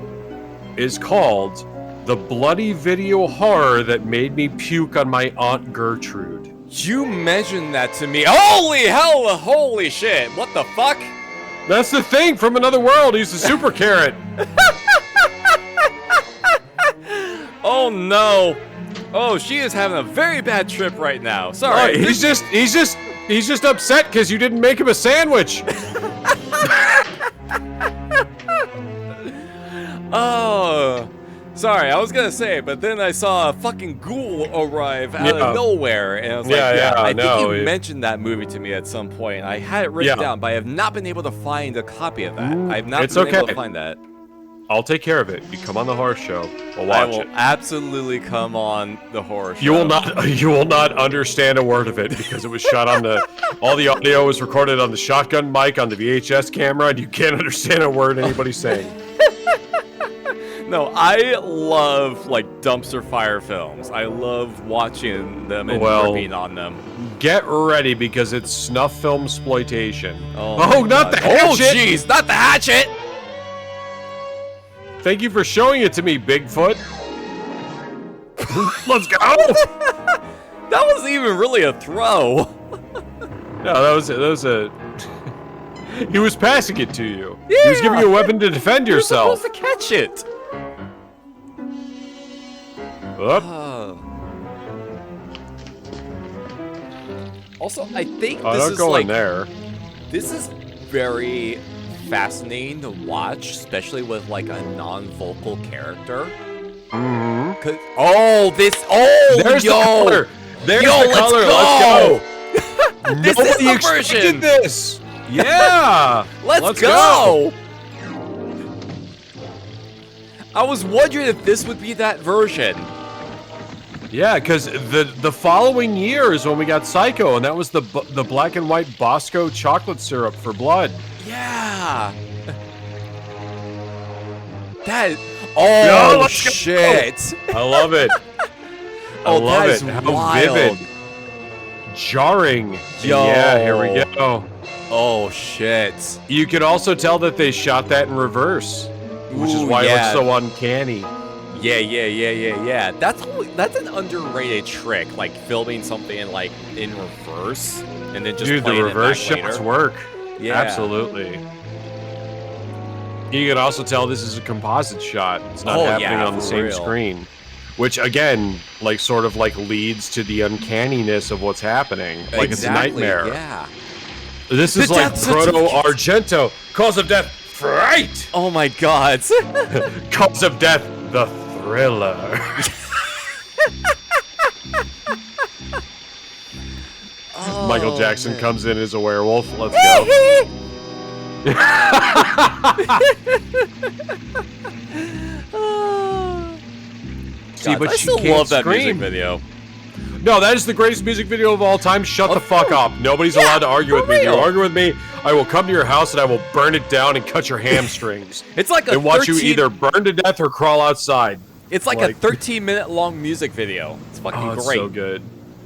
is called "The Bloody Video Horror That Made Me Puke on My Aunt Gertrude." You mentioned that to me. Holy hell! Holy shit! What the fuck? That's the thing from another world. He's a super carrot. Oh no! Oh, she is having a very bad trip right now. Sorry. He's just upset because you didn't make him a sandwich. Oh, sorry. I was gonna say, but then I saw a fucking ghoul arrive out of nowhere, and I was like, I think you mentioned that movie to me at some point. I had it written down, but I have not been able to find a copy of that. I have not been able to find that. I'll take care of it. You come on the horror show. We'll watch it. I will absolutely come on the horror show. You will not understand a word of it because it was shot on all the audio was recorded on the shotgun mic on the VHS camera, and you can't understand a word anybody's saying. No, I love like dumpster fire films. I love watching them and ripping on them. Get ready because it's snuff film exploitation. Oh not the hatchet! Oh jeez, not the hatchet! Thank you for showing it to me, Bigfoot. Let's go! That wasn't even really a throw. No, that was a. He was passing it to you. Yeah. He was giving you a weapon to defend yourself. You're supposed to catch it. Also, I think this is like this is very fascinating to watch, especially with like a non-vocal character. Mm-hmm. There's the color. There's the color. Let's go. This is the version. This. Yeah. Let's go. I was wondering if this would be that version. Yeah, because the following year is when we got Psycho, and that was the black and white Bosco chocolate syrup for blood. Yeah. That. Oh shit! I love it. I love it. How wild. vivid, jarring. Yo. Yeah, here we go. Oh shit! You could also tell that they shot that in reverse, which is why it looks so uncanny. Yeah. That's an underrated trick, like filming something like in reverse and then just the reverse shots work. Yeah, absolutely. You can also tell this is a composite shot. It's not happening on the same screen, which again, like sort of like leads to the uncanniness of what's happening. Like it's a nightmare. Yeah. This is like Proto Argento. Cause of death: fright. Oh my god. Cause of death, the thriller. Michael Jackson comes in as a werewolf. Let's go. See, God, but I she still can't love that music scream. video. No, that is the greatest music video of all time. Shut the fuck up. Nobody's allowed to argue with me. If you argue with me, I will come to your house and I will burn it down and cut your hamstrings. It's like a and watch you 13 either burn to death or crawl outside. It's like a 13-minute long music video. It's fucking Oh, it's great. so good.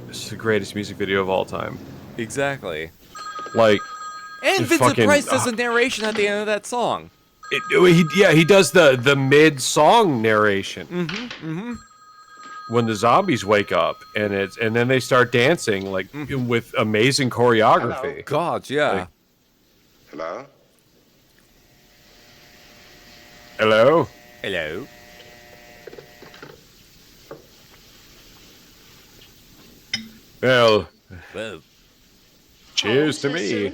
It's the greatest music video of all time. Exactly. Like, And Vincent Price does a narration at the end of that song. He does the mid-song narration. Mm-hmm. When the zombies wake up and then they start dancing like with amazing choreography. Hello. God, yeah. Like, Hello? hello? Hello. Well, Whoa. cheers to me.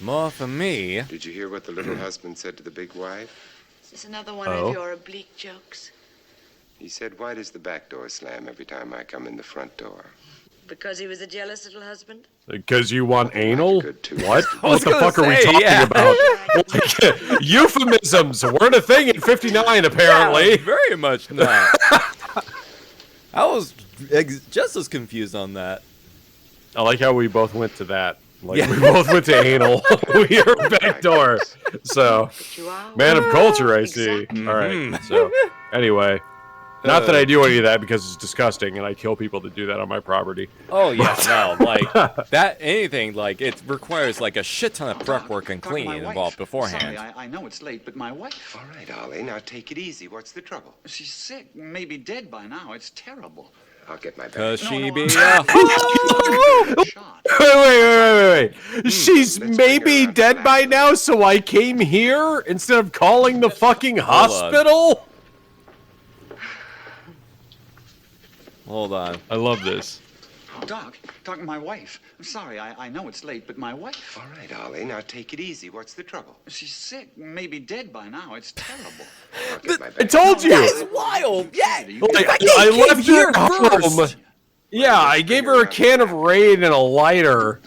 More for me. Did you hear what the little husband said to the big wife? Is this another one of your oblique jokes? He said, why does the back door slam every time I come in the front door? Because he was a jealous little husband? Because you want anal? What? I was What the gonna fuck are we say, talking yeah. about? Like, euphemisms weren't a thing in '59, apparently. Yeah, very much not. I was just as confused on that. I like how we both went to that. Like, Yeah. we both went to anal. We are back door. So, man of culture, I see. All right. So, anyway. Not that I do any of that because it's disgusting and I kill people to do that on my property. Oh yeah, no, like that anything like it requires like a shit ton of prep work and cleaning involved beforehand. Sorry, I know it's late, but my wife. All right, Ollie, now take it easy. What's the trouble? She's sick, maybe dead by now. It's terrible. I'll get my bag. Cause she be Wait. She's maybe dead by now, so I came here instead of calling the fucking hospital? Hold on. I love this. Doc, my wife. I'm sorry, I know it's late, but my wife. All right, Ollie, now take it easy. What's the trouble? She's sick, maybe dead by now. It's terrible. I'll get my I bag. told you. That is wild. Yeah. I left her at home. Yeah, I gave her a can of Raid and a lighter.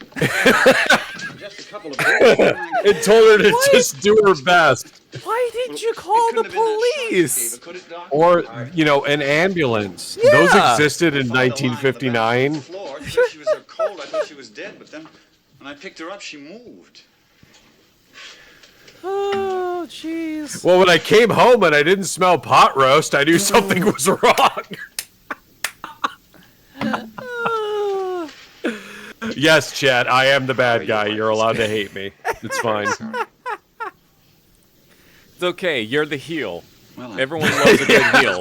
Just a couple of and told her to just do her best. Why didn't you call the police? Or, you know, an ambulance. Yeah. Those existed in 1959. She was so cold, I thought she was dead, but then when I picked her up, she moved. Oh, jeez. Well, when I came home and I didn't smell pot roast, I knew something was wrong. Yes, Chad, I am the bad guy. You're allowed to hate me. It's fine. It's okay. You're the heel. Well, Everyone loves a good heel.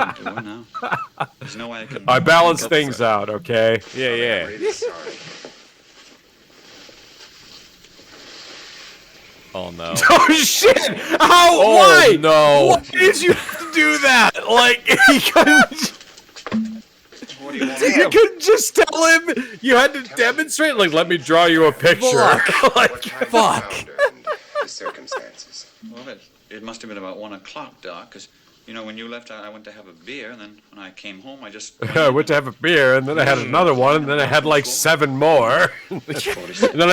There's no way I can. I balance things out, okay? Yeah, yeah. Really sorry. Oh no. Oh shit! How? Oh, Why? no. Why did you do that? Like he couldn't. What do you want? You couldn't just tell him. You had to demonstrate. Like, let me draw you a picture. Like, Fuck. The circumstances. Well, it must have been about 1 o'clock, Doc, because, you know, when you left, I went to have a beer, and then when I came home, I just... I went to have a beer, and then I had another one, and then I had like 7 more. And then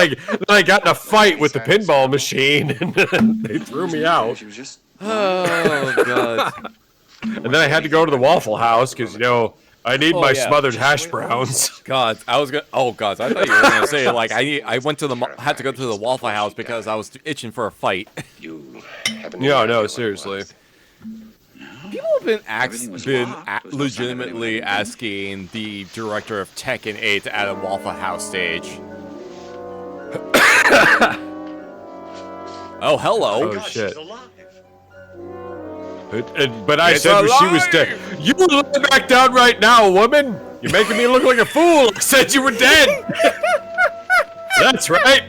I got in a fight with the pinball machine, and then they threw me out. She was just... Oh god. And then I had to go to the Waffle House because, you know, I need my yeah. smothered hash browns. God, I was gonna. Oh God, I thought you were gonna say like I went to the had to go to the Waffle House because I was itching for a fight. You haven't No, seriously. People have been legitimately asking the director of Tekken 8 to add a Waffle House stage. Oh hello. Oh shit. But I said she was dead. You lay back down right now, woman. You're making me look like a fool. I said you were dead. That's right.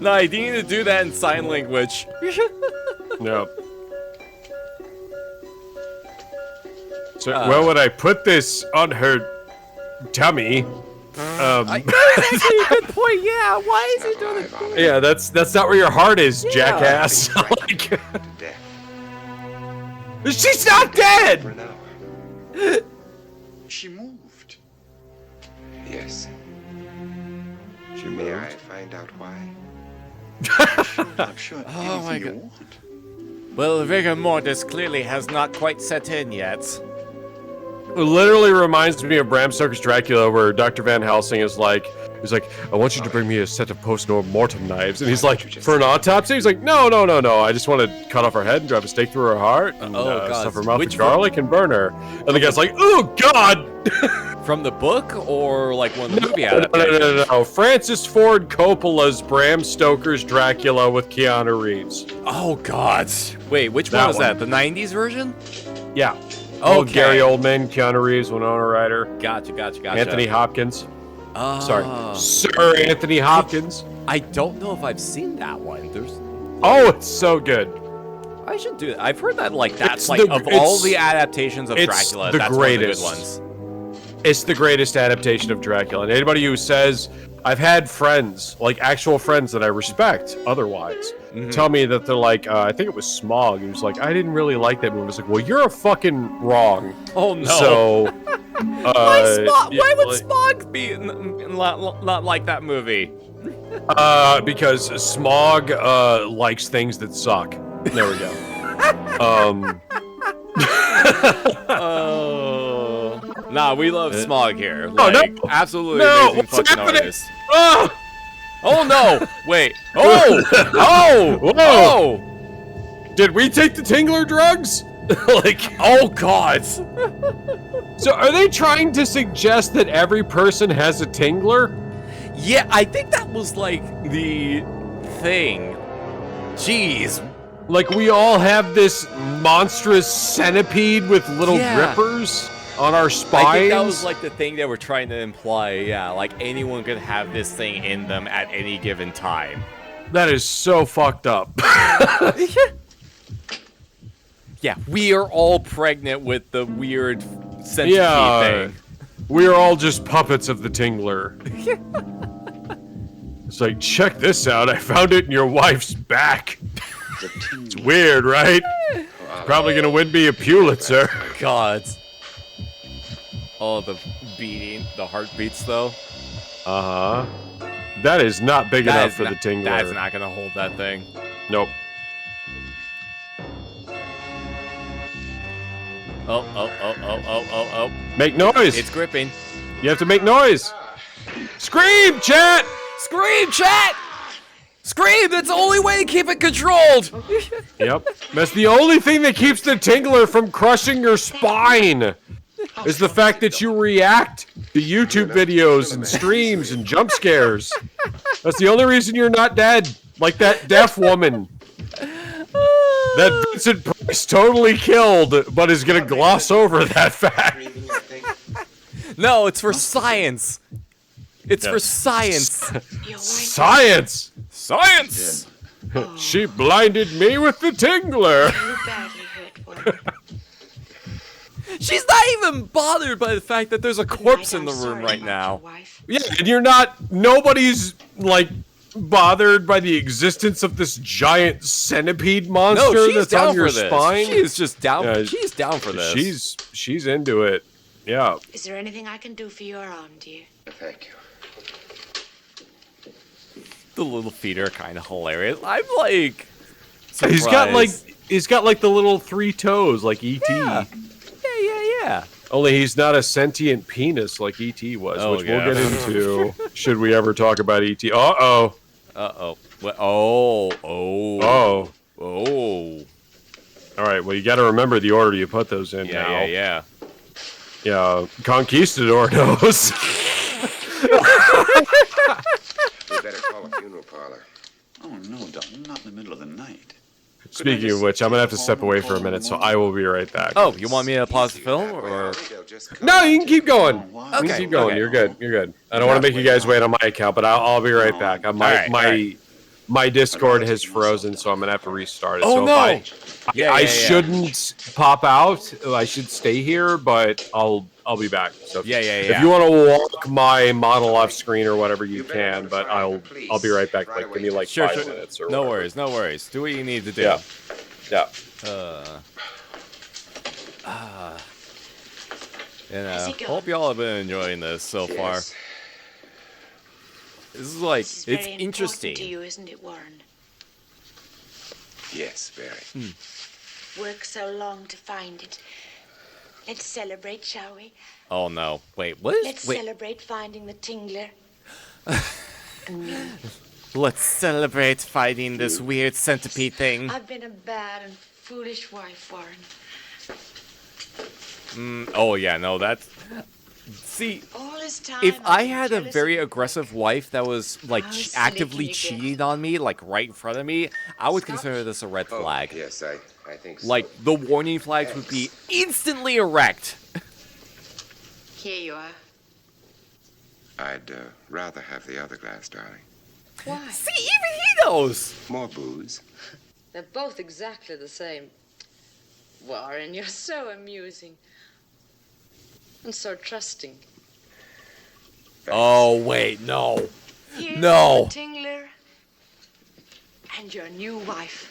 No, you need to do that in sign language. No. So where would I put this on her tummy? That's actually a good point. Yeah, why is he doing it? Yeah, that's not where your heart is, jackass. Like, she's not dead. She moved. Yes. She May moved. I find out why? I'm sure. Oh my god. Well, rigor mortis clearly has not quite set in yet. It literally reminds me of Bram Stoker's Dracula, where Dr. Van Helsing is like, he's like, I want you to bring me a set of post-mortem knives. And he's like, for an autopsy? He's like, no. I just want to cut off her head and drive a stake through her heart and stuff her mouth with garlic and burn her. And the guy's like, oh, God! From the book or like one of the movie adaptations? No. Francis Ford Coppola's Bram Stoker's Dracula with Keanu Reeves. Oh, God. Wait, which one was that? The 90s version? Yeah. Okay. Gary Oldman, Keanu Reeves, Winona Ryder. Gotcha. Anthony Hopkins. Sorry, Sir Anthony Hopkins. I don't know if I've seen that one. Oh, it's so good. I should do it. I've heard that that's like of all the adaptations of Dracula, the that's greatest. one of the good ones. It's the greatest adaptation of Dracula. And anybody who says, I've had friends, like actual friends that I respect otherwise, tell me that they're like, I think it was Smog. He was like, I didn't really like that movie. I was like, well, you're fucking wrong. Oh, no. So, why would Smog be not like that movie? Because Smog likes things that suck. There we go. Nah, we love Smog here. Oh, no. Absolutely No, amazing what's fucking happening? artist. Oh! Oh no! Wait. Oh! Whoa! Did we take the Tingler drugs? Oh god! So are they trying to suggest that every person has a Tingler? Yeah, I think that was like the thing. Jeez. Like we all have this monstrous centipede with little grippers on our spines? I think that was like the thing they were trying to imply, yeah, like anyone could have this thing in them at any given time. That is so fucked up. Yeah, we are all pregnant with the weird centipede thing. We are all just puppets of the Tingler. It's like, check this out, I found it in your wife's back. It's weird, right? It's probably gonna win me a Pulitzer. God. Oh, the beating, the heartbeats, though. Uh-huh. That is not big enough for the Tingler. That's not gonna hold that thing. Nope. Oh. Make noise! It's gripping. You have to make noise! Scream, chat! Scream, chat! Scream! That's the only way to keep it controlled! Yep. That's the only thing that keeps the Tingler from crushing your spine! Is the fact that you react to YouTube videos and streams and jump scares. That's the only reason you're not dead. Like that deaf woman. That Vincent Price totally killed, but is gonna gloss over that fact. No, it's for science. It's for science. Science! Science! She blinded me with the Tingler. She's not even bothered by the fact that there's a corpse in the room right now. Yeah, and you're not, nobody's, like, bothered by the existence of this giant centipede monster that's on your spine. She is just down. Yeah, she's down for this. She's into it. Yeah. Is there anything I can do for your arm, dear? Thank you. The little feet are kind of hilarious. I'm like, surprised. He's got like the little 3 toes like E.T. Yeah. Only he's not a sentient penis like E.T. was, which we'll get into should we ever talk about E.T. Uh-oh. What? Oh. All right, well, you got to remember the order you put those in now. Yeah. Yeah, Conquistador knows. We better call a funeral parlor. Oh, no, darling, not in the middle of the night. Speaking of which, I'm going to have to step away for a minute, so I will be right back. Oh, you want me to pause the film, or? No, you can keep going. Okay, you can keep going. You're good. I don't want to make you guys wait on my account, but I'll be right back. my Discord has frozen, so I'm gonna have to restart it. Oh so no! I shouldn't pop out. I should stay here, but I'll be back. So if you want to walk my model off screen or whatever, you can. But I'll be right back. Like give me like 5 minutes or no whatever. worries, no worries. Do what you need to do. Yeah. And hope y'all have been enjoying this so far. This is like It's it's very interesting. important to you, isn't it, Warren? Yes, very. Work so long to find it. Let's celebrate, shall we? Oh no! Wait, what is? Let's wait. celebrate finding the Tingler. And me. Let's celebrate fighting this weird centipede thing. I've been a bad and foolish wife, Warren. Oh yeah, no, that's. See, All this time if I've I been had a jealous very of aggressive wife that was like How silly actively can you get? cheating on me, like right in front of me, I would consider this a red flag. Yes, I think so. Like the warning flags would be instantly erect. Here you are. I'd rather have the other glass, darling. Why? See, even he knows. More booze. They're both exactly the same. Warren, you're so amusing. And so trusting. Oh wait, no, Here's no. the Tingler and your new wife.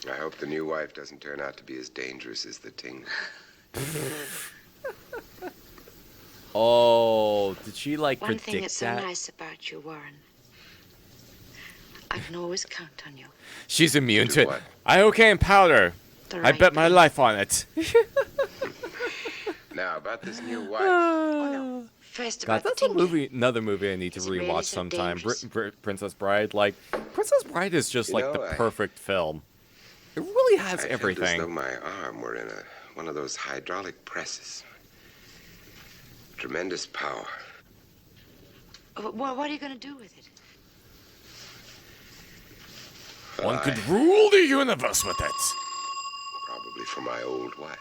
I hope the new wife doesn't turn out to be as dangerous as the Tingler. Oh, did she like One thing predict that's so that? nice about you, Warren. I can always count on you. She's immune Do to it. what? Iocane powder. The I right bet my thing. life on it. Now, about this new wife. Oh no. First God, about the that's a Tingler. movie. Another movie I need to Is it really rewatch so sometime. dangerous? Princess Bride. Like, Princess Bride is just You like know, the I- perfect film. It really has I felt as everything. though my arm were in one of those hydraulic presses. Tremendous power. What are you going to do with it? One could rule the universe with it. Probably for my old wife.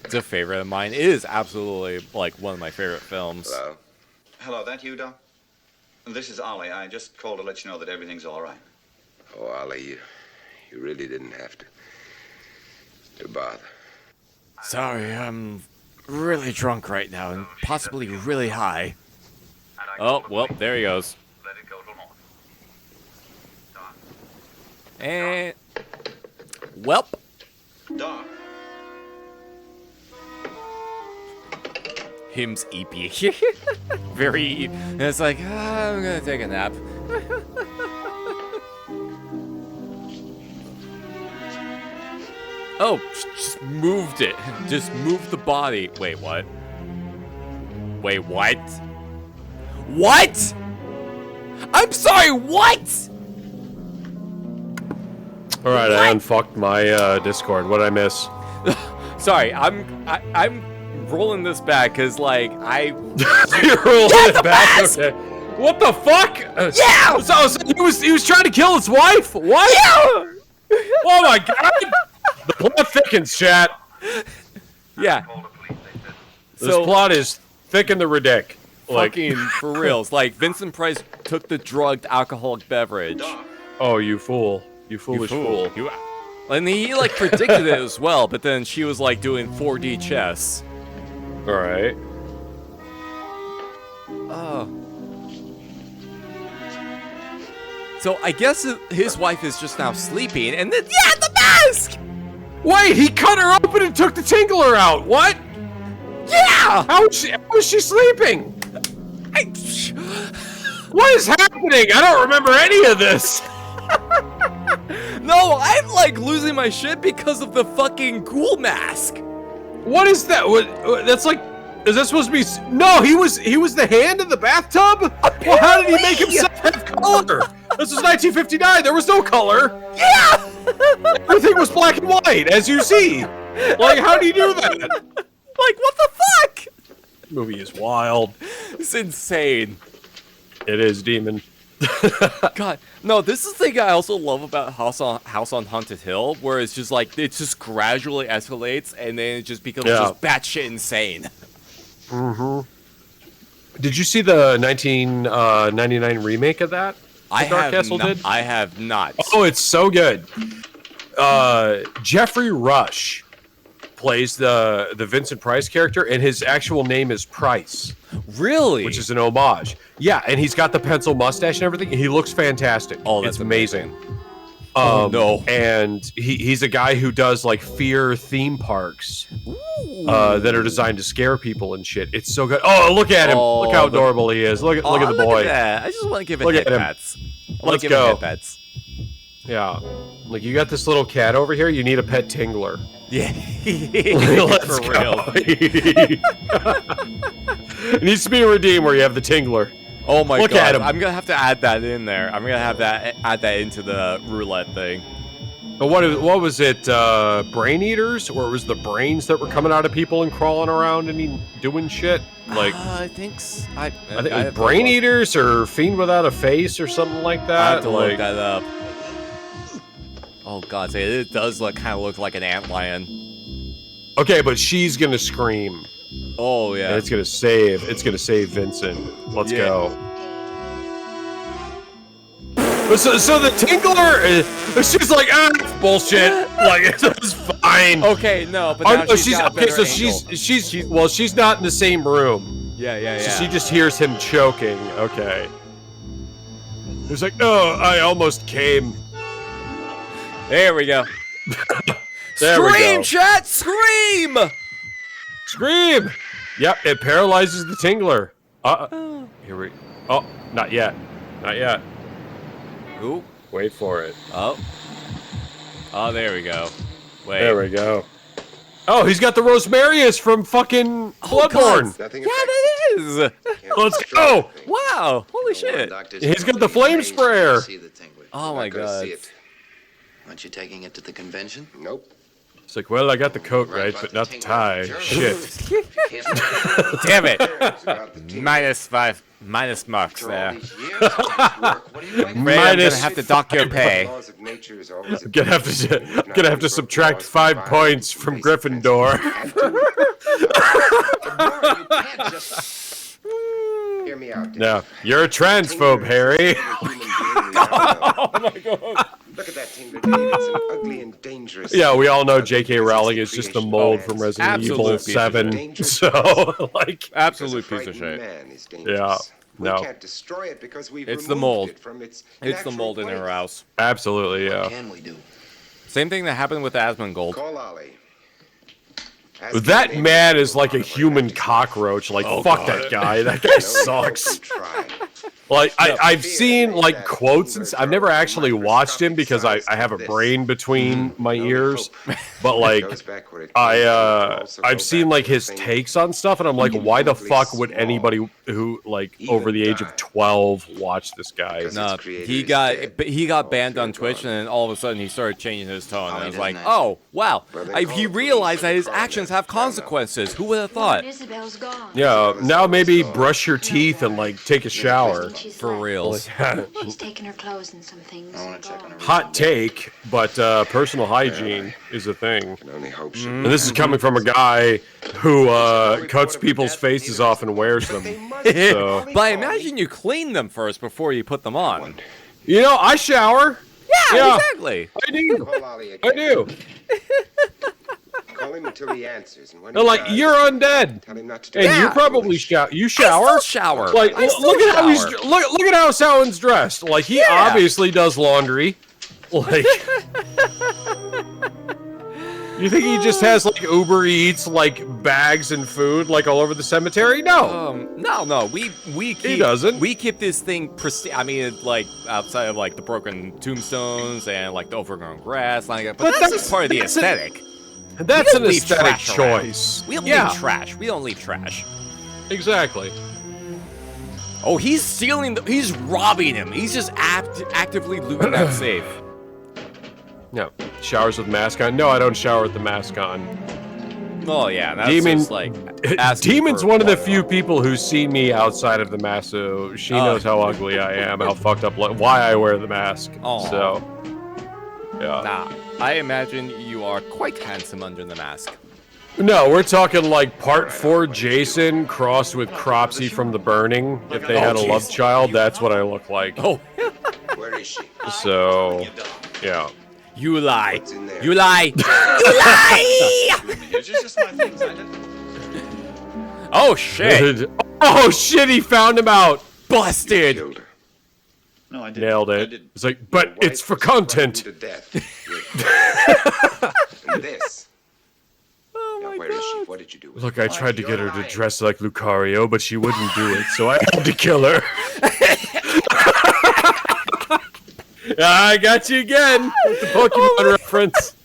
It's a favorite of mine. It is absolutely like one of my favorite films. Hello? Hello, that you, Doc? This is Ollie. I just called to let you know that everything's all right. Oh, Ollie, you really didn't have to bother. Sorry, I'm really drunk right now and possibly really high. Oh, well, there he goes. And welp. Doc. Him's eepy. Very. And it's like, I'm gonna take a nap. Oh, just moved it. Just moved the body. Wait, what? Wait, what? What? I'm sorry, what? All right, I unfucked my Discord. What did I miss? Sorry, I'm rolling this back because like You're rolling it back. mask! Okay. What the fuck? Yeah! So he was trying to kill his wife. What? Yeah! Oh my god! The plot thickens, chat. Yeah. This plot is thick in the ridic. Fucking for reals. Like Vincent Price took the drugged alcoholic beverage. Oh, you fool! You foolish fool! And he like predicted it as well, but then she was like doing 4D chess. All right. Oh. So I guess his wife is just now sleeping, and then the mask. Wait, he cut her open and took the Tingler out. What? Yeah. How is she sleeping? What is happening? I don't remember any of this. No, I'm like losing my shit because of the fucking ghoul mask. What is that? What? That's like. Is that supposed to be? No, he was the hand in the bathtub. Well, how did he make himself have color? This was 1959. There was no color. Yeah. Everything was black and white, as you see. Like, how do you do that? Like, what the fuck? The movie is wild. It's insane. It is, demon. God, no, this is the thing I also love about House on Haunted Hill, where it's just like, it just gradually escalates, and then it just becomes just batshit insane. Mm-hmm. Did you see the 1999 remake of that? I I have not. Oh, it's so good. Jeffrey Rush plays the Vincent Price character, and his actual name is Price. Really? Which is an homage. Yeah, and he's got the pencil mustache and everything. He looks fantastic. Oh, that's it's amazing. No. And he's a guy who does like fear theme parks that are designed to scare people and shit. It's so good. Oh, look at him! Look how adorable he is. Look at the boy. Look at that. I just want to give it Look head at him. pats. Let's go. Head pats. Yeah, like you got this little cat over here. You need a pet Tingler. Yeah, let's for go. real. It needs to be a redeem where you have the Tingler. Oh my Look god! at him. I'm gonna have to add that in there. I'm gonna have that add that into the roulette thing. But what was it? Brain eaters, or it was the brains that were coming out of people and crawling around and doing shit? Like I think I think it was brain eaters or fiend without a face or something like that. I have to look that up. Oh god, it does kind of look like an antlion. Okay, but she's gonna scream. Oh yeah. And it's gonna save Vincent. Let's go. So the Tingler, she's like, it's bullshit. Like it's fine. Okay, no, but now she's got a better angle. She's not in the same room. Yeah. So she just hears him choking. Okay. He's like, no, I almost came. There we go. Scream, chat! Scream! Scream! Yep, it paralyzes the Tingler. Here we. Oh, not yet. Not yet. Ooh. Wait for it. Oh, there we go. Wait. There we go. Oh, he's got the Rosmarius from fucking Bloodborne. Yeah, that is. Let's go. Wow. Holy shit. He's got the flame sprayer. Oh my god. Aren't you taking it to the convention? Nope. It's like, well, I got the coat right, but not the tie. Shit. Damn it. -5. Minus marks there. I'm gonna have to dock your pay. Gonna have to subtract 5 points from Gryffindor. Hear me out. No, you're a transphobe, Harry. Oh my god. Look at that Tingler, Dave. It's an ugly and dangerous. Yeah, we all know J.K. Rowling is just the mold from Resident Evil 7. So, like, absolute piece of shit. Yeah. No. We can't destroy it because we've it's the mold. It's the mold in her house. Absolutely, yeah. What can we do? Same thing that happened with Asmongold. Call Ollie. That man is like a human cockroach. Like, fuck that guy. That guy sucks. Like, I've seen, like, quotes, and I've never actually watched him because I have a brain between my ears. But, like, I've seen, like, his takes on stuff, and I'm like, why the fuck would anybody who, like, over the age of 12 watch this guy? No, he got banned on Twitch, and then all of a sudden he started changing his tone. And I was like, oh, wow. He realized that his actions have consequences. Who would have thought? Yeah, now maybe brush your teeth and, like, take a shower. For real. She's taken her clothes and some things. Hot take, but personal hygiene is a thing. And this is coming from a guy who cuts people's faces off and wears them. So. But I imagine you clean them first before you put them on. You know, I shower. Yeah, exactly. I do. Call him until he answers. And when They're like, you're undead. Tell him not to And you probably shower. You shower? I still shower. Like, look at how he's look at how Salmon's dressed. Like, he obviously does laundry. Like, you think he just has like Uber Eats, like bags and food, like all over the cemetery? No. No. We keep, he doesn't. We keep this thing pristine. I mean, like outside of like the broken tombstones and like the overgrown grass, like. But that's just part of the aesthetic. That's an aesthetic choice. We don't leave trash. We don't leave trash. Exactly. Oh, he's stealing. He's robbing him. He's just actively looting that safe. No. Showers with mask on? No, I don't shower with the mask on. Oh yeah, that's just like. Demon's one of the few people who's seen me outside of the mask, so she knows how ugly I am, how fucked up, why I wear the mask. So, yeah. Nah, I imagine you are quite handsome under the mask. No, we're talking like part 4 Jason crossed with Cropsy from The Burning. If they had a love child, that's what I look like. Oh. Where is she? So, yeah. You lie. What's in there? You lie. You lie! Oh, shit. Oh, shit, he found him out. Busted. Killed her. No, I didn't. Nailed it. It's like, but it's for content. To death. And this. Oh Now, my where is she? God. What did you do with Look, her? I tried to get her to dress like Lucario, but she wouldn't do it, so I had to kill her. I got you again with the Pokemon reference.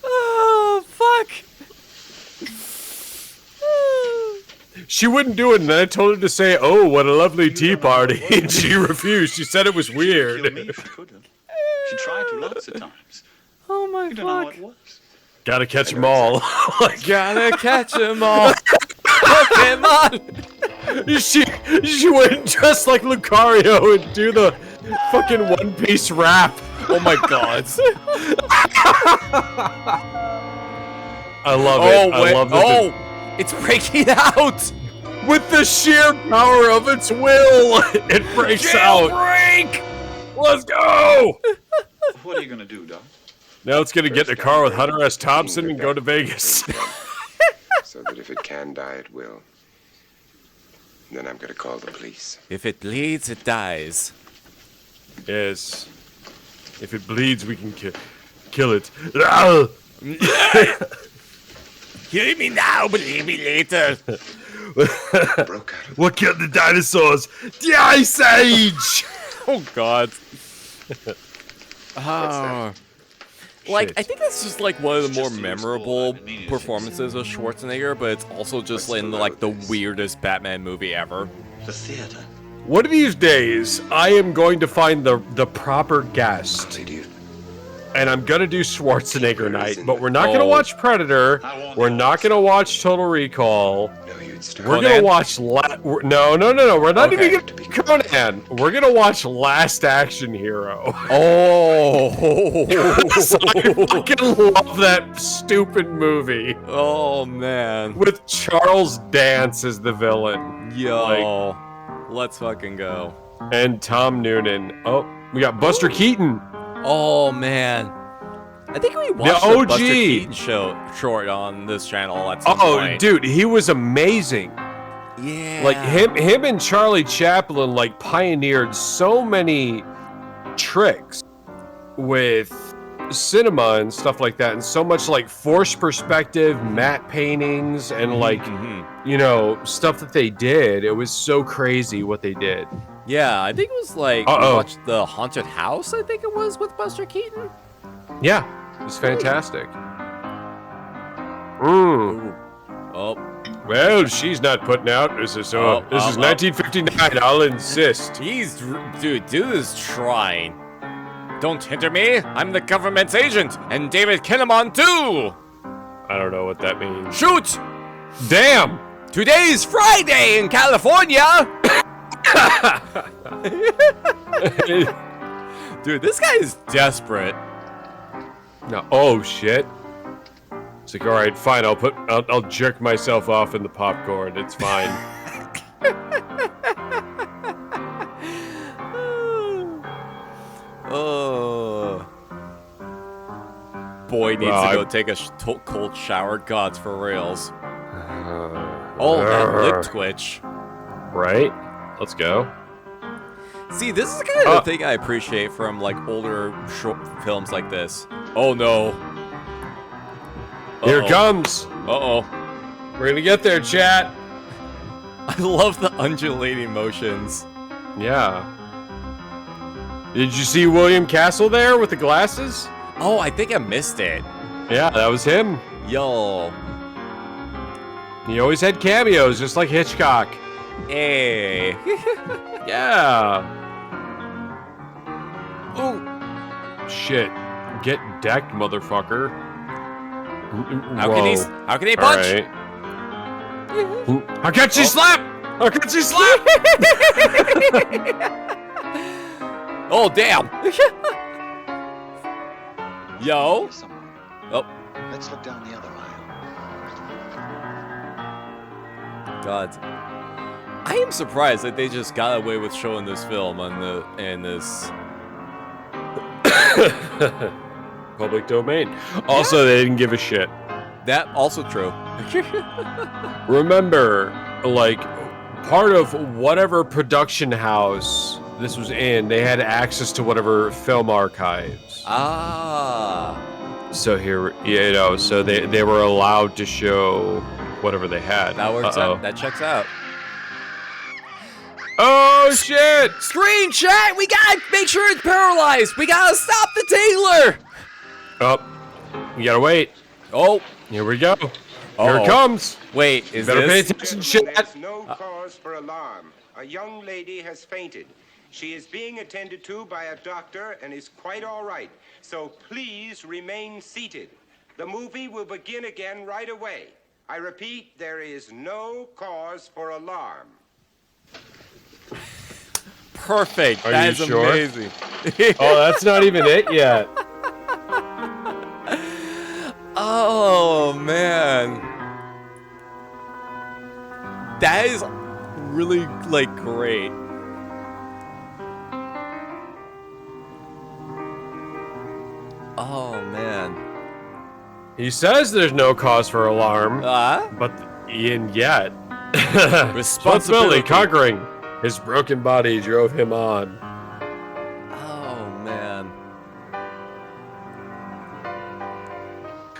Oh, fuck. She wouldn't do it, and then I told her to say, "Oh, what a lovely tea party," and she refused. She said it was weird. Kill me if she couldn't. She tried to lots of times. Oh my You don't know fuck. what it was. Gotta catch them all. Gotta catch them all. Pokemon. She went dressed like Lucario and do the fucking One Piece rap. Oh my God. I love it. I love it. Oh, it's breaking out. With the sheer power of its will, it breaks out. Break. Let's go. What are you gonna do, Doc? Now it's gonna get in a car with Hunter S. Thompson and go to Vegas. So that if it can die, it will. Then I'm gonna call the police. If it bleeds, it dies. Yes. If it bleeds, we can kill it. Ah! Hear me now, believe me later. What killed the dinosaurs? The Ice Age! Oh God. Like, I think that's just like one of the more memorable performances of Schwarzenegger, but it's also just in like the weirdest Batman movie ever. The theater. One of these days, I am going to find the proper guest. And I'm gonna do Schwarzenegger night, but we're not gonna watch Predator. We're not gonna watch Total Recall. We're gonna watch no. We're not even gonna do Conan. We're gonna watch Last Action Hero. Oh, I fucking love that stupid movie. Oh man, with Charles Dance as the villain. Yo, let's fucking go. And Tom Noonan. Oh, we got Buster Keaton. Oh man, I think we watched the Buster Keaton short on this channel at some point. Dude, he was amazing. Yeah, like him and Charlie Chaplin like pioneered so many tricks with cinema and stuff like that, and so much like forced perspective, matte paintings, and like you know, stuff that they did. It was so crazy what they did. Yeah, I think it was like we watched The Haunted House, I think it was, with Buster Keaton. Yeah, it was fantastic. Oh. Well, she's not putting out. This is 1959. I'll insist. Dude is trying. Don't hinder me. I'm the government's agent, and David Kinnaman too. I don't know what that means. Shoot! Damn! Today's Friday in California. Dude, this guy is desperate. No. Oh shit. It's like, all right, fine. I'll jerk myself off in the popcorn. It's fine. Oh. Boy needs to go take a cold shower. Gods for reals. That lip twitch. Right? Let's go. See, this is kind of the thing I appreciate from like older short films like this. Oh no. Here it comes. Uh-oh. We're gonna get there, chat. I love the undulating motions. Yeah. Did you see William Castle there with the glasses? Oh, I think I missed it. Yeah, that was him. Yo. He always had cameos, just like Hitchcock. Hey. Yeah. Oh. Shit. Get decked, motherfucker. How can he punch? Right. How can she slap? How can she slap? Oh, damn. Yo. Oh. Let's look down the other aisle. God. I am surprised that they just got away with showing this film on this public domain. Also, they didn't give a shit. That also true. Remember, like, part of whatever production house this was in, they had access to whatever film archives. Ah. So here, you know, so they were allowed to show whatever they had. That works out. That checks out. Oh shit! Screen chat! We gotta make sure it's paralyzed! We gotta stop the Tingler! Oh, you gotta wait. Oh, here we go. Here it comes. Wait, is better this? pay attention, shit. There's no cause for alarm. A young lady has fainted. She is being attended to by a doctor and is quite all right. So please remain seated. The movie will begin again right away. I repeat, there is no cause for alarm. Perfect. Are That you is sure? amazing. Oh, that's not even it yet. Oh man, that is really like great. Oh man, He says there's no cause for alarm, Ah? but and yet, Responsibility. conquering his broken body drove him on. Oh man.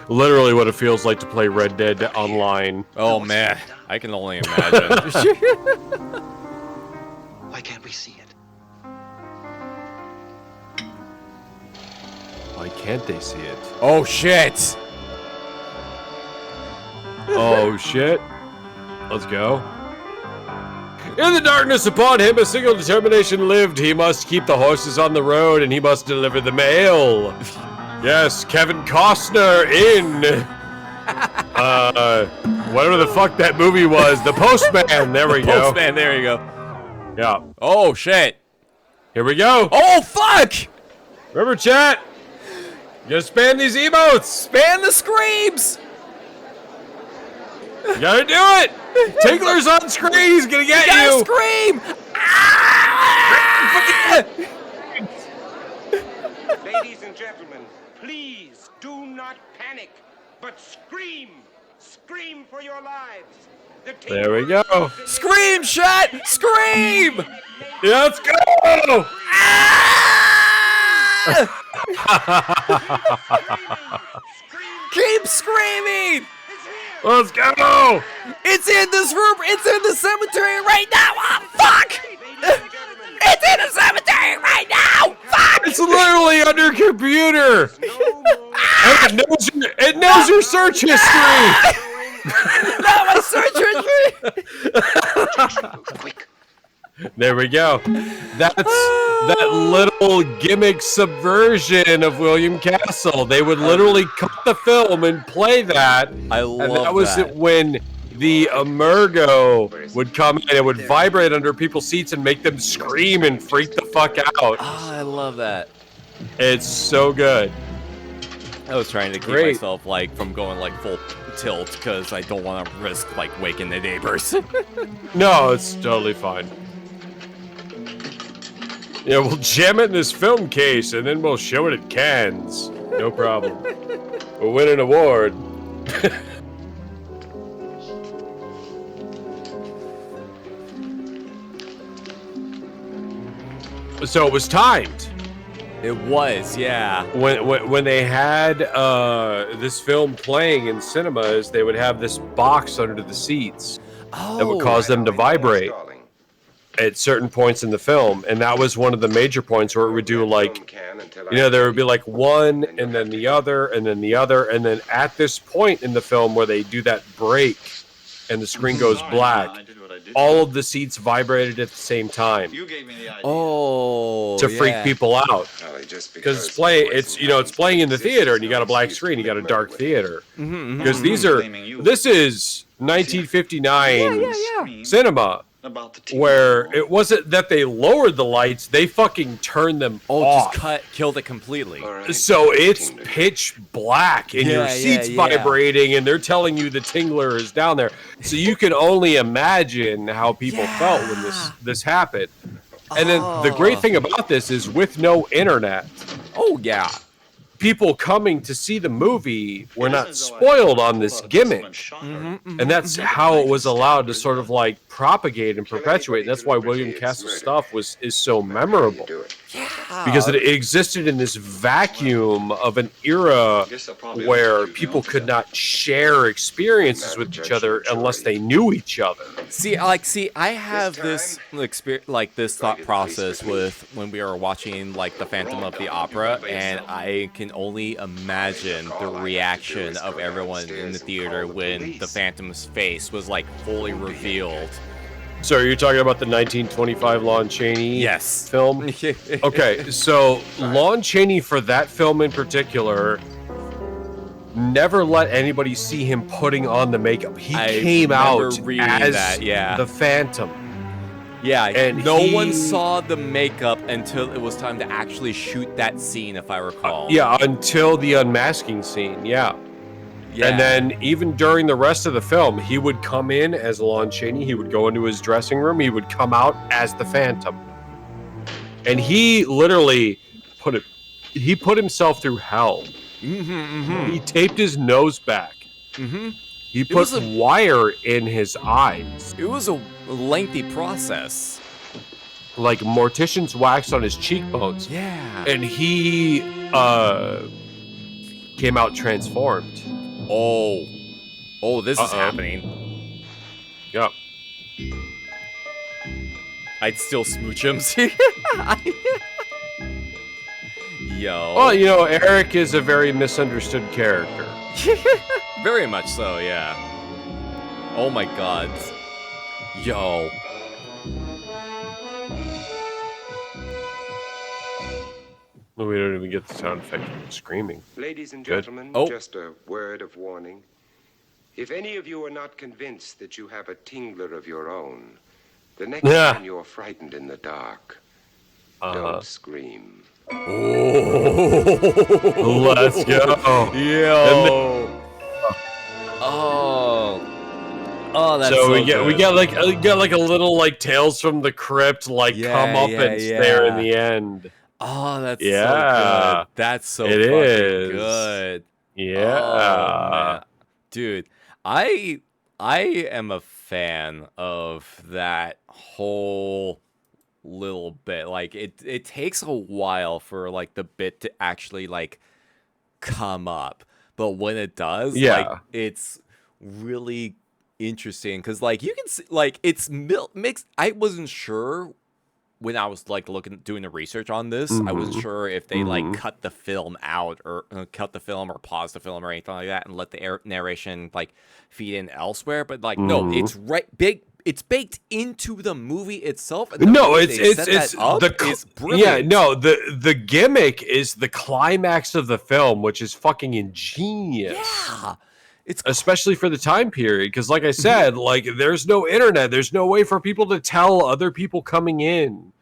Literally what it feels like to play Red Dead Online. Oh man, I can only imagine. Why can't we see it? Why can't they see it? Oh shit! Oh shit. Let's go. In the darkness upon him, a single determination lived. He must keep the horses on the road and he must deliver the mail. Yes, Kevin Costner in whatever the fuck that movie was. The Postman. There we go. Postman, there you go. Yeah. Oh shit! Here we go. Oh fuck! Remember, chat? You gotta spam these emotes. Spam the screams. You gotta do it. Tingler's on screen. He's gonna get you. Scream! Ladies and gentlemen, please do not panic, but scream. Scream for your lives. There we go. Scream, chat! Scream! Yeah, let's go. Keep screaming! Let's go! It's in this room! It's in the cemetery right now! Oh, fuck! It's in the cemetery right now! Fuck! It's literally under computer! And it knows your search history! No, my search history! Quick. There we go. That's that little gimmick subversion of William Castle. They would literally cut the film and play that. I love and that was it when the Emergo would come in and would vibrate under people's seats and make them scream and freak the fuck out. Oh, I love that. It's so good. I was trying to keep myself like from going like full tilt because I don't want to risk like waking the neighbors. No, it's totally fine. Yeah, we'll jam it in this film case and then we'll show it at Cannes. No problem. We'll win an award. So it was timed. It was, yeah. When they had this film playing in cinemas, they would have this box under the seats that would cause them to vibrate at certain points in the film, and that was one of the major points where it would do like, you know, there would be like one and then the other and then the other, and then at this point in the film where they do that break and the screen goes black, all of the seats vibrated at the same time. Oh, to freak people out because it's playing in the theater and you got a black screen, you got a dark theater because this is 1959 cinema. where it wasn't that they lowered the lights, they fucking turned them off. Just killed it completely. So it's pitch black and your seat's vibrating and they're telling you the Tingler is down there. So you can only imagine how people felt when this happened. And then the great thing about this is with no internet. Oh, yeah. People coming to see the movie were not spoiled on this gimmick. And that's how it was allowed to sort of like propagate and perpetuate. And that's why William Castle's stuff is so memorable. Because it existed in this vacuum of an era where people could not share experiences with each other unless they knew each other. See, I have this this thought process with when we were watching like the Phantom of the Opera, and I can only imagine the reaction of everyone in the theater when the Phantom's face was like fully revealed. So are you talking about the 1925 Lon Chaney film? Okay, so Lon Chaney for that film in particular never let anybody see him putting on the makeup. He came out as the Phantom. Yeah, and no one saw the makeup until it was time to actually shoot that scene, if I recall. Until the unmasking scene, And then even during the rest of the film, he would come in as Lon Chaney. He would go into his dressing room. He would come out as the Phantom. And he literally put himself through hell. He taped his nose back. He put wire in his eyes. It was a lengthy process. Like mortician's wax on his cheekbones. Yeah. And he came out transformed. Oh, this is happening. Yep. I'd still smooch him. Yo. Well, Eric is a very misunderstood character. Very much so, yeah. Oh my god. Yo. We don't even get the sound effect of screaming. Ladies and gentlemen, just a word of warning. If any of you are not convinced that you have a Tingler of your own, the next time you're frightened in the dark, don't scream. Oh, let's go. Yo. That's so we got like a little like Tales from the Crypt come up and there in the end. Oh, that's so good. That's so fucking good. Yeah. Oh, dude, I am a fan of that whole little bit. Like it takes a while for like the bit to actually like come up, but when it does, like it's really interesting because like you can see like it's mixed. I wasn't sure when I was like doing the research on this. I wasn't sure if they like cut the film out or cut the film or pause the film or anything like that and let the narration like feed in elsewhere. But like no, it's big. It's baked into the movie itself. And it's brilliant. The gimmick is the climax of the film, which is fucking ingenious. Yeah. It's especially for the time period, because like I said, like there's no internet, there's no way for people to tell other people coming in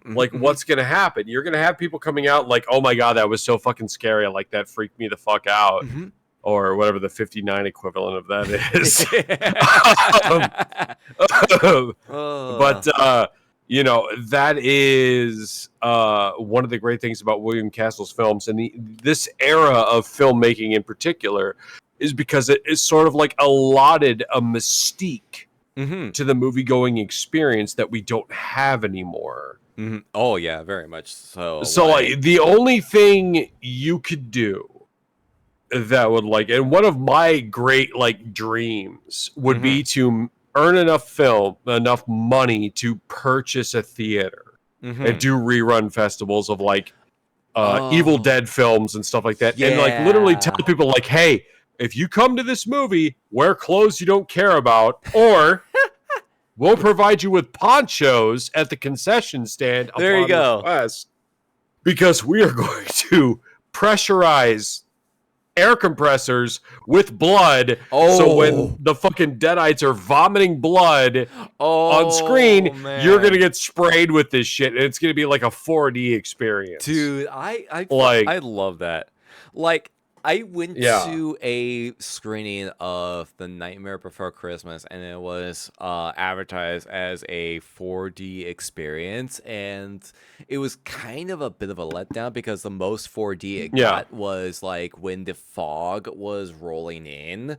like what's gonna happen. You're gonna have people coming out like, oh my god, that was so fucking scary, like that freaked me the fuck out. Or whatever the 59 equivalent of that is. But that is one of the great things about William Castle's films, and this era of filmmaking in particular is because it is sort of like allotted a mystique to the movie-going experience that we don't have anymore. Oh yeah, very much so. So like the only thing you could do that would like, and one of my great like dreams would be to earn enough money to purchase a theater and do rerun festivals of like Evil Dead films and stuff like that, and like literally tell people like, hey, if you come to this movie, wear clothes you don't care about, or we'll provide you with ponchos at the concession stand. There you go. Request, because we are going to pressurize air compressors with blood. So when the fucking Deadites are vomiting blood on screen, you're gonna get sprayed with this shit, and it's gonna be like a 4D experience. Dude, I love that. Like, I went to a screening of The Nightmare Before Christmas, and it was advertised as a 4D experience, and it was kind of a bit of a letdown because the most 4D it got was like when the fog was rolling in.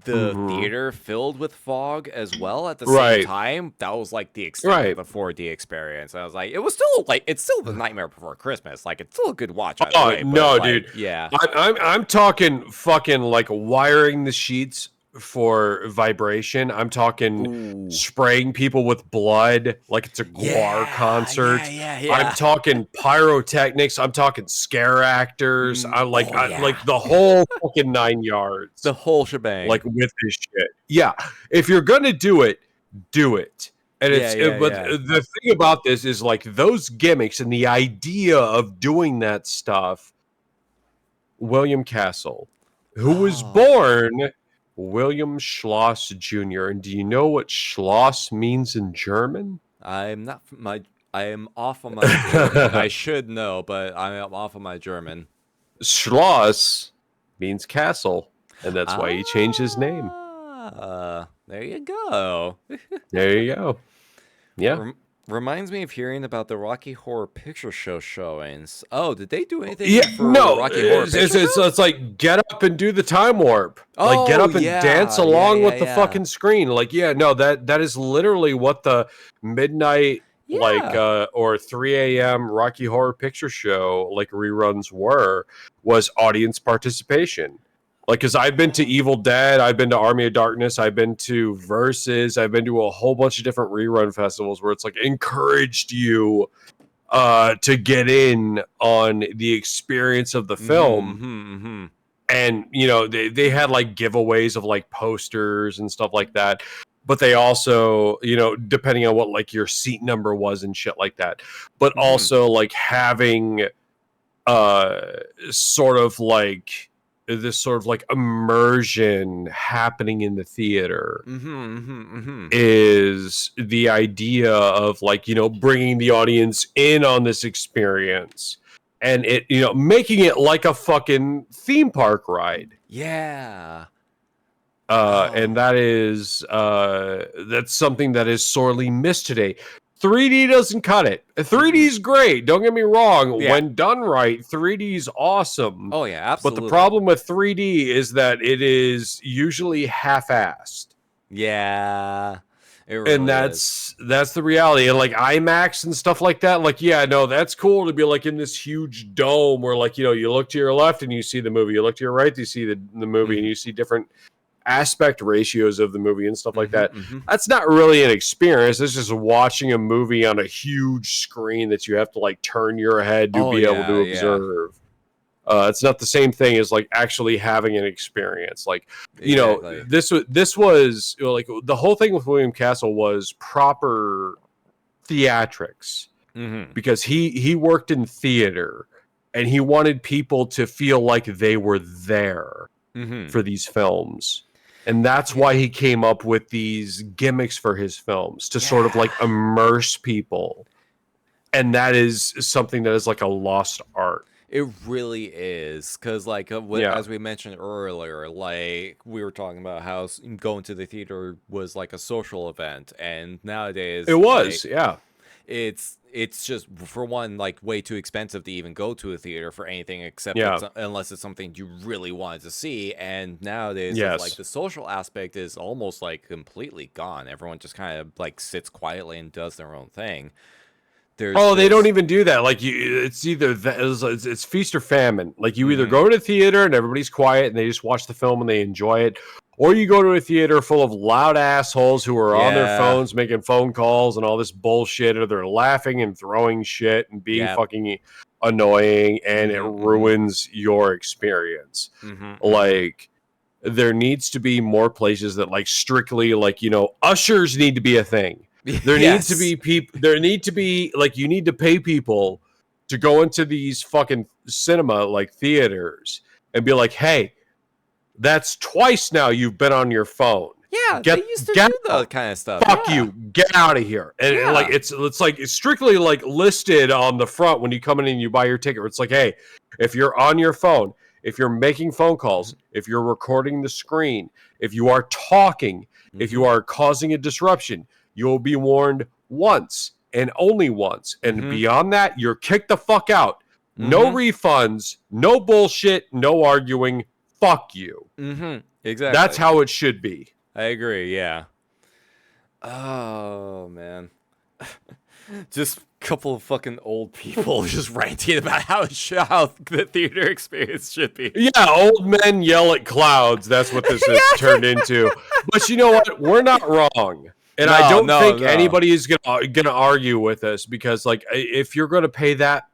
The theater filled with fog as well at the same time. That was like the extent of the 4D experience. I was like, it's still The Nightmare Before Christmas. Like, it's still a good watch. Dude. Yeah. I'm talking fucking like wiring the sheets for vibration. I'm talking spraying people with blood like it's a Guar concert. I'm talking pyrotechnics. I'm talking scare actors. I'm like like the whole fucking 9 yards. The whole shebang. Like with this shit. Yeah. If you're gonna do it, do it. And the thing about this is like those gimmicks and the idea of doing that stuff. William Castle, who was born William Schloss Jr. And do you know what Schloss means in German? I am off on my German. I should know, but I am off on my German. Schloss means castle, and that's why he changed his name. There you go. There you go. Yeah. Reminds me of hearing about the Rocky Horror Picture Show showings. Oh, did they do anything for Rocky Horror Picture Show? It's like get up and do the time warp. Like get up and dance along with the fucking screen. Like, that is literally what the midnight or 3 a.m. Rocky Horror Picture Show like reruns was audience participation. Like, because I've been to Evil Dead, I've been to Army of Darkness, I've been to Versus, I've been to a whole bunch of different rerun festivals where it's like encouraged you to get in on the experience of the film. And, they had like giveaways of like posters and stuff like that. But they also, depending on what like your seat number was and shit like that. But also like having sort of like this sort of like immersion happening in the theater is the idea of like, bringing the audience in on this experience and it, making it like a fucking theme park ride. Yeah. And that is, that's something that is sorely missed today. 3D doesn't cut it. 3D is great. Don't get me wrong. Yeah. When done right, 3D is awesome. Oh, yeah, absolutely. But the problem with 3D is that it is usually half-assed. Yeah. It really and that's the reality. And like IMAX and stuff like that, like, that's cool to be like in this huge dome where like, you look to your left and you see the movie. You look to your right, you see the movie and you see different aspect ratios of the movie and stuff like that. That's not really an experience. It's just watching a movie on a huge screen that you have to like turn your head to be able to observe. It's not the same thing as like actually having an experience. Like, this was like the whole thing with William Castle was proper theatrics because he worked in theater and he wanted people to feel like they were there for these films. And that's why he came up with these gimmicks for his films to sort of like immerse people. And that is something that is like a lost art. It really is. Because like, as we mentioned earlier, like we were talking about how going to the theater was like a social event. And nowadays it was, it's just, for one, like way too expensive to even go to a theater for anything except unless it's something you really wanted to see. And nowadays, it's like the social aspect is almost like completely gone. Everyone just kind of like sits quietly and does their own thing. They don't even do that. Like it's either it's feast or famine. Like you either go to theater and everybody's quiet and they just watch the film and they enjoy it, or you go to a theater full of loud assholes who are on their phones making phone calls and all this bullshit, or they're laughing and throwing shit and being fucking annoying, and it ruins your experience. Like there needs to be more places that like strictly like ushers need to be a thing. There needs to be people. There need to be like you need to pay people to go into these fucking cinema like theaters and be like, hey, that's twice now you've been on your phone. Yeah, they used to do that kind of stuff. Fuck you, get out of here. And like it's like it's strictly like listed on the front when you come in and you buy your ticket. It's like, hey, if you're on your phone, if you're making phone calls, if you're recording the screen, if you are talking, if you are causing a disruption, you'll be warned once and only once. And beyond that, you're kicked the fuck out. No refunds, no bullshit, no arguing. Fuck you. Exactly. That's how it should be. I agree, yeah. Oh, man. Just a couple of fucking old people just ranting about how the theater experience should be. Yeah, old men yell at clouds. That's what this has turned into. But you know what? We're not wrong. And I don't think anybody is gonna argue with us because, like, if you're gonna pay that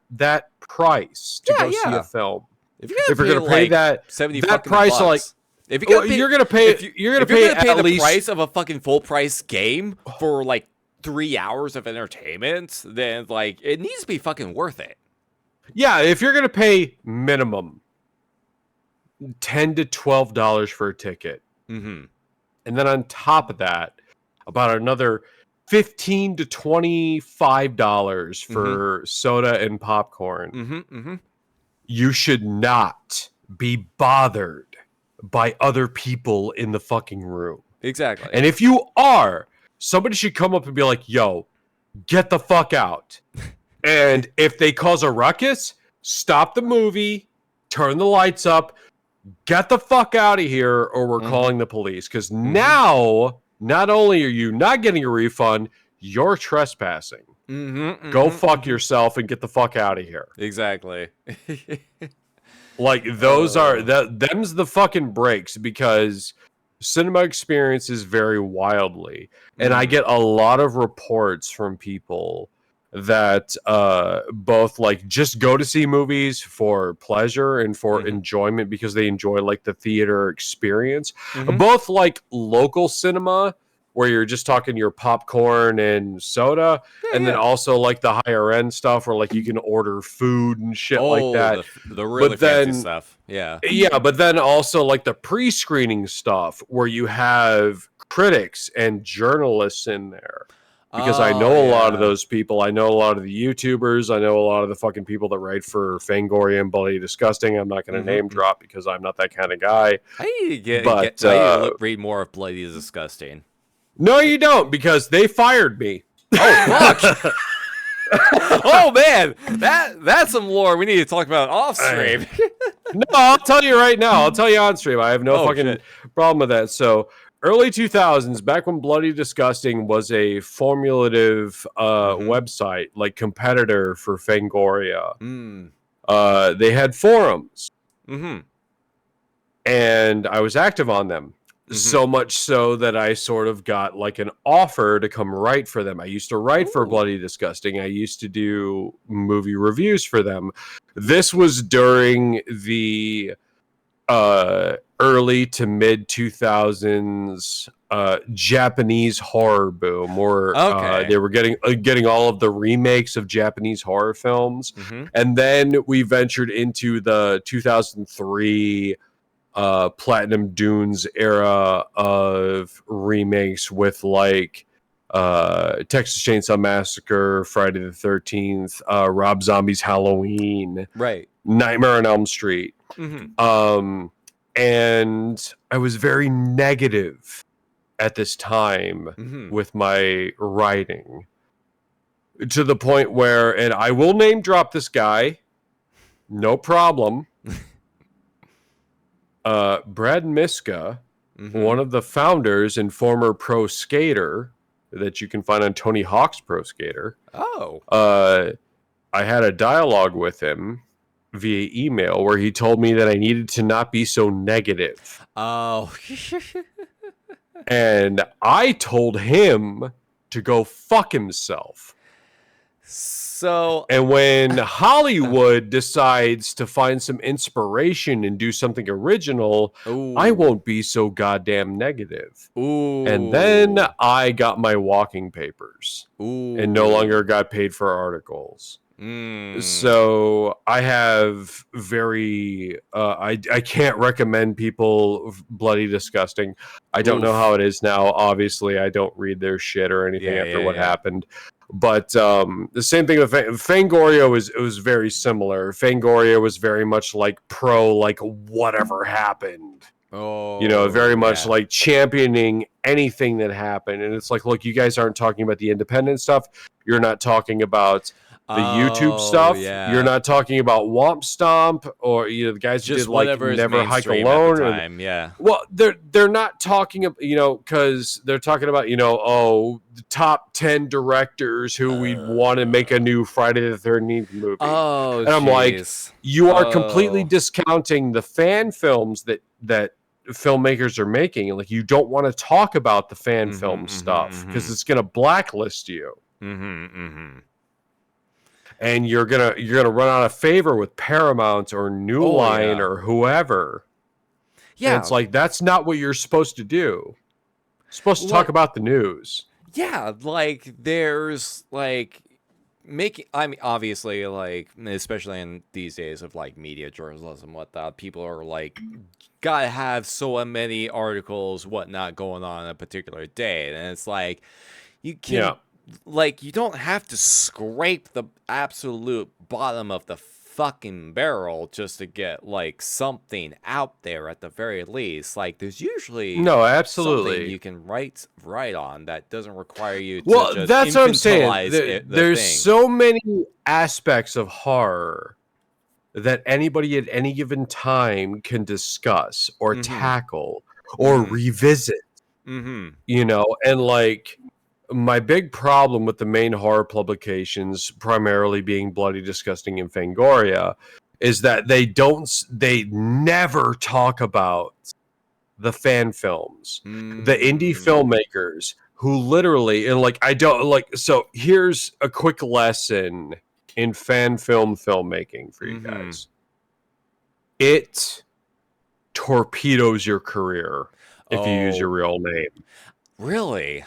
price to go see a film, if you're gonna pay like that 70 that price, bucks, like, if you're gonna pay the least price of a fucking full price game for like 3 hours of entertainment, then like it needs to be fucking worth it. Yeah, if you're gonna pay minimum $10 to $12 for a ticket, and then on top of that, about another $15 to $25 for soda and popcorn, you should not be bothered by other people in the fucking room. Exactly. And if you are, somebody should come up and be like, yo, get the fuck out. And if they cause a ruckus, stop the movie, turn the lights up, get the fuck out of here, or we're calling the police. Because now, not only are you not getting a refund, you're trespassing. Go fuck yourself and get the fuck out of here. Exactly. Like, those are them's the fucking breaks, because cinema experiences vary wildly. And I get a lot of reports from people that both like just go to see movies for pleasure and for enjoyment because they enjoy like the theater experience. Both like local cinema, where you're just talking your popcorn and soda, and then also like the higher end stuff where like you can order food and shit like that. The really fancy stuff. Yeah. Yeah, but then also like the pre-screening stuff where you have critics and journalists in there. Because I know a lot of those people. I know a lot of the YouTubers. I know a lot of the fucking people that write for Fangoria and Bloody Disgusting. I'm not going to name drop because I'm not that kind of guy. I need to read more of Bloody Disgusting. No, you don't, because they fired me. Oh, fuck. Oh, man. That's some lore we need to talk about off stream. No, I'll tell you right now. I'll tell you on stream. I have no fucking problem with that. So, early 2000s, back when Bloody Disgusting was a formulative website, like competitor for Fangoria, they had forums. And I was active on them. So much so that I sort of got like an offer to come write for them. I used to write for Bloody Disgusting. I used to do movie reviews for them. This was during the early to mid 2000s Japanese horror boom, where they were getting all of the remakes of Japanese horror films. And then we ventured into the 2003 Platinum Dunes era of remakes with like Texas Chainsaw Massacre, Friday the 13th, Rob Zombie's Halloween, Nightmare on Elm Street. And I was very negative at this time with my writing, to the point where, and I will name drop this guy, no problem. Brad Miska, one of the founders and former pro skater that you can find on Tony Hawk's Pro Skater. I had a dialogue with him via email where he told me that I needed to not be so negative. And I told him to go fuck himself. And when Hollywood decides to find some inspiration and do something original, I won't be so goddamn negative. And then I got my walking papers and no longer got paid for articles. So I have very I can't recommend people Bloody Disgusting. I don't know how it is now. Obviously, I don't read their shit or anything after what happened. But the same thing with Fangoria was very similar. Fangoria was very much like pro, like whatever happened. Very much like championing anything that happened. And it's like, look, you guys aren't talking about the independent stuff. You're not talking about the YouTube stuff. You're not talking about Womp Stomp or the guys who just did like Never Hike Alone. At the time, Well, they're not talking because they're talking about the top 10 directors who we want to make a new Friday the 13th movie. And I'm like, you are completely discounting the fan films that filmmakers are making. Like, you don't want to talk about the fan film stuff because it's going to blacklist you. And you're gonna run out of favor with Paramount or New Line or whoever. Yeah, and it's like that's not what you're supposed to do. You're supposed to talk about the news. Yeah, like there's like I mean, obviously, like especially in these days of like media journalism, whatnot, people are like gotta have so many articles, whatnot, going on a particular day, and it's like you can. Like, you don't have to scrape the absolute bottom of the fucking barrel just to get, like, something out there at the very least. Like, there's usually something you can write on that doesn't require you to just that's what I'm saying. There's thing. So many aspects of horror that anybody at any given time can discuss or tackle or revisit. And, like... My big problem with the main horror publications, primarily being Bloody Disgusting and Fangoria, is that they never talk about the fan films, the indie filmmakers who literally, and like, I don't like, so here's a quick lesson in fan film filmmaking for you guys. It torpedoes your career if you use your real name. Really?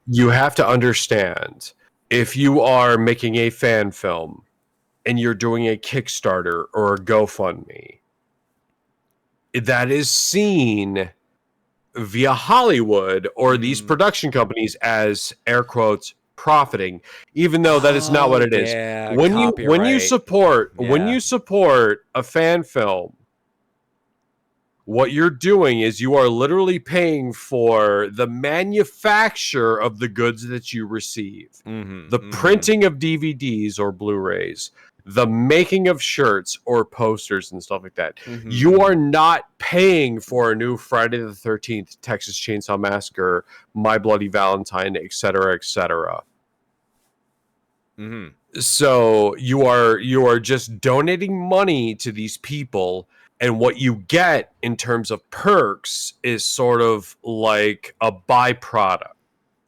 You have to understand, if you are making a fan film and you're doing a Kickstarter or a GoFundMe, that is seen via Hollywood or these production companies as, air quotes, profiting, even though that is not what it is. When you support a fan film, what you're doing is you are literally paying for the manufacture of the goods that you receive, the printing of DVDs or Blu-rays, the making of shirts or posters and stuff like that. You are not paying for a new Friday the 13th, Texas Chainsaw Massacre, My Bloody Valentine, etc., etc. So you are just donating money to these people. And what you get in terms of perks is sort of like a byproduct.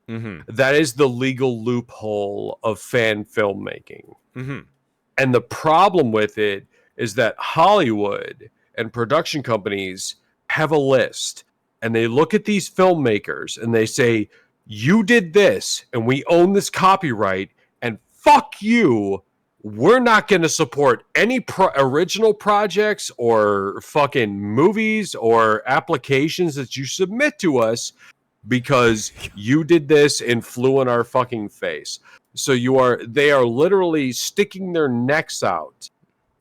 That is the legal loophole of fan filmmaking. And the problem with it is that Hollywood and production companies have a list. And they look at these filmmakers and they say, you did this and we own this copyright and fuck you. We're not going to support any original projects or fucking movies or applications that you submit to us because you did this and flew in our fucking face. So they are literally sticking their necks out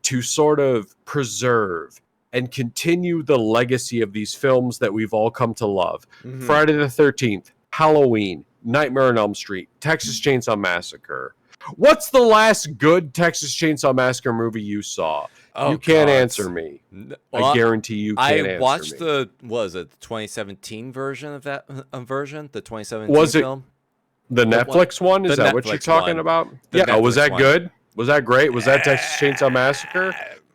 to sort of preserve and continue the legacy of these films that we've all come to love. Friday the 13th, Halloween, Nightmare on Elm Street, Texas Chainsaw Massacre. What's the last good Texas Chainsaw Massacre movie you saw? You can't answer me. I guarantee you can't answer me. I watched the 2017 version of that version? The 2017 film? The Netflix one? Is that what you're talking about? Yeah, was that good? Was that great? Was that Texas Chainsaw Massacre?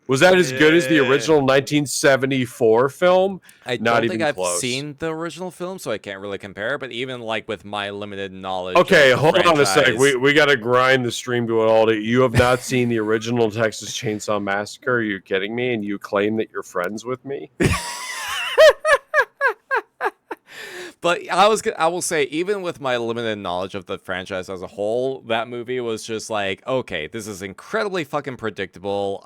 Was that as good as the original 1974 film? I don't think I've seen the original film, so I can't really compare. But even like with my limited knowledge, okay, hold on a sec. We got to grind the stream to an all. You have not seen the original Texas Chainsaw Massacre? Are you kidding me? And you claim that you're friends with me? But I will say, even with my limited knowledge of the franchise as a whole, that movie was just like, okay, this is incredibly fucking predictable.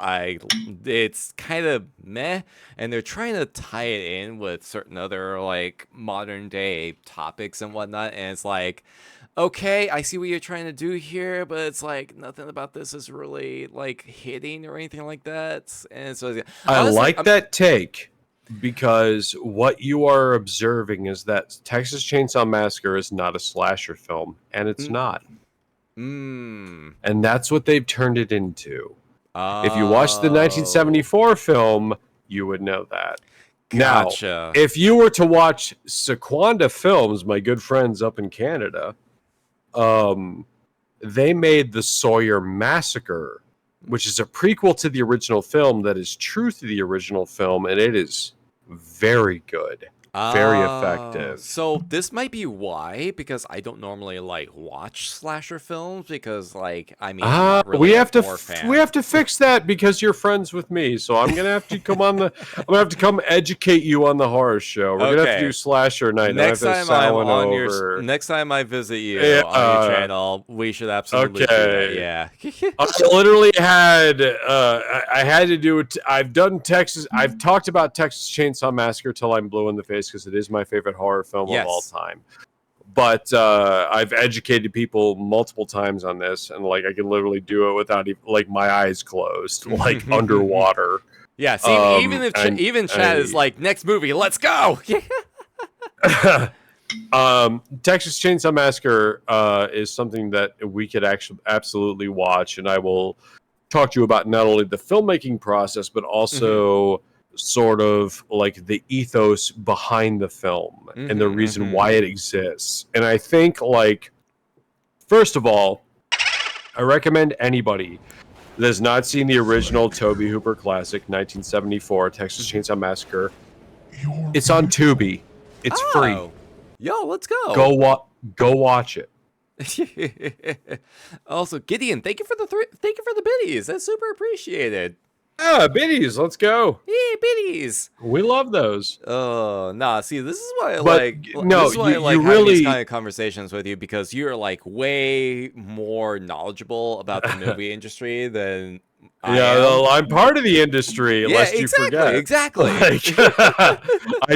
It's kind of meh, and they're trying to tie it in with certain other like modern day topics and whatnot, and it's like, okay, I see what you're trying to do here, but it's like nothing about this is really like hitting or anything like that. And so I like that take. Because what you are observing is that Texas Chainsaw Massacre is not a slasher film, and it's not. And that's what they've turned it into. If you watch the 1974 film, you would know that. Gotcha. Now, if you were to watch Sequanda Films, my good friends up in Canada, they made the Sawyer Massacre, which is a prequel to the original film that is true to the original film, and it is very good, very effective. So this might be why, because I don't normally like watch slasher films, because like I'm not really we have to fix that because you're friends with me, so I'm gonna have to come on the I'm gonna have to come educate you on the horror show. We're gonna have to do slasher night. Next time next time I visit you on your channel, we should absolutely do that. Yeah. I literally had I had to do it. I've talked about Texas Chainsaw Massacre till I'm blue in the face because it is my favorite horror film of all time. But I've educated people multiple times on this, and like I can literally do it without like my eyes closed, like underwater. Yeah, see, even Chad is like, next movie, let's go. Texas Chainsaw Massacre is something that we could actually absolutely watch, and I will talk to you about not only the filmmaking process, but also sort of like the ethos behind the film and the reason why it exists. And I think, like, first of all, I recommend anybody that has not seen the original Tobe Hooper classic 1974 Texas Chainsaw Massacre. It's on Tubi. It's free. Yo, let's go. Go watch it. Also, Gideon, thank you for the biddies. That's super appreciated. Biddies, let's go. Yeah, biddies. We love those. Oh, nah, see, this is why I you having really these kind of conversations with you, because you're like way more knowledgeable about the movie industry than I am. I'm part of the industry, lest you forget. Exactly. I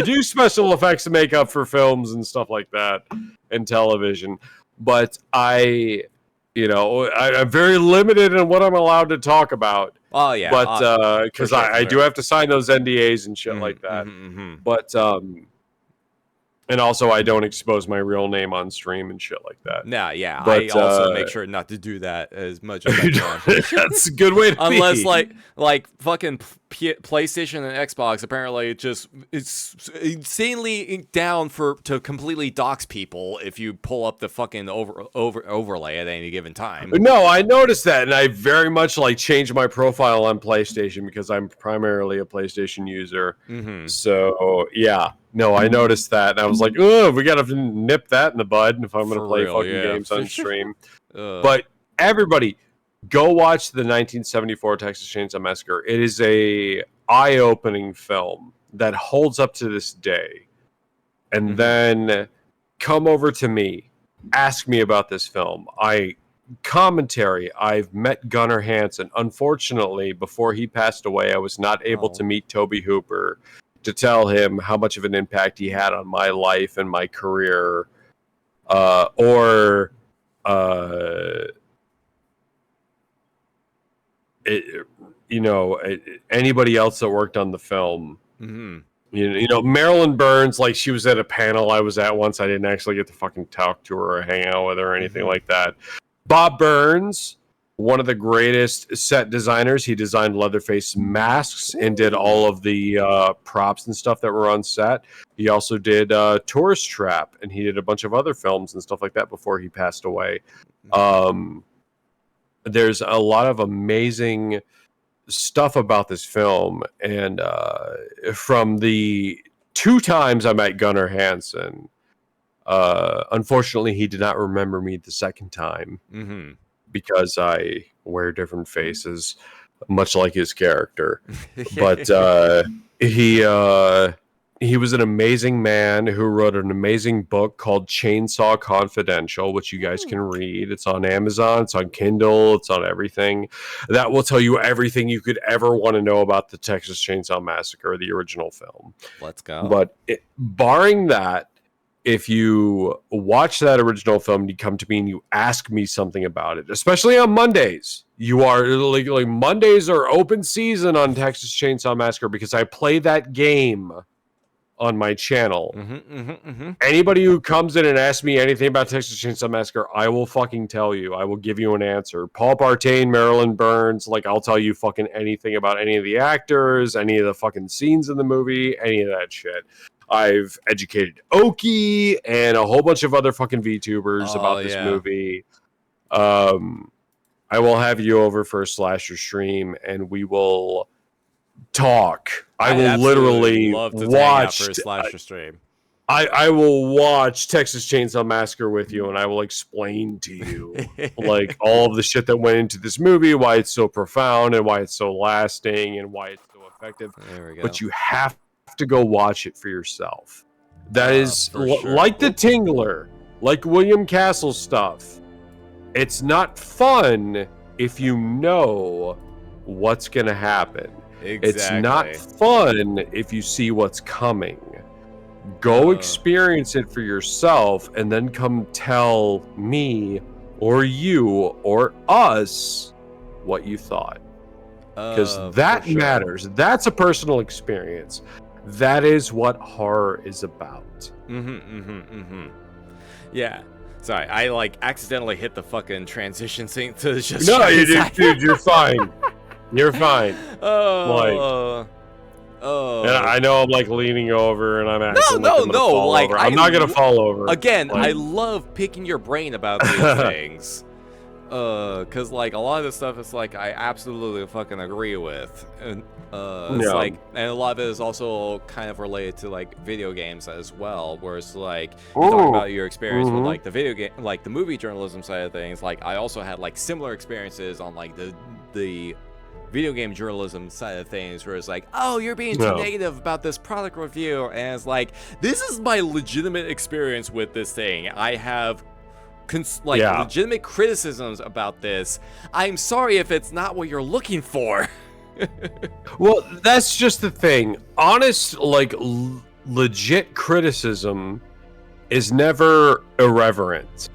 do special effects and makeup for films and stuff like that and television, but I'm very limited in what I'm allowed to talk about. Oh yeah, but because I do have to sign those NDAs and shit like that. But and also I don't expose my real name on stream and shit like that. Nah, yeah, but, I also make sure not to do that as much as I can. That's a good way to unless be. like fucking PlayStation and Xbox apparently it's insanely down to completely dox people if you pull up the fucking overlay at any given time. No, I noticed that, and I very much like changed my profile on PlayStation because I'm primarily a PlayStation user. So yeah, no, I noticed that, and I was like, oh, we gotta nip that in the bud if I'm gonna play fucking games on stream. But everybody, go watch the 1974 Texas Chainsaw Massacre. It is a eye-opening film that holds up to this day. And then come over to me, ask me about this film. I've met Gunnar Hansen. Unfortunately, before he passed away, I was not able to meet Tobe Hooper to tell him how much of an impact he had on my life and my career, anybody else that worked on the film. Marilyn Burns, like, she was at a panel I was at once. I didn't actually get to fucking talk to her or hang out with her or anything like that. Bob Burns, one of the greatest set designers. He designed Leatherface masks and did all of the props and stuff that were on set. He also did Tourist Trap, and he did a bunch of other films and stuff like that before he passed away. There's a lot of amazing stuff about this film, and from the 2 times I met Gunnar Hansen, unfortunately he did not remember me the second time because I wear different faces, much like his character. But he he was an amazing man who wrote an amazing book called Chainsaw Confidential, which you guys can read. It's on Amazon, it's on Kindle, it's on everything. That will tell you everything you could ever want to know about the Texas Chainsaw Massacre, the original film. Let's go. But barring that, if you watch that original film and you come to me and you ask me something about it, especially on Mondays, you are like Mondays are open season on Texas Chainsaw Massacre because I play that game on my channel. Anybody who comes in and asks me anything about Texas Chainsaw Massacre, I will fucking tell you. I will give you an answer. Paul Partain, Marilyn Burns, like I'll tell you fucking anything about any of the actors, any of the fucking scenes in the movie, any of that shit. I've educated Oki and a whole bunch of other fucking VTubers about this movie. I will have you over for a slasher stream and we will talk. I will literally love to watch for a slasher stream. I will watch Texas Chainsaw Massacre with you and I will explain to you like all of the shit that went into this movie, why it's so profound and why it's so lasting and why it's so effective. There we go. But you have to go watch it for yourself. That is sure. like the Tingler, like William Castle stuff. It's not fun if you know what's going to happen. Exactly. It's not fun if you see what's coming. Go experience it for yourself and then come tell me or you or us what you thought. Because that matters. That's a personal experience. That is what horror is about. Yeah. Sorry, I like accidentally hit the fucking transition sync to just. No, you did, dude. You're fine. You're fine. Oh. And I know I'm like leaning over and I'm acting no. Like I'm not gonna fall over. Again, I love picking your brain about these things. Cause like a lot of this stuff is like I absolutely fucking agree with, and it's like, and a lot of it is also kind of related to like video games as well, where it's like you talk about your experience with like the video game, like the movie journalism side of things. Like I also had like similar experiences on like the video game journalism side of things, where it's like, oh, you're being too negative about this product review, and it's like, this is my legitimate experience with this thing. I have legitimate criticisms about this. I'm sorry if it's not what you're looking for. Well, that's just the thing. Honest, like legit criticism is never irreverent.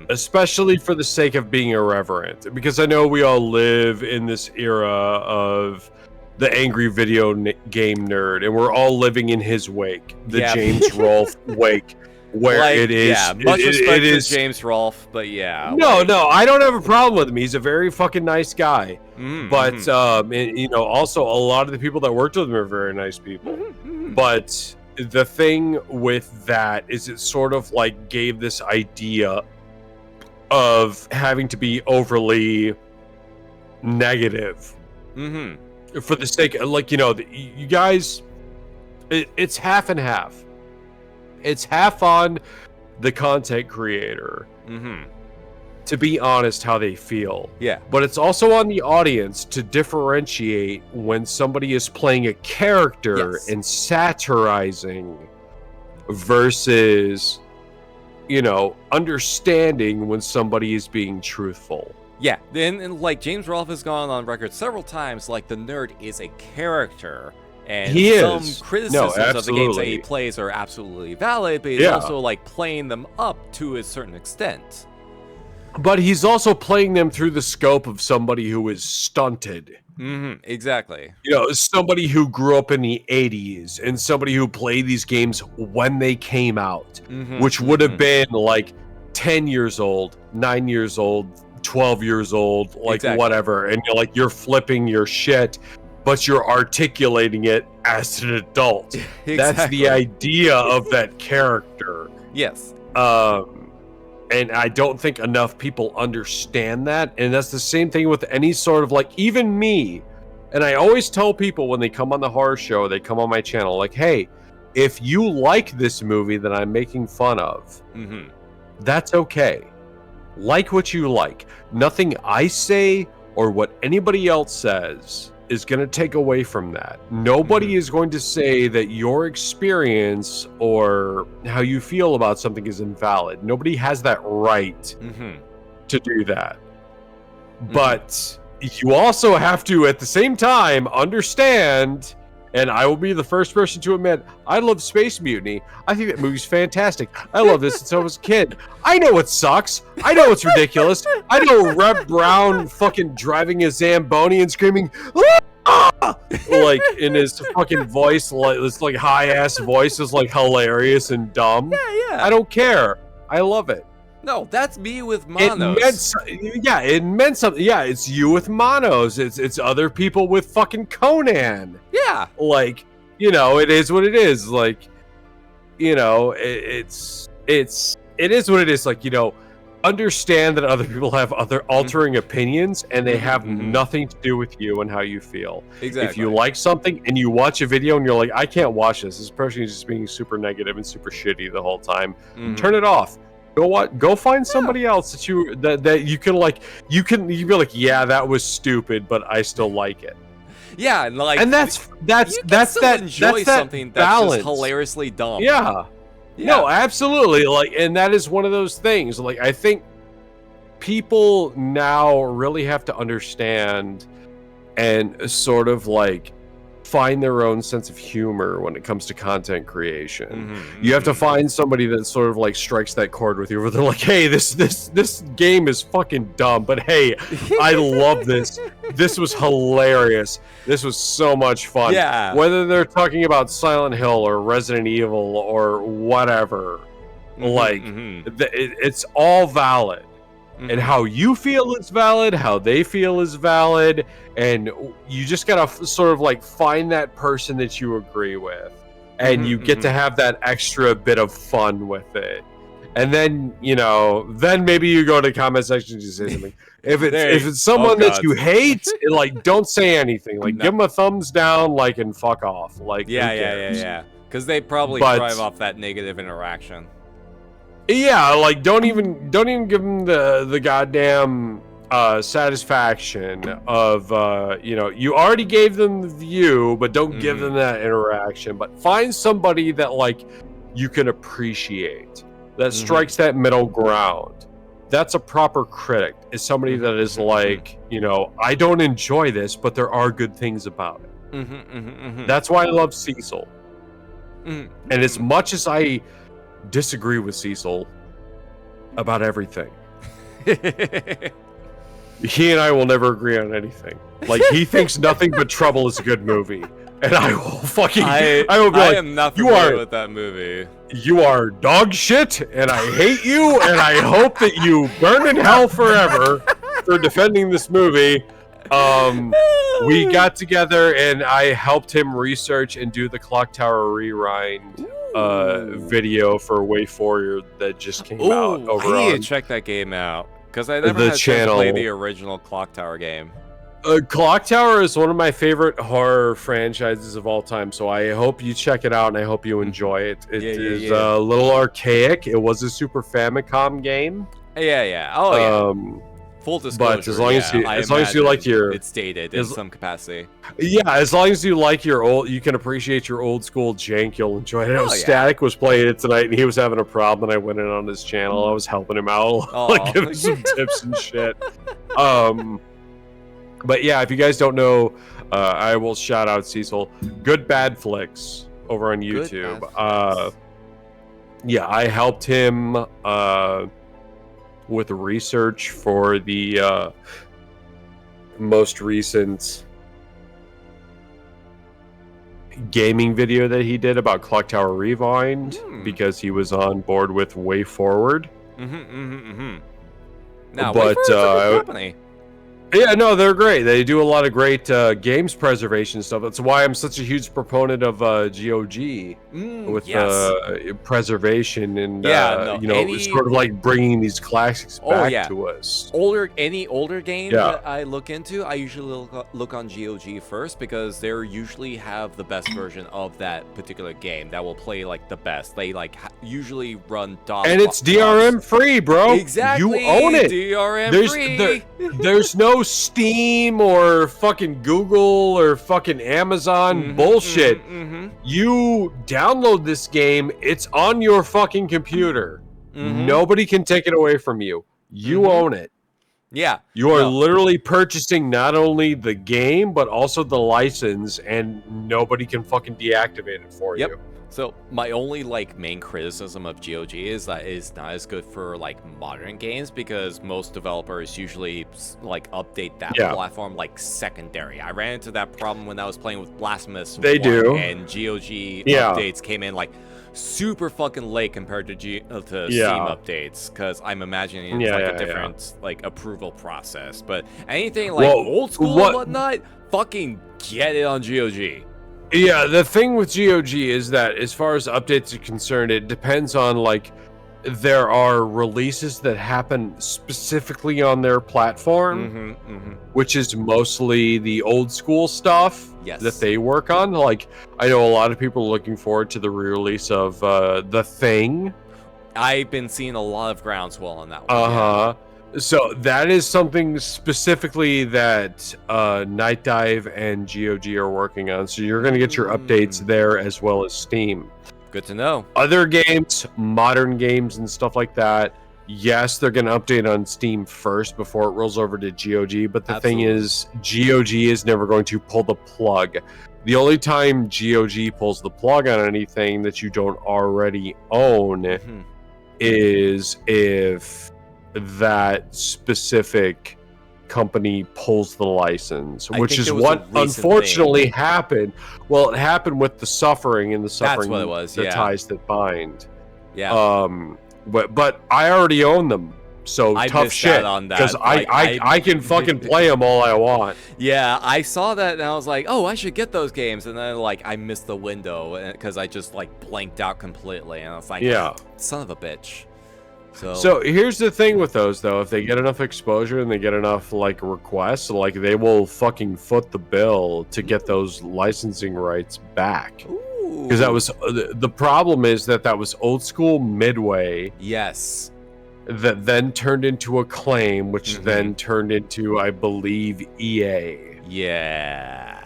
Especially for the sake of being irreverent, because I know we all live in this era of the angry video game nerd, and we're all living in his wake, the James Rolfe wake, where like, it is. Yeah, much respect to James Rolfe, but yeah. No, I don't have a problem with him. He's a very fucking nice guy. But you know, also a lot of the people that worked with him are very nice people. But the thing with that is it sort of like gave this idea of having to be overly negative for the sake of, like, you know, you guys, it's half and half. It's half on the content creator to be honest how they feel. Yeah. But it's also on the audience to differentiate when somebody is playing a character and satirizing versus, you know, understanding when somebody is being truthful. Yeah, and like James Rolfe has gone on record several times, like the nerd is a character. And some criticisms of the games that he plays are absolutely valid, but he's also like playing them up to a certain extent. But he's also playing them through the scope of somebody who is stunted. Exactly. You know, somebody who grew up in the 80s and somebody who played these games when they came out, which would have been like 10 years old, 9 years old, 12 years old, like whatever. And you're like, you're flipping your shit, but you're articulating it as an adult. That's the idea of that character. Yes. And I don't think enough people understand that. And that's the same thing with any sort of, like, even me. And I always tell people when they come on the horror show, they come on my channel, like, hey, if you like this movie that I'm making fun of, that's okay. Like what you like. Nothing I say or what anybody else says is going to take away from that. Nobody is going to say that your experience or how you feel about something is invalid. Nobody has that right to do that. But you also have to, at the same time, understand, and I will be the first person to admit, I love Space Mutiny. I think that movie's fantastic. I love this since I was a kid. I know it sucks. I know it's ridiculous. I know Reb Brown fucking driving a Zamboni and screaming, "Ah!" like in his fucking voice, like this like high ass voice is like hilarious and dumb. Yeah. I don't care. I love it. No, that's me with monos. It meant something. Yeah, it's you with monos. It's other people with fucking Conan. Yeah. Like, you know, it is what it is. Like, you know, it is what it is. Like, you know, understand that other people have other altering opinions and they have nothing to do with you and how you feel. Exactly. If you like something and you watch a video and you're like, I can't watch this. This person is just being super negative and super shitty the whole time. Turn it off. Go find somebody else that you can like. You be like, yeah, that was stupid, but I still like it. Yeah, and like, and that's enjoy that something that's balance. just hilariously dumb. Yeah. No, absolutely. Like, and that is one of those things. Like, I think people now really have to understand and sort of like find their own sense of humor when it comes to content creation. You have to find somebody that sort of like strikes that chord with you where they're like, hey, this game is fucking dumb, but hey, I love this. This was hilarious. This was so much fun. Yeah. Whether they're talking about Silent Hill or Resident Evil or whatever, like it's all valid. And how you feel is valid, how they feel is valid, and you just gotta sort of like find that person that you agree with, and you get to have that extra bit of fun with it. And then, you know, then maybe you go to the comment section and you say something. If it's someone that you hate, like, don't say anything. Like, give them a thumbs down, like, and fuck off. Like, Yeah. Because they probably thrive off that negative interaction. Yeah, like don't even give them the goddamn satisfaction of you know, you already gave them the view, but don't give them that interaction. But find somebody that like you can appreciate, that strikes that middle ground. That's a proper critic. Is somebody that is like, you know, I don't enjoy this, but there are good things about it. That's why I love Cecil. And as much as I disagree with Cecil about everything, he and I will never agree on anything. Like, he thinks Nothing But Trouble is a good movie, and I will fucking I will be like, am not familiar with that movie. You are dog shit, and I hate you, and I hope that you burn in hell forever for defending this movie. We got together and I helped him research and do the Clock Tower Rewind video for Way Forward that just came out over I need on to check that game out because I never the had a chance to channel. play the original Clock Tower game. Clock Tower is one of my favorite horror franchises of all time, so I hope you check it out and I hope you enjoy it. It is a little archaic. It was a Super Famicom game. Yeah. Oh yeah. Full disclosure. But as long as you like your, it's dated in some capacity. Yeah, as long as you like your old, you can appreciate your old school jank. You'll enjoy it. Static was playing it tonight, and he was having a problem. And I went in on his channel. I was helping him out, like giving some tips and shit. But yeah, if you guys don't know, I will shout out Cecil. Good Bad Flicks over on YouTube. Yeah, I helped him with research for the most recent gaming video that he did about Clock Tower Rewind because he was on board with Way Forward. Now, Way Forward's a good company. Yeah, no, they're great. They do a lot of great games preservation stuff. That's why I'm such a huge proponent of GOG with preservation and you know, sort of like bringing these classics back to us. Any older game that I look into, I usually look on GOG first because they usually have the best version of that particular game that will play like the best. They like usually run and it's DRM free, bro. Exactly. You own it. DRM free. There's no no Steam or fucking Google or fucking Amazon bullshit. You download this game, it's on your fucking computer. Nobody can take it away from you. You own it. Yeah. You are literally purchasing not only the game, but also the license, and nobody can fucking deactivate it for you. So my only like main criticism of GOG is that it's not as good for like modern games, because most developers usually like update that platform like secondary. I ran into that problem when I was playing with Blasphemous. They do. And GOG updates came in like super fucking late compared to Steam updates, because I'm imagining it's like a different like approval process. But anything like old school and whatnot, fucking get it on GOG. Yeah, the thing with GOG is that as far as updates are concerned, it depends on like there are releases that happen specifically on their platform, which is mostly the old school stuff that they work on. Like, I know a lot of people are looking forward to the re-release of The Thing. I've been seeing a lot of groundswell on that one. So that is something specifically that Night Dive and GOG are working on. So you're going to get your updates there as well as Steam. Good to know. Other games, modern games and stuff like that, yes, they're going to update on Steam first before it rolls over to GOG. But the thing is, GOG is never going to pull the plug. The only time GOG pulls the plug on anything that you don't already own is if that specific company pulls the license, which is what unfortunately happened. Well, it happened with The Suffering, and The Suffering, that's what it was, the ties that bind. But I already own them, so tough shit, because I can fucking play them all I want. Yeah, I saw that and I was like, oh, I should get those games, and then like I missed the window because I just like blanked out completely, and I was like, son of a bitch. So here's the thing with those, though. If they get enough exposure and they get enough like requests, like they will fucking foot the bill to get those licensing rights back. Because that was the problem is that was old school Midway. Yes. That then turned into Acclaim, which then turned into, I believe, EA. Yeah.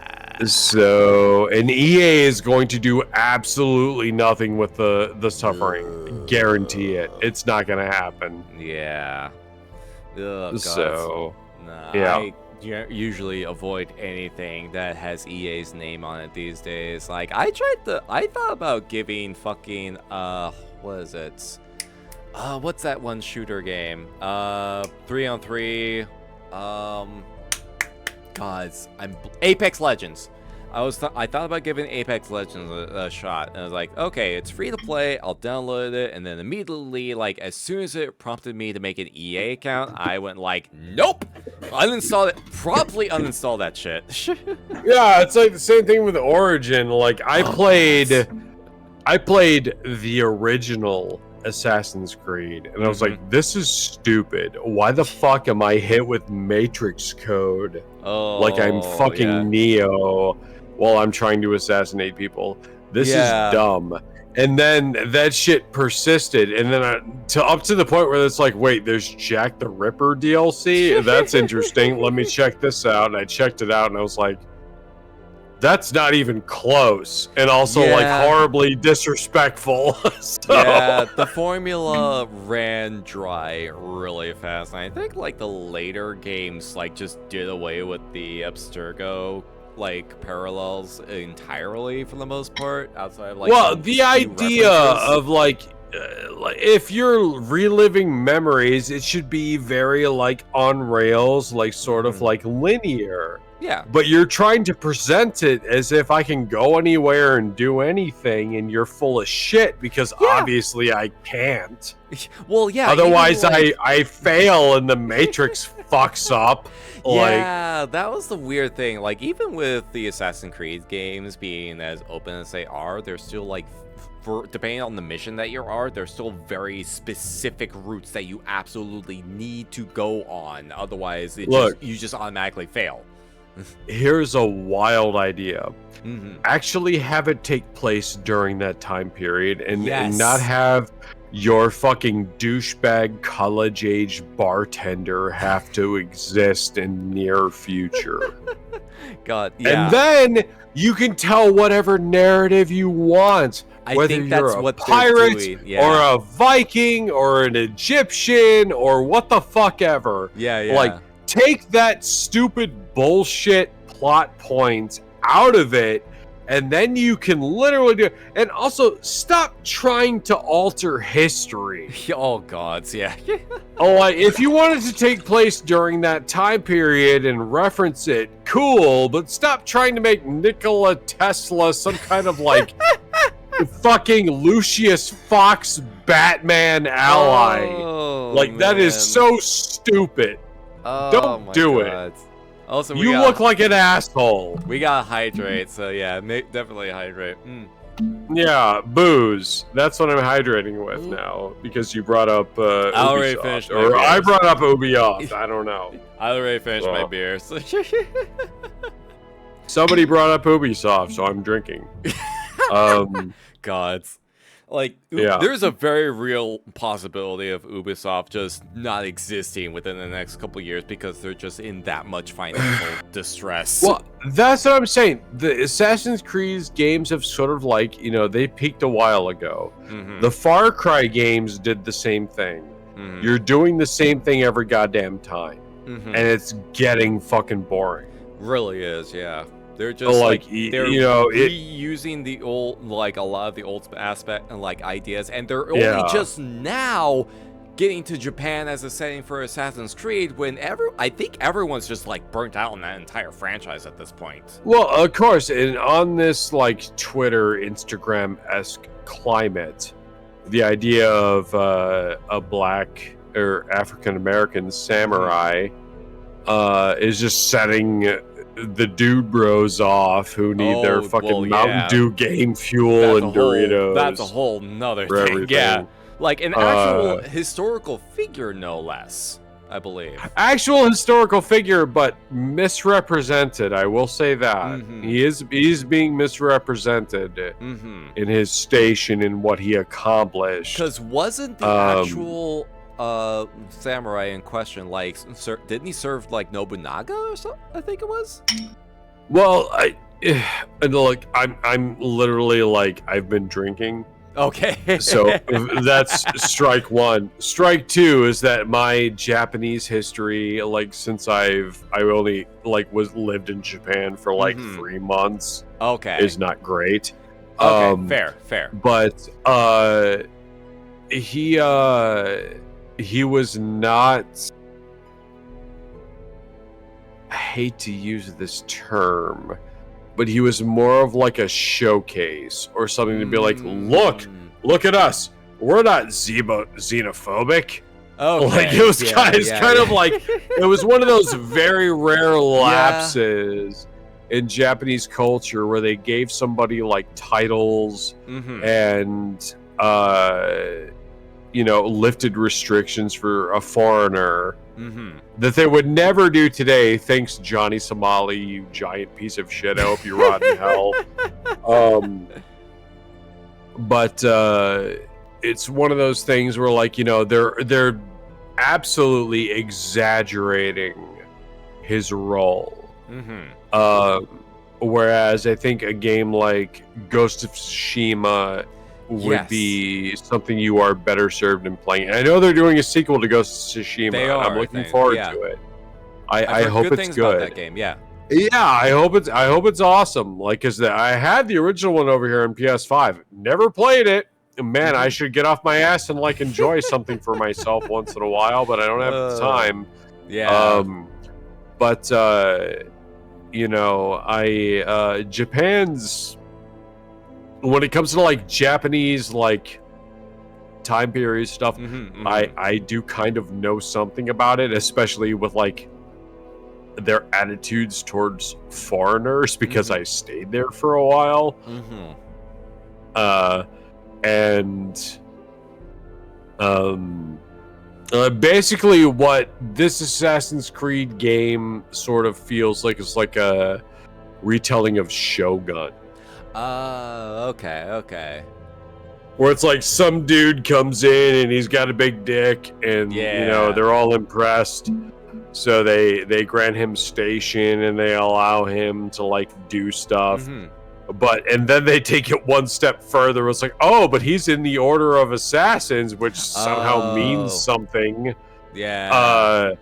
So, and EA is going to do absolutely nothing with the Suffering. Guarantee it. It's not going to happen. Yeah. God. So, I usually avoid anything that has EA's name on it these days. Like, I thought about giving fucking, what is it? What's that one shooter game? 3-on-3, Apex Legends. I thought about giving Apex Legends a shot, and I was like, okay, it's free to play, I'll download it, and then immediately, like, as soon as it prompted me to make an EA account, I went like, nope! Uninstall it, promptly uninstall that shit. Yeah, it's like the same thing with Origin. Like, I played the original Assassin's Creed, and I was like, this is stupid. Why the fuck am I hit with Matrix code like I'm fucking Neo while I'm trying to assassinate people? This is dumb. And then that shit persisted, and then up to the point where it's like, wait, there's Jack the Ripper DLC? That's interesting. Let me check this out. And I checked it out, and I was like, that's not even close, and also like horribly disrespectful. Yeah, the formula ran dry really fast, and I think like the later games like just did away with the Abstergo like parallels entirely for the most part. Outside of like the idea of like if you're reliving memories, it should be very like on rails, like sort of like linear. Yeah. But you're trying to present it as if I can go anywhere and do anything, and you're full of shit because obviously I can't. Well, yeah. Otherwise, like... I fail and the Matrix fucks up. Yeah, that was the weird thing. Like, even with the Assassin's Creed games being as open as they are, they're still like, depending on the mission that you are, there's still very specific routes that you absolutely need to go on. Otherwise, you just automatically fail. Here's a wild idea. Actually have it take place during that time period and not have your fucking douchebag college-age bartender have to exist in near future. God, yeah. And then you can tell whatever narrative you want. Whether think you're that's a what they're pirate doing, yeah. or a Viking or an Egyptian or what the fuck ever. Yeah. Like, take that stupid bullshit plot point out of it, and then you can literally do. And also, stop trying to alter history. Oh gods, yeah. Like, if you wanted to take place during that time period and reference it, cool. But stop trying to make Nikola Tesla some kind of like fucking Lucius Fox Batman ally. Like, that is so stupid. Don't do it. Also, you look like an asshole. We gotta hydrate, so yeah, definitely hydrate. Yeah, booze. That's what I'm hydrating with now, because you brought up I already Ubisoft, finished my or beer. I brought up Ubisoft. I don't know. I already finished my beer. So somebody brought up Ubisoft, so I'm drinking. Gods. Like, yeah. There's a very real possibility of Ubisoft just not existing within the next couple years because they're just in that much financial distress. Well, that's what I'm saying. The Assassin's Creed games have sort of like, they peaked a while ago. Mm-hmm. The Far Cry games did the same thing. Mm-hmm. You're doing the same thing every goddamn time. Mm-hmm. And it's getting fucking boring. Really is, yeah. They're just they're reusing the old, like a lot of the old aspect and like ideas, and they're only just now getting to Japan as a setting for Assassin's Creed when I think everyone's just like burnt out on that entire franchise at this point. Well, of course, and on this like Twitter, Instagram-esque climate, the idea of a black or African American samurai is just setting the dude bros off who need their fucking Mountain Dew game fuel and Doritos. That's a whole nother thing. Everything. Yeah. Like an actual historical figure, no less, I believe. Actual historical figure, but misrepresented. I will say that. Mm-hmm. He's being misrepresented in his station and what he accomplished. Because wasn't the actual samurai in question like didn't he serve like Nobunaga or something? I think it was. Well, look, I'm literally like, I've been drinking. Okay. So that's strike one. Strike two is that my Japanese history, like since I only like lived in Japan for like 3 months. Okay. Is not great. Okay, fair. But he was not, I hate to use this term, but he was more of like a showcase or something to be like, look at us. We're not xenophobic. Okay. Like it was kind of like, it was one of those very rare lapses in Japanese culture where they gave somebody like titles and lifted restrictions for a foreigner that they would never do today. Thanks, Johnny Somali, you giant piece of shit. I hope you rot in hell. But it's one of those things where, like, they're absolutely exaggerating his role. Whereas I think a game like Ghost of Tsushima would be something you are better served in playing. And I know they're doing a sequel to Ghost of Tsushima. I'm looking forward to it. I hope it's good. About that game, yeah. Yeah, I hope it's awesome. Like, cause I had the original one over here on PS5. Never played it. Man, I should get off my ass and like enjoy something for myself once in a while, but I don't have the time. Yeah. But Japan's, when it comes to like Japanese like time period stuff, I do kind of know something about it, especially with like their attitudes towards foreigners, because I stayed there for a while. Basically what this Assassin's Creed game sort of feels like is like a retelling of Shogun. Okay. where it's like some dude comes in and he's got a big dick, and you know they're all impressed, so they grant him station and they allow him to like do stuff. And then they take it one step further. It's like, oh, but he's in the Order of Assassins, which somehow means something. Yeah.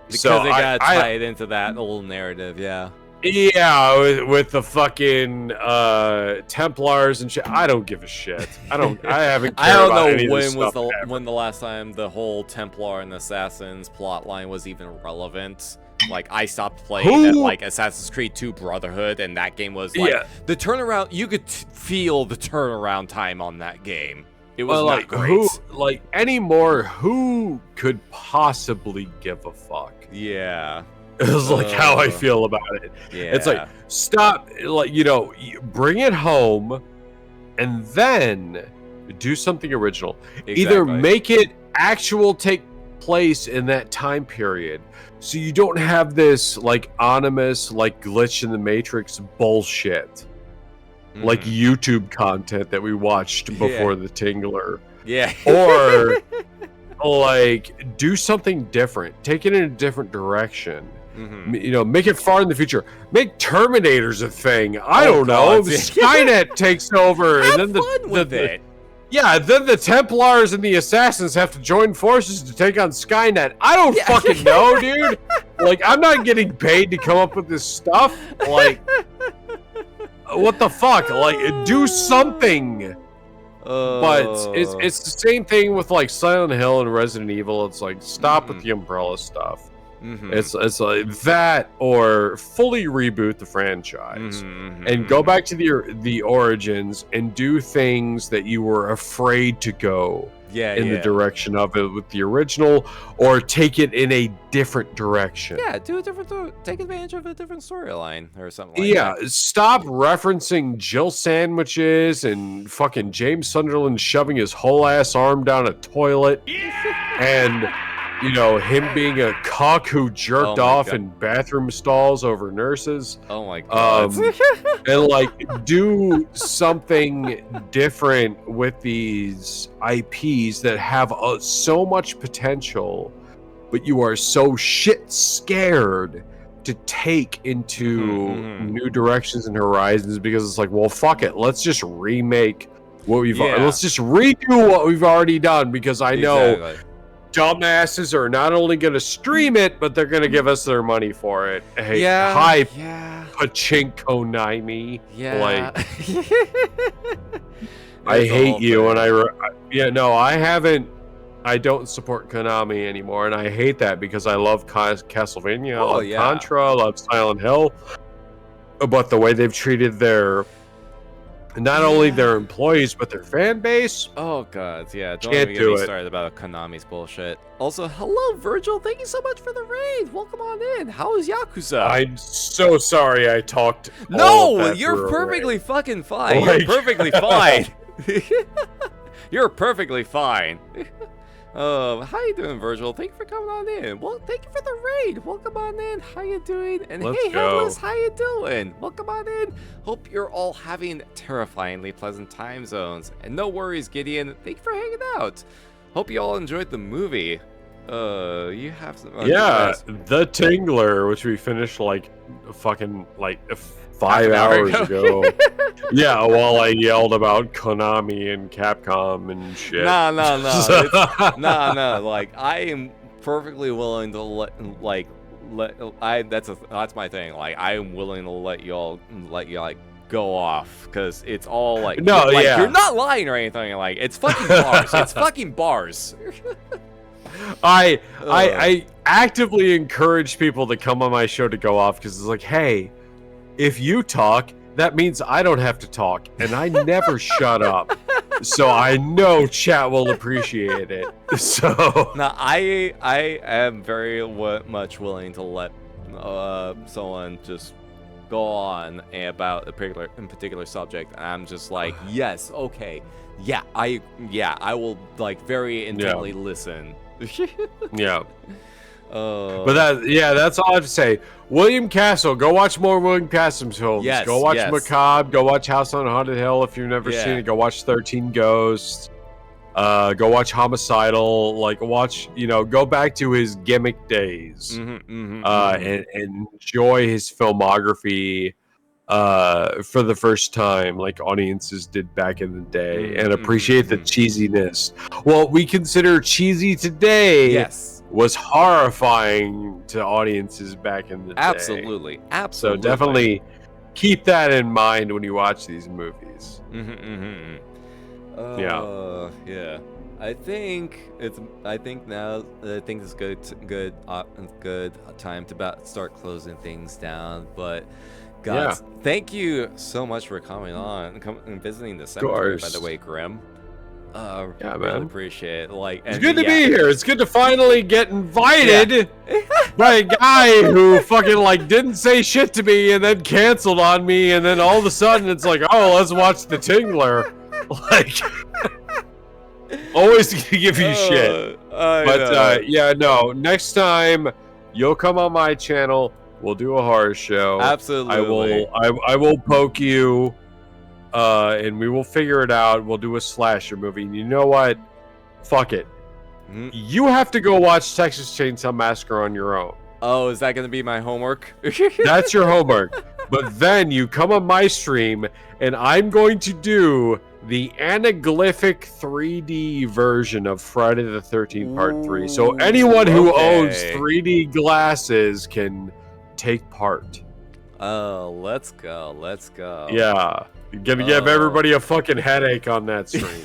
Because so they gotta tie it into that old narrative. Yeah, with the fucking Templars and shit. I don't give a shit. I haven't cared I don't about know any of this when stuff when the last time the whole Templar and Assassins plotline was even relevant. Like, I stopped playing at, like, Assassin's Creed 2 Brotherhood, and that game was, like, the turnaround, you could feel the turnaround time on that game. It was not great. Anymore, who could possibly give a fuck? Yeah. It's like how I feel about it. Yeah. It's like, stop, like, you know, bring it home, and then do something original. Either make it take place in that time period, so you don't have this like anonymous like glitch in the Matrix bullshit, like YouTube content that we watched before the Tingler. Or like do something different, take it in a different direction. You know, make it far in the future. Make Terminators a thing. I don't know. Skynet takes over, and then then the Templars and the Assassins have to join forces to take on Skynet. I don't fucking know, dude. Like, I'm not getting paid to come up with this stuff. Like, what the fuck? Like, do something. But it's the same thing with like Silent Hill and Resident Evil. It's like, stop with the Umbrella stuff. It's like that, or fully reboot the franchise and go back to the origins and do things that you were afraid to go in the direction of it with the original, or take it in a different direction. Do a different, take advantage of a different storyline or something like that. Stop referencing Jill sandwiches and fucking James Sunderland shoving his whole ass arm down a toilet and you know, him being a cock who jerked off in bathroom stalls over nurses. Oh my god. And like do something different with these IPs that have so much potential, but you are so shit scared to take into new directions and horizons, because it's like, well, fuck it. Let's just remake what let's just redo what we've already done, because I know dumbasses are not only going to stream it, but they're going to give us their money for it. Hey, hi, Pachinko 90. Like, I hate you, and I don't support Konami anymore, and I hate that because I love Castlevania, I love Contra, I love Silent Hill, but the way they've treated their not only their employees, but their fan base. Oh god, don't even get me started about Konami's bullshit. Also, hello Virgil, thank you so much for the raid. Welcome on in. How is Yakuza? I'm so sorry I talked. No, you're perfectly fucking fine. You're perfectly fine. You're perfectly fine. How you doing, Virgil? Thank you for coming on in. Well, thank you for the raid. Welcome on in. How you doing? And hey, Headless, how you doing? Welcome on in. Hope you're all having terrifyingly pleasant time zones. And no worries, Gideon. Thank you for hanging out. Hope you all enjoyed the movie. You have some. The Tingler, which we finished like fucking 5 hours ago. While I yelled about Konami and Capcom and shit. No. No. Like, I am perfectly willing to that's my thing. Like, I am willing to let you like go off, because it's all like you're not lying or anything. Like, it's fucking bars. It's fucking bars. I actively encourage people to come on my show to go off, because it's like, hey, if you talk, that means I don't have to talk, and I never shut up. So I know chat will appreciate it. So now I am very much willing to let someone just go on about a particular subject, and I'm just like, yes, okay, I will like very intently listen. But that's all I have to say. William Castle, go watch more William Castle films. Yes, go watch yes. Macabre. Go watch House on Haunted Hill if you've never seen it. Go watch 13 Ghosts. Go watch Homicidal. Like go back to his gimmick days, and enjoy his filmography for the first time, like audiences did back in the day, and appreciate the cheesiness. What we consider cheesy today, was horrifying to audiences back in the day. Absolutely. So definitely keep that in mind when you watch these movies. Yeah. I think it's good time to start closing things down. But guys, thank you so much for coming on and visiting the cemetery. By the way, Grimm. Really man. Appreciate it. It's good to be here. It's good to finally get invited by a guy who fucking didn't say shit to me and then canceled on me, and then all of a sudden it's like, oh, let's watch the Tingler. Always gonna give you shit. Next time you'll come on my channel, we'll do a horror show. Absolutely. I will poke you, and we will figure it out. We'll do a slasher movie. And you know what? Fuck it. You have to go watch Texas Chainsaw Massacre on your own. Oh, is that gonna be my homework? That's your homework. But then you come on my stream, and I'm going to do the anaglyphic 3D version of Friday the 13th Part 3. So anyone who owns 3D glasses can take part. Oh, let's go. Yeah. You're going to give everybody a fucking headache on that stream.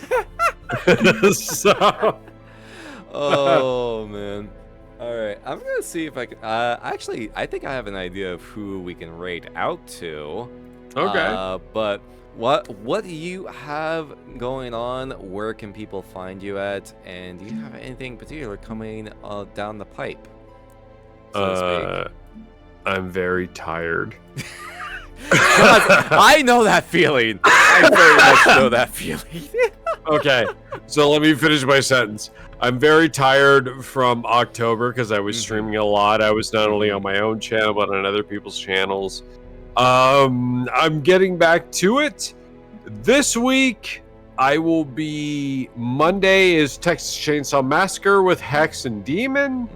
Oh, man. All right. I'm going to see if I can... actually, I think I have an idea of who we can raid out to. Okay. But... What do you have going on? Where can people find you at? And do you have anything particular coming down the pipe? So to speak? I'm very tired. I know that feeling. I very much know that feeling. Okay, so let me finish my sentence. I'm very tired from October because I was streaming a lot. I was not only on my own channel, but on other people's channels. I'm getting back to it. This week, I will be... Monday is Texas Chainsaw Massacre with Hex and Demon.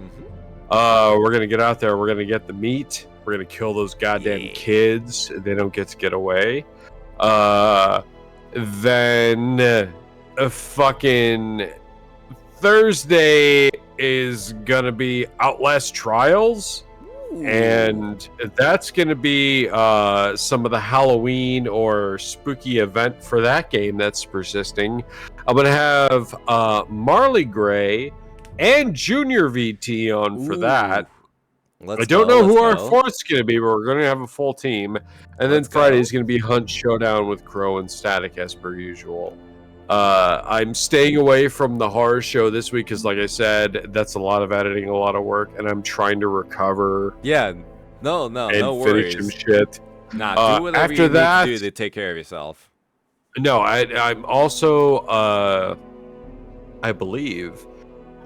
We're going to get out there. We're going to get the meat. We're going to kill those goddamn kids. They don't get to get away. Then... fucking... Thursday is going to be Outlast Trials. And that's going to be some of the Halloween or spooky event for that game that's persisting. I'm going to have Marley Gray and Junior VT on for that. I don't know who our fourth's going to be, but we're going to have a full team. And then Friday's going to be Hunt Showdown with Crow and Static as per usual. I'm staying away from the horror show this week because, like I said, that's a lot of editing, a lot of work, and I'm trying to recover. Yeah, no worries. Finish some shit. Nah, do whatever you need to do to take care of yourself. No, I'm also, I believe,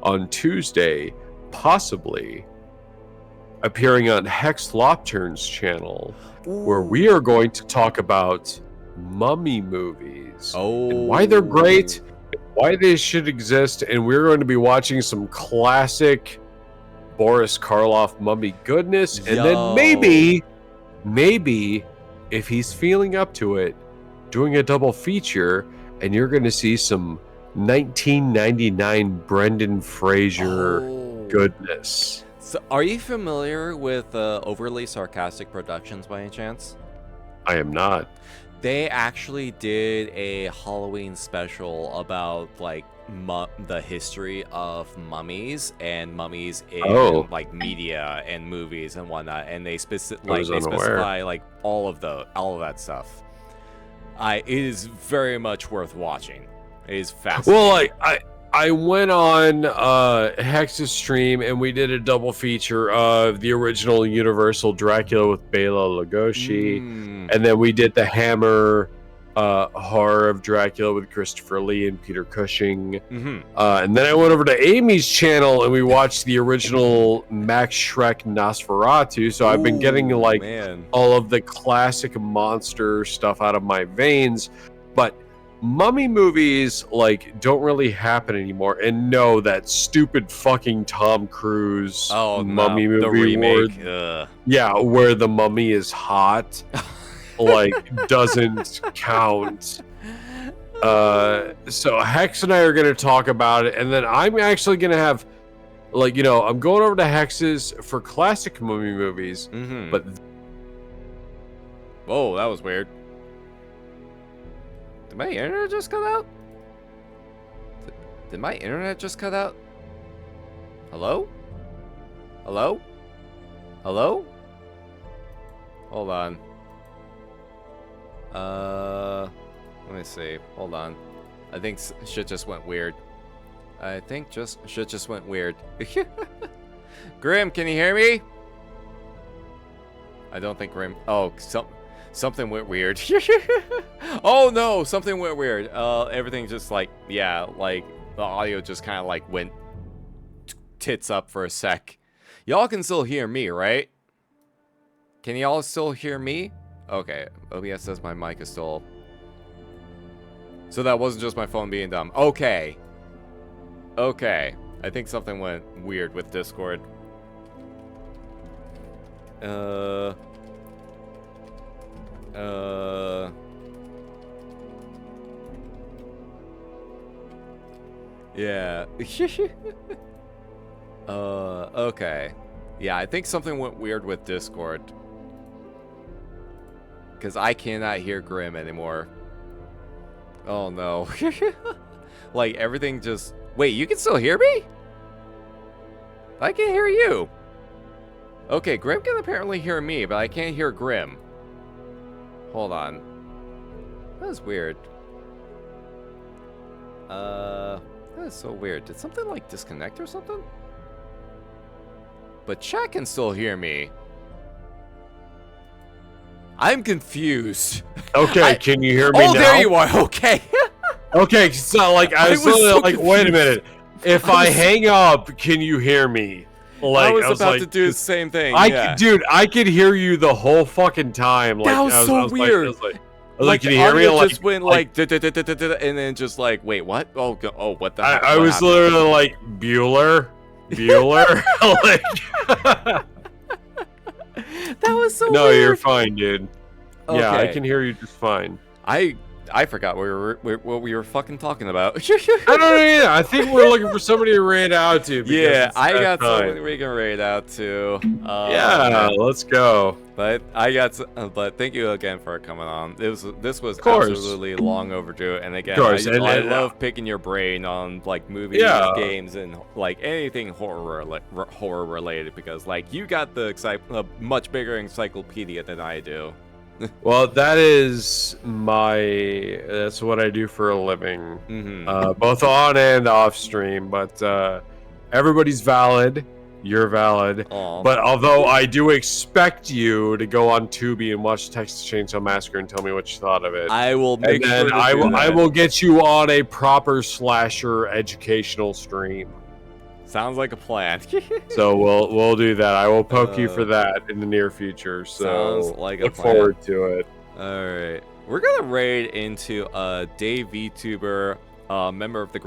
on Tuesday, possibly appearing on Hex Lopturn's channel, where we are going to talk about mummy movies and why they're great, why they should exist, and we're going to be watching some classic Boris Karloff mummy goodness, and then maybe if he's feeling up to it, doing a double feature, and you're going to see some 1999 Brendan Fraser goodness. So, are you familiar with Overly Sarcastic Productions by any chance? I am not. They actually did a Halloween special about like the history of mummies and mummies in like media and movies and whatnot, and they specify like all of that stuff. It is very much worth watching. It is fascinating. Well, I went on Hex's stream and we did a double feature of the original Universal Dracula with Bela Lugosi, and then we did the Hammer Horror of Dracula with Christopher Lee and Peter Cushing. Mm-hmm. And then I went over to Amy's channel and we watched the original Max Schreck Nosferatu. So I've been getting like all of the classic monster stuff out of my veins, but mummy movies like don't really happen anymore. And no, that stupid fucking Tom Cruise mummy movie, the remake. where the mummy is hot. Like doesn't count. So Hex and I are gonna talk about it, and then I'm actually gonna have, like, you know, I'm going over to Hex's for classic mummy movies. Mm-hmm. But whoa, that was weird. Did my internet just cut out? Did my internet just cut out? Hello? Hello? Hello? Hold on. Let me see. Hold on. I think shit just went weird. I think shit just went weird. Grimm, can you hear me? I don't think Grimm. Oh, something went weird. Oh no, something went weird. Everything just like, yeah, like the audio just kind of like went tits up for a sec. Y'all can still hear me, right? Can y'all still hear me? Okay, OBS says my mic is still... So that wasn't just my phone being dumb. Okay. Okay. I think something went weird with Discord. Yeah. Okay. Yeah, I think something went weird with Discord. Because I cannot hear Grimm anymore. Oh no. Like everything just... Wait, you can still hear me? I can hear you. Okay, Grimm can apparently hear me, but I can't hear Grimm. Hold on. That is weird. That is so weird. Did something like disconnect or something? But chat can still hear me. I'm confused. Okay, can you hear me now? Oh, there you are. Okay. Okay, so like I was so like, wait a minute. If I hang up, can you hear me? Like, I was about to do the same thing. Dude, I could hear you the whole fucking time. Like, that was so weird. I was like, can you hear me? Like, just went like, and then just like, wait, what? Oh, what the heck? I was literally like, Bueller. Like, that was so no, weird. you're fine, dude. Okay. Yeah, I can hear you just fine. I forgot what we were fucking talking about. I don't know either. I think we're looking for somebody to raid out to. Yeah, I got somebody we can raid out to. Yeah, let's go. But but thank you again for coming on. This was absolutely long overdue. And again, I love picking your brain on like movies, games, and like anything horror related because like you got the much bigger encyclopedia than I do. Well, that's what I do for a living, both on and off stream. But everybody's valid. You're valid. Aww. But although I do expect you to go on Tubi and watch Texas Chainsaw Massacre and tell me what you thought of it, I will make sure to I will get you on a proper slasher educational stream. Sounds like a plan. So we'll do that. I will poke you for that in the near future. So sounds like look a plan. forward to it. All right, we're gonna raid into Dave VTuber, member of the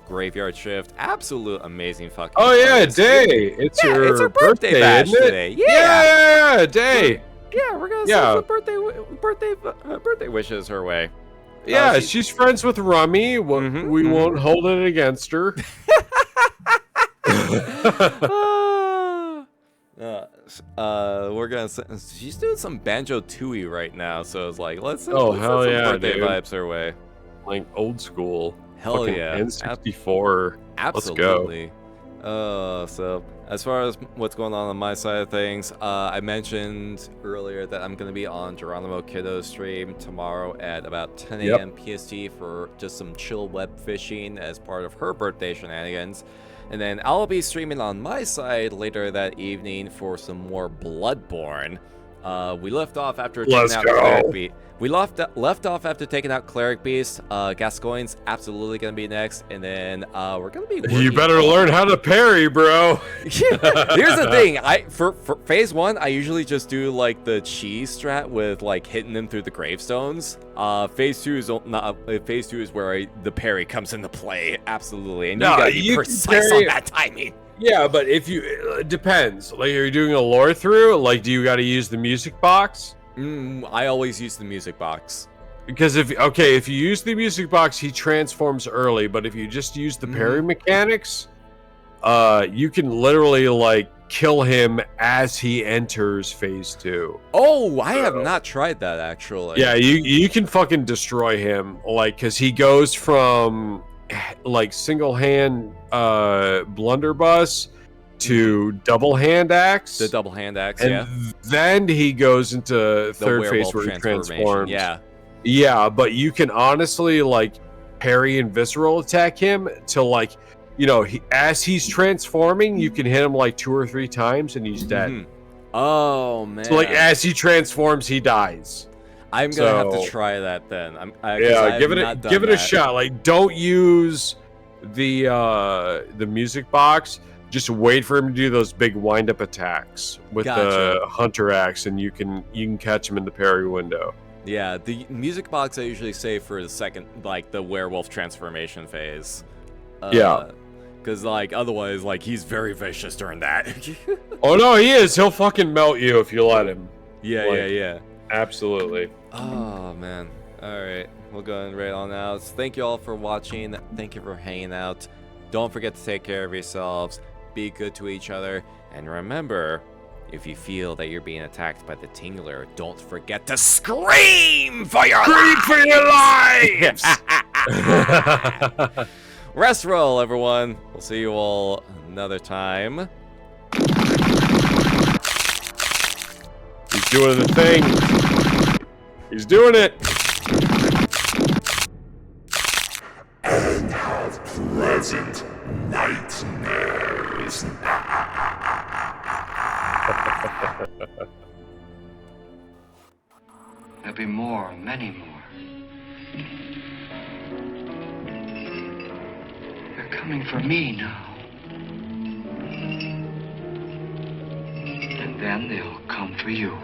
Graveyard Shift. Absolute amazing fucking. Oh yeah, Day. It's her birthday bash today. Yeah, Day. Yeah, we're gonna send some birthday wishes her way. Yeah, she's friends with Rummy. We won't hold it against her. We're gonna. She's doing some Banjo Tooie right now, so it's like let's send hell some yeah, birthday dude. vibes her way. Like old school. Hell fucking yeah, N64. absolutely. Let's go. So as far as what's going on my side of things, I mentioned earlier that I'm gonna be on Geronimo Kiddo's stream tomorrow at about 10 a.m. PST for just some chill web fishing as part of her birthday shenanigans. And then I'll be streaming on my side later that evening for some more Bloodborne. We left off after taking out Cleric Beast. We left off after taking out Cleric Beast. Gascoigne's absolutely gonna be next, and then we're gonna be. You better learn how to parry, bro. Here's the thing. For phase 1, I usually just do like the cheese strat with like hitting them through the gravestones. Phase 2 is not. Phase 2 is where the parry comes into play. Absolutely, and you gotta be precise on that timing. Yeah, but if you it depends. Like, are you doing a lore through? Like, do you got to use the music box? I always use the music box. Because if you use the music box, he transforms early. But if you just use the parry mechanics, you can literally like kill him as he enters phase 2. Oh, I have not tried that actually. Yeah, you can fucking destroy him, like, because he goes from like single hand blunderbuss to double hand axe. The double hand axe, and then he goes into third phase where he transforms. Yeah, but you can honestly like parry and visceral attack him to like, you know, as he's transforming, you can hit him like 2 or 3 times and he's dead. Oh man! So like as he transforms, he dies. I'm gonna have to try that then. Give it a shot. Like, don't use the music box. Just wait for him to do those big wind up attacks with the hunter axe, and you can catch him in the parry window. Yeah, the music box I usually save for the second, like the werewolf transformation phase. Because like otherwise, like he's very vicious during that. Oh no, he is. He'll fucking melt you if you let him. Yeah. Absolutely. Oh man. Alright. We'll go and rate on out. Thank you all for watching. Thank you for hanging out. Don't forget to take care of yourselves. Be good to each other. And remember, if you feel that you're being attacked by the Tingler, don't forget to scream for your lives! Rest roll, everyone. We'll see you all another time. He's doing the thing. He's doing it. And have pleasant nightmares. There'll be more, many more. They're coming for me now. And then they'll come for you.